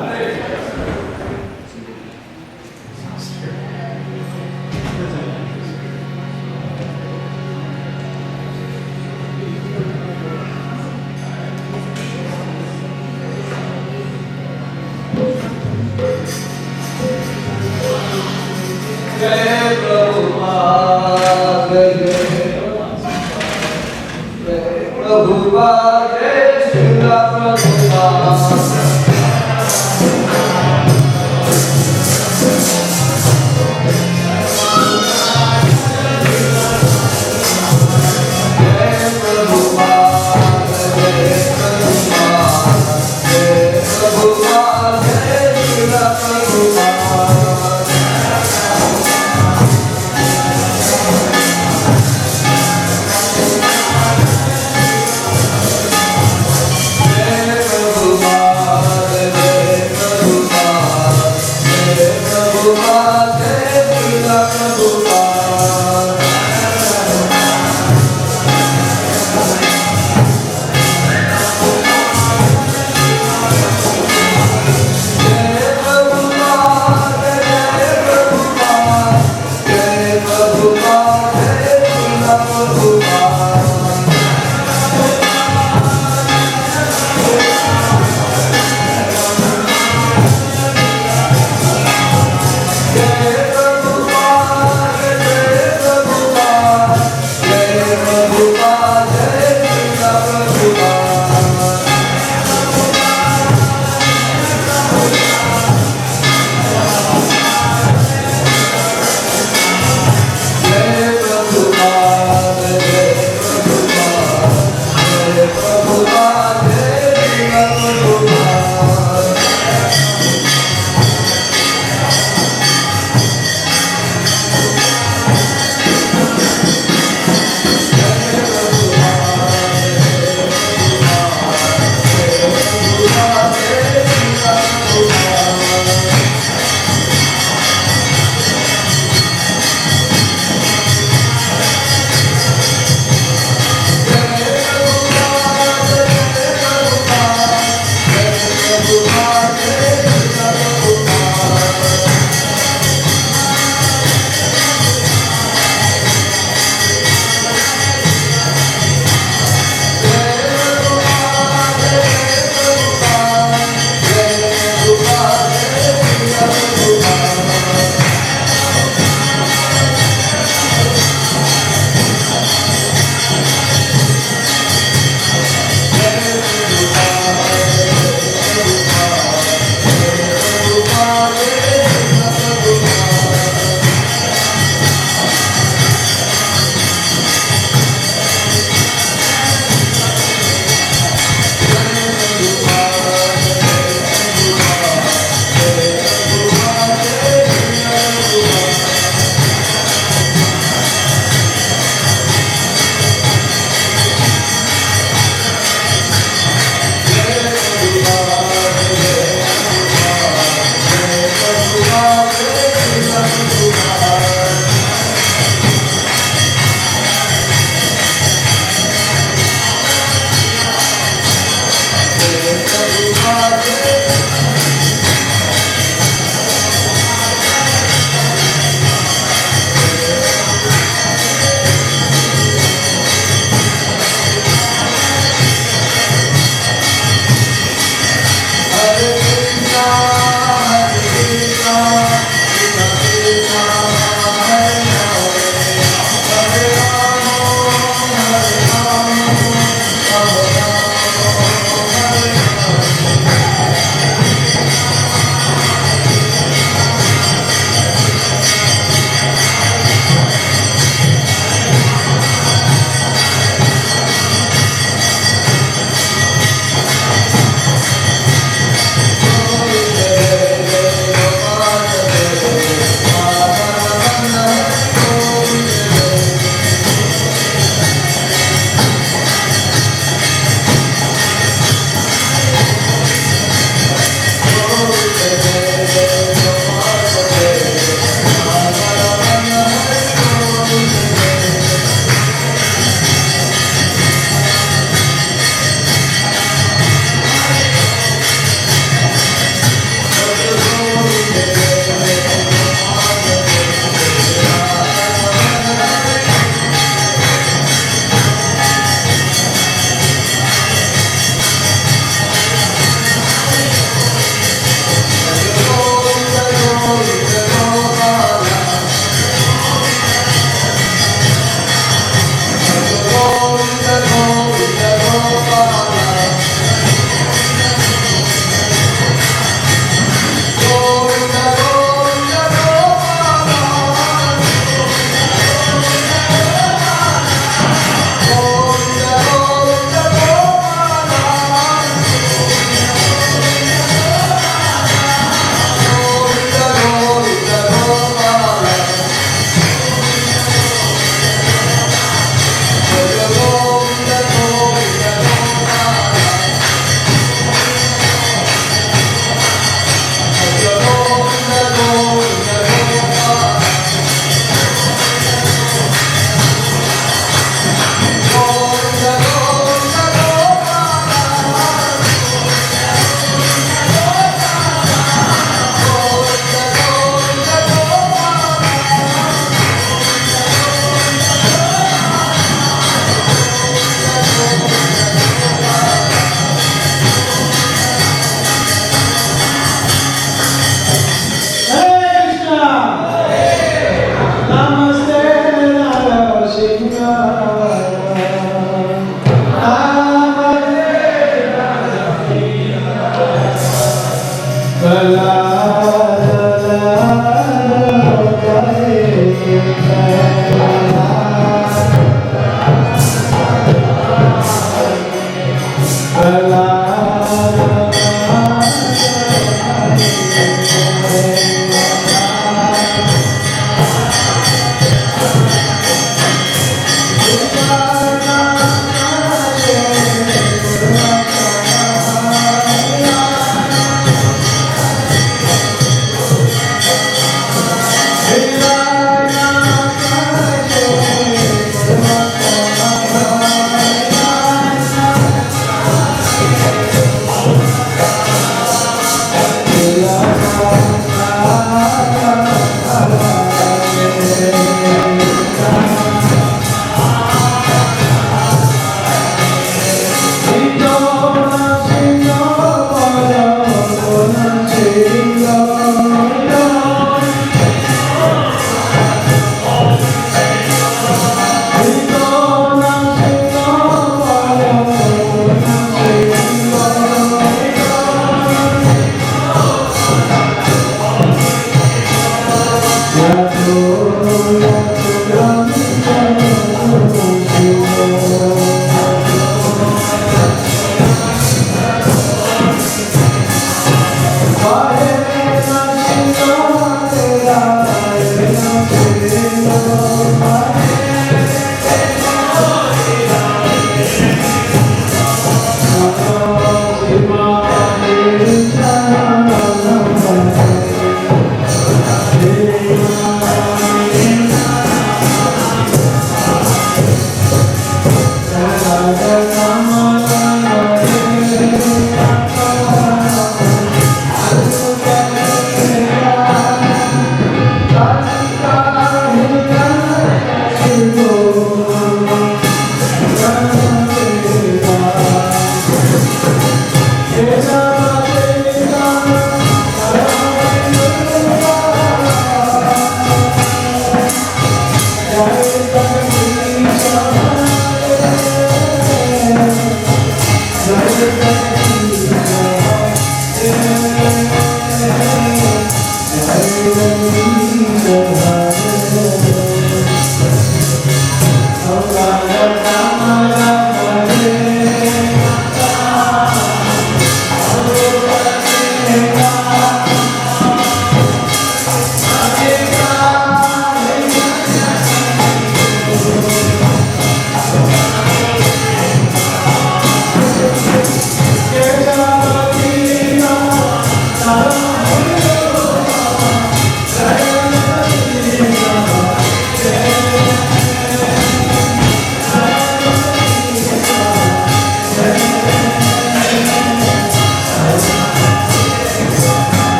Jai Prabhupada, Jai Prabhupada, Jai Srila Prabhupada.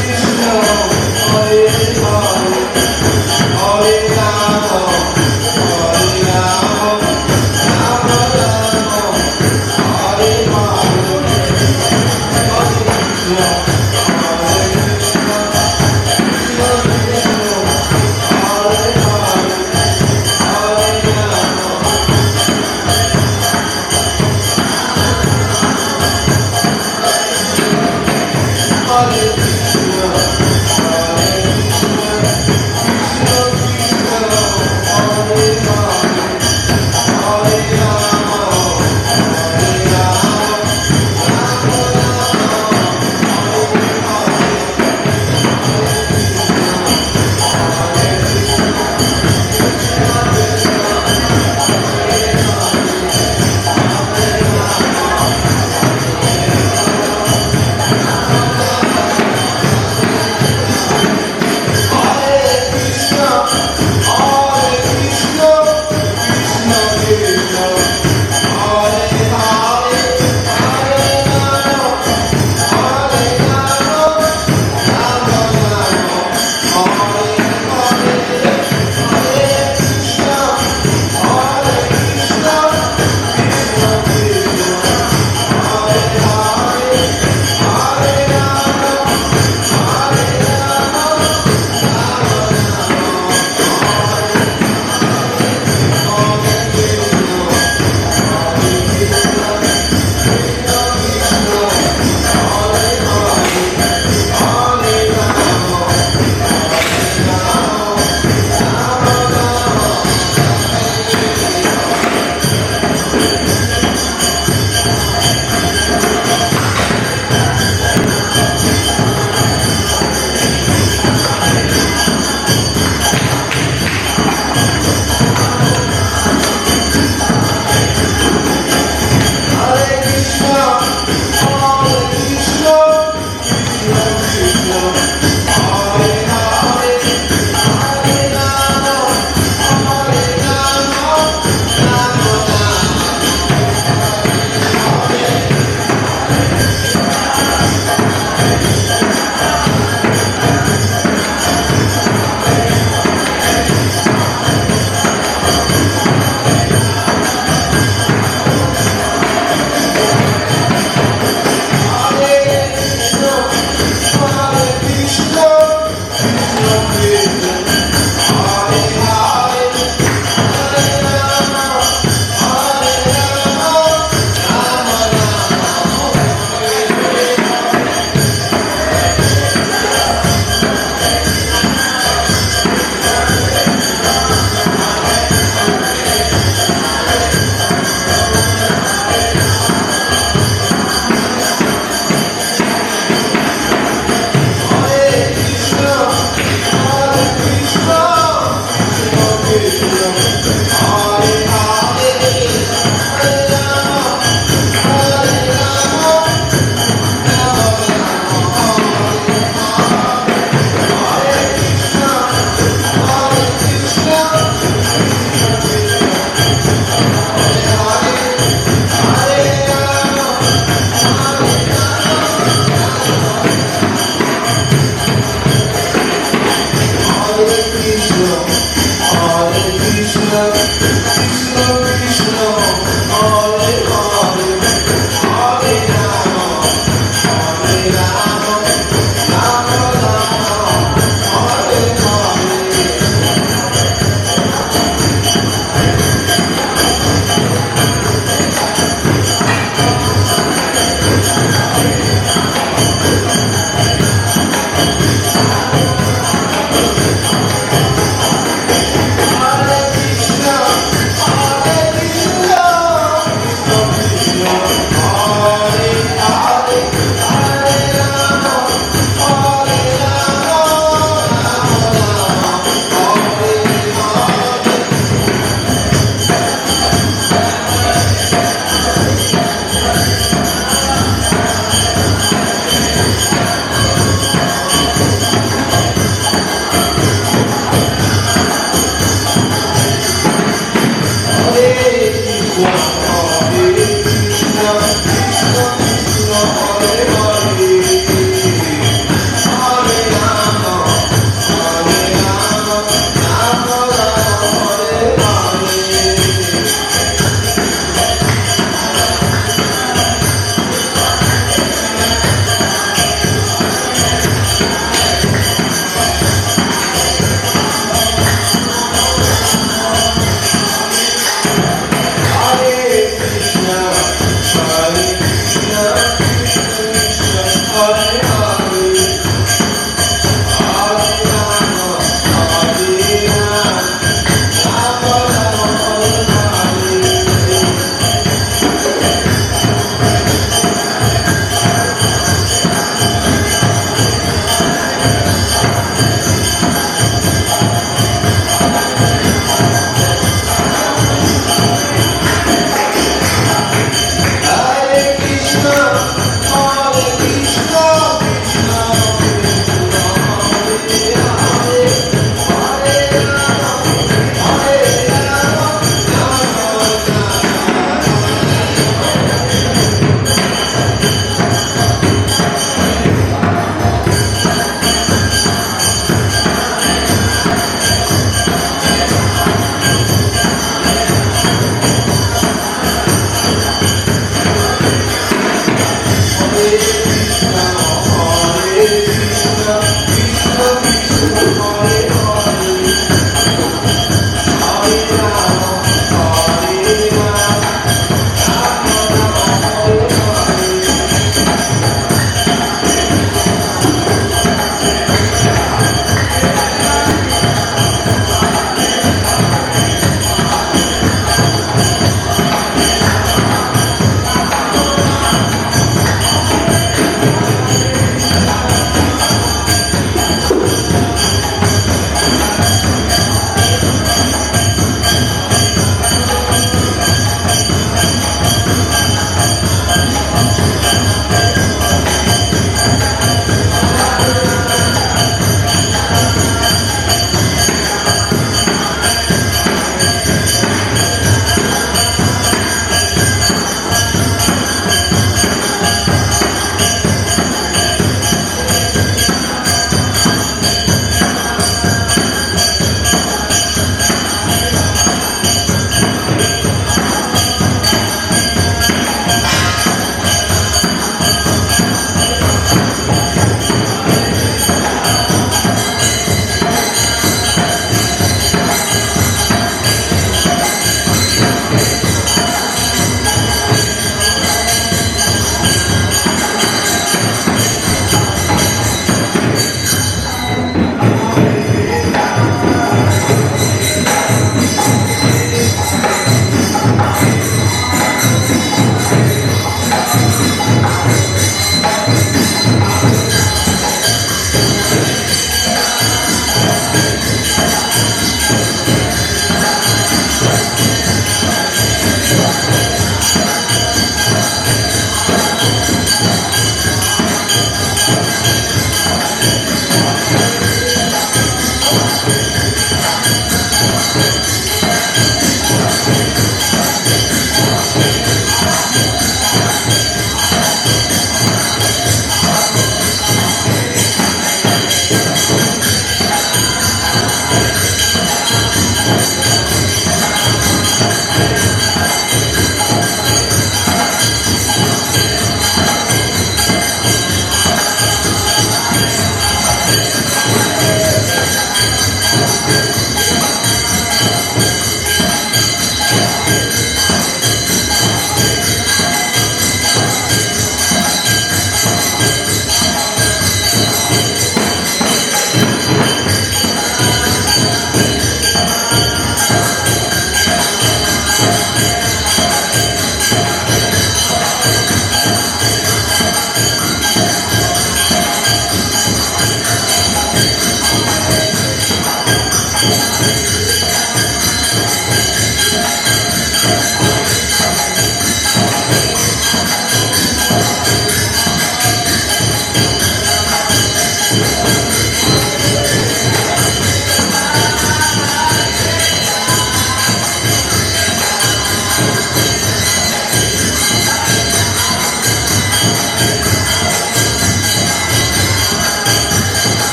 Krishna,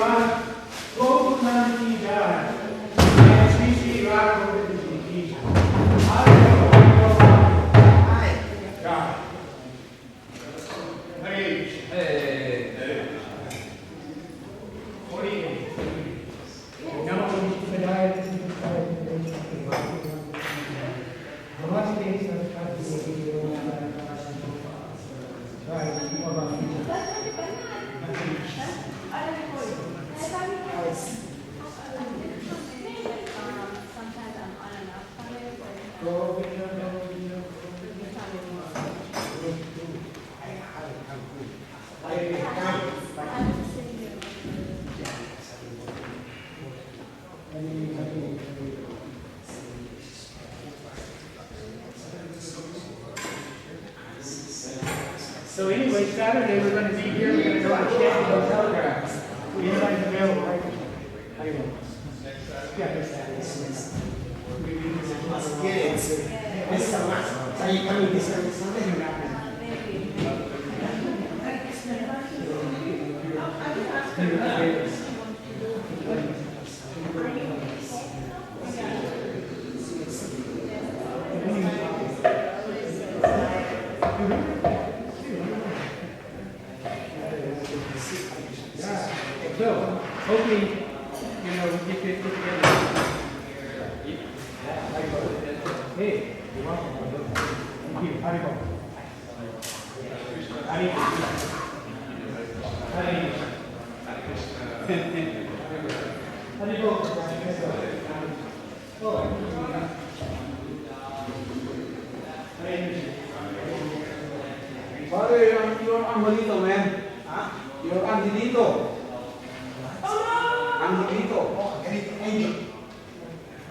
बात गोकुलनंद की जय, जय श्री श्री राधा गोविंद जी की जय। हरे So anyway, Saturday we're going to be here. We're going to go to Camp and Telegraph. Anybody's available, right? How you doing? Yeah, it's Saturday. Are you coming this Sunday? So, hopefully, you know, we get this together. Hey, you're welcome. Thank you. Howdy, Howdy. Howdy. Father, you're Angelito, man. Huh? You're Angelito. Angelito. Oh, angel.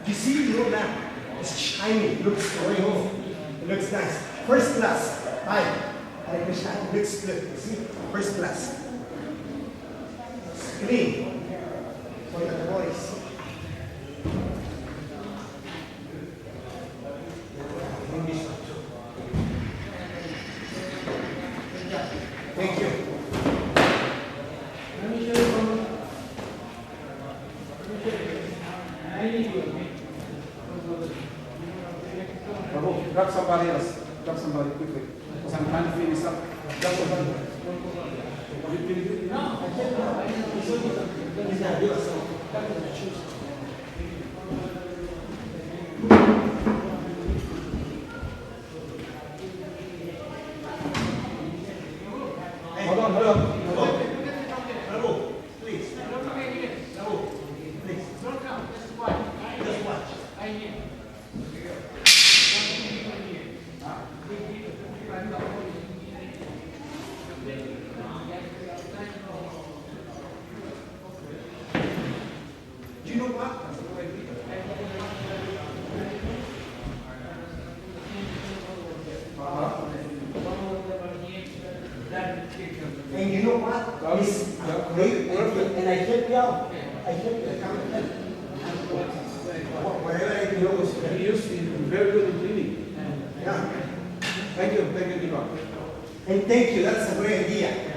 You see, look now. It's shiny. Looks great. It looks nice. First class. Hi. Hare Krishna. Looks good. You see? First class. Clean. For the boys. Thank you. Let me show you one. I need you. Bravo, grab somebody else. Grab somebody quickly. Because I'm trying to finish up. Grab somebody. Hold on, hold on. Bravo, please. Bravo, please. Don't come. Just watch. Just watch. I need. Do you know what? And you know what? It's great, and I help you out. I help you. Whatever I do is He used to be very good at cleaning. yeah. Thank you, Diva. And thank you. That's a great idea.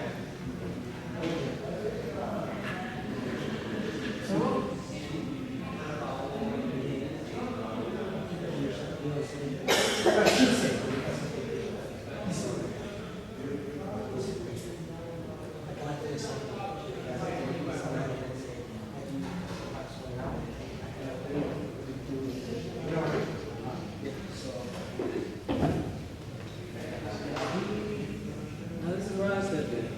Now this is what I said then.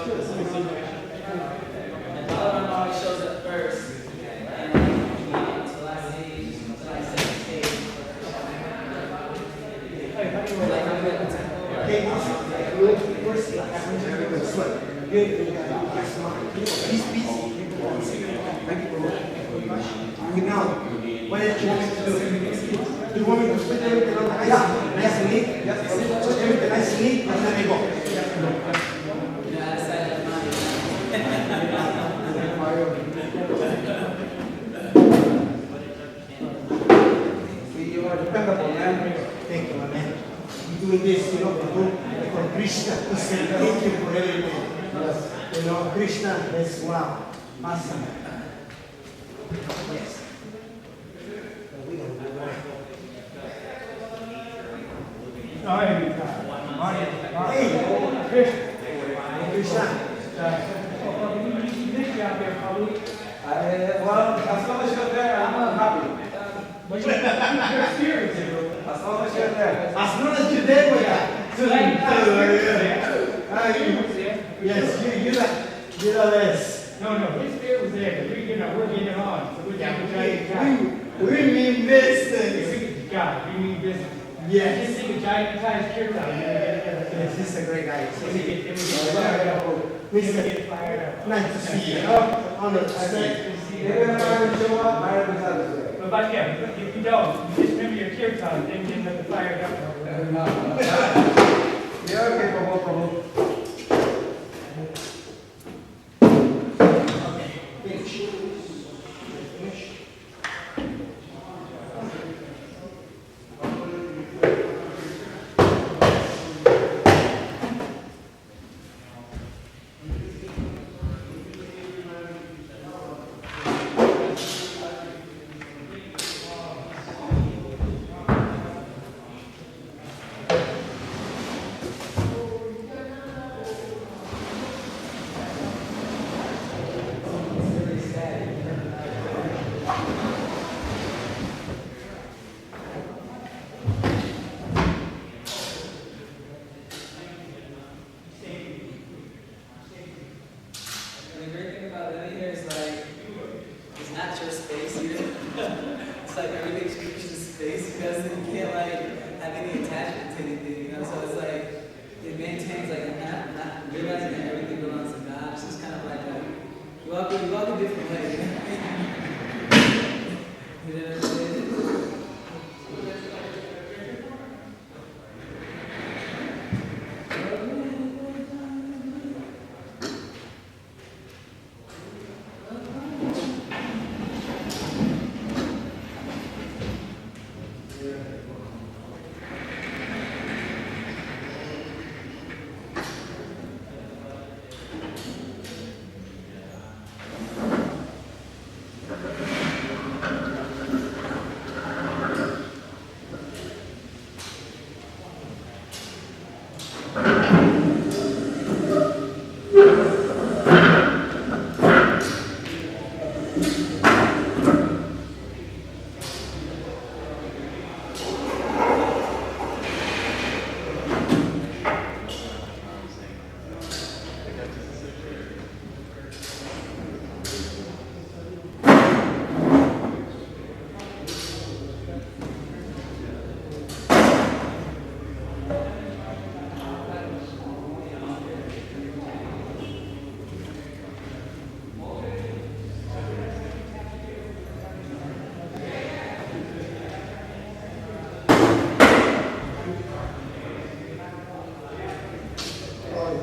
And Balaram always shows up first. And until I say stage. Like I'm at the temple. First class. Good. He's busy. Now, what did you want me to do? Do you want me to put everything on the ice? Nice and neat? Yes. Put everything nice and neat, and then we go. Yeah, I decided mine. You are dependable, man. Thank you, man. You're doing this, you know, to do for Krishna to say thank you for everything. Yes. You know, Krishna is wow. Awesome. Yes. We're going to go right. Hey, Krishna. Well, as long as you're there, I'm happy. But you're experiencing it. As long as you're there. As long as you're there with that. Yes, you know this. No, his spirit was there. We're getting it on. So we're We mean business. God, we mean business. Yes. Just think of giant kirtan. Yes, he's a great guy. It would get fired up. Nice to see you. Honored to see you. Even if I don't show up, I will have to say. But yeah, if you don't, you just remember your kirtan, then you end up fired up. Yeah, okay, Prabhu. Okay, finish. Finish. And the great thing about living here is like, it's not your space here. It's like everything's Krishna's space because you can't like have any attachment to anything, you know? So it's like, it maintains like not realizing that everything belongs to God. It's just kind of like you walk a different way, you know? You know what I'm saying?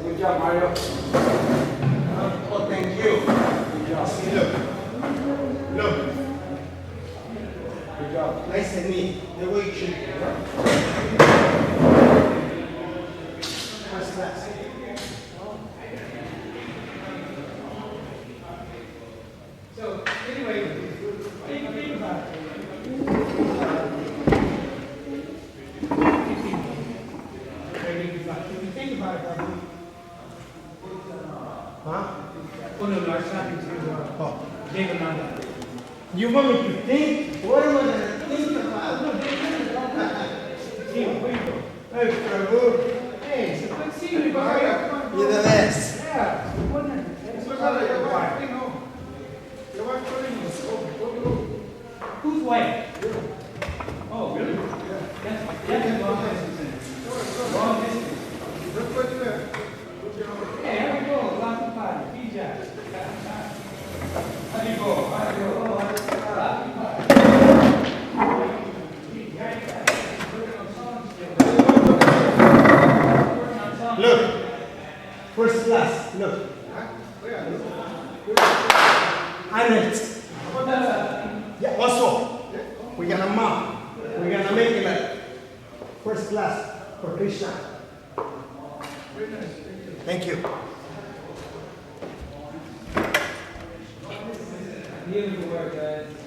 Good job, Mario. Oh, thank you. Good job. Look. Good job. Nice and neat. The way it should be. First class. So, anyway, think about it. If you think about it, Huh? oh no, I was talking to Devananda. You want me to think? What am I going to think about? Hey, where you go? Hey, Prabhu. Hey, so good seeing you, Mario. You're the best. Yeah. Look. Arrest. Yeah, also, we're gonna mark. We're gonna make it like first class for Krishna. Thank you. Beautiful work, guys.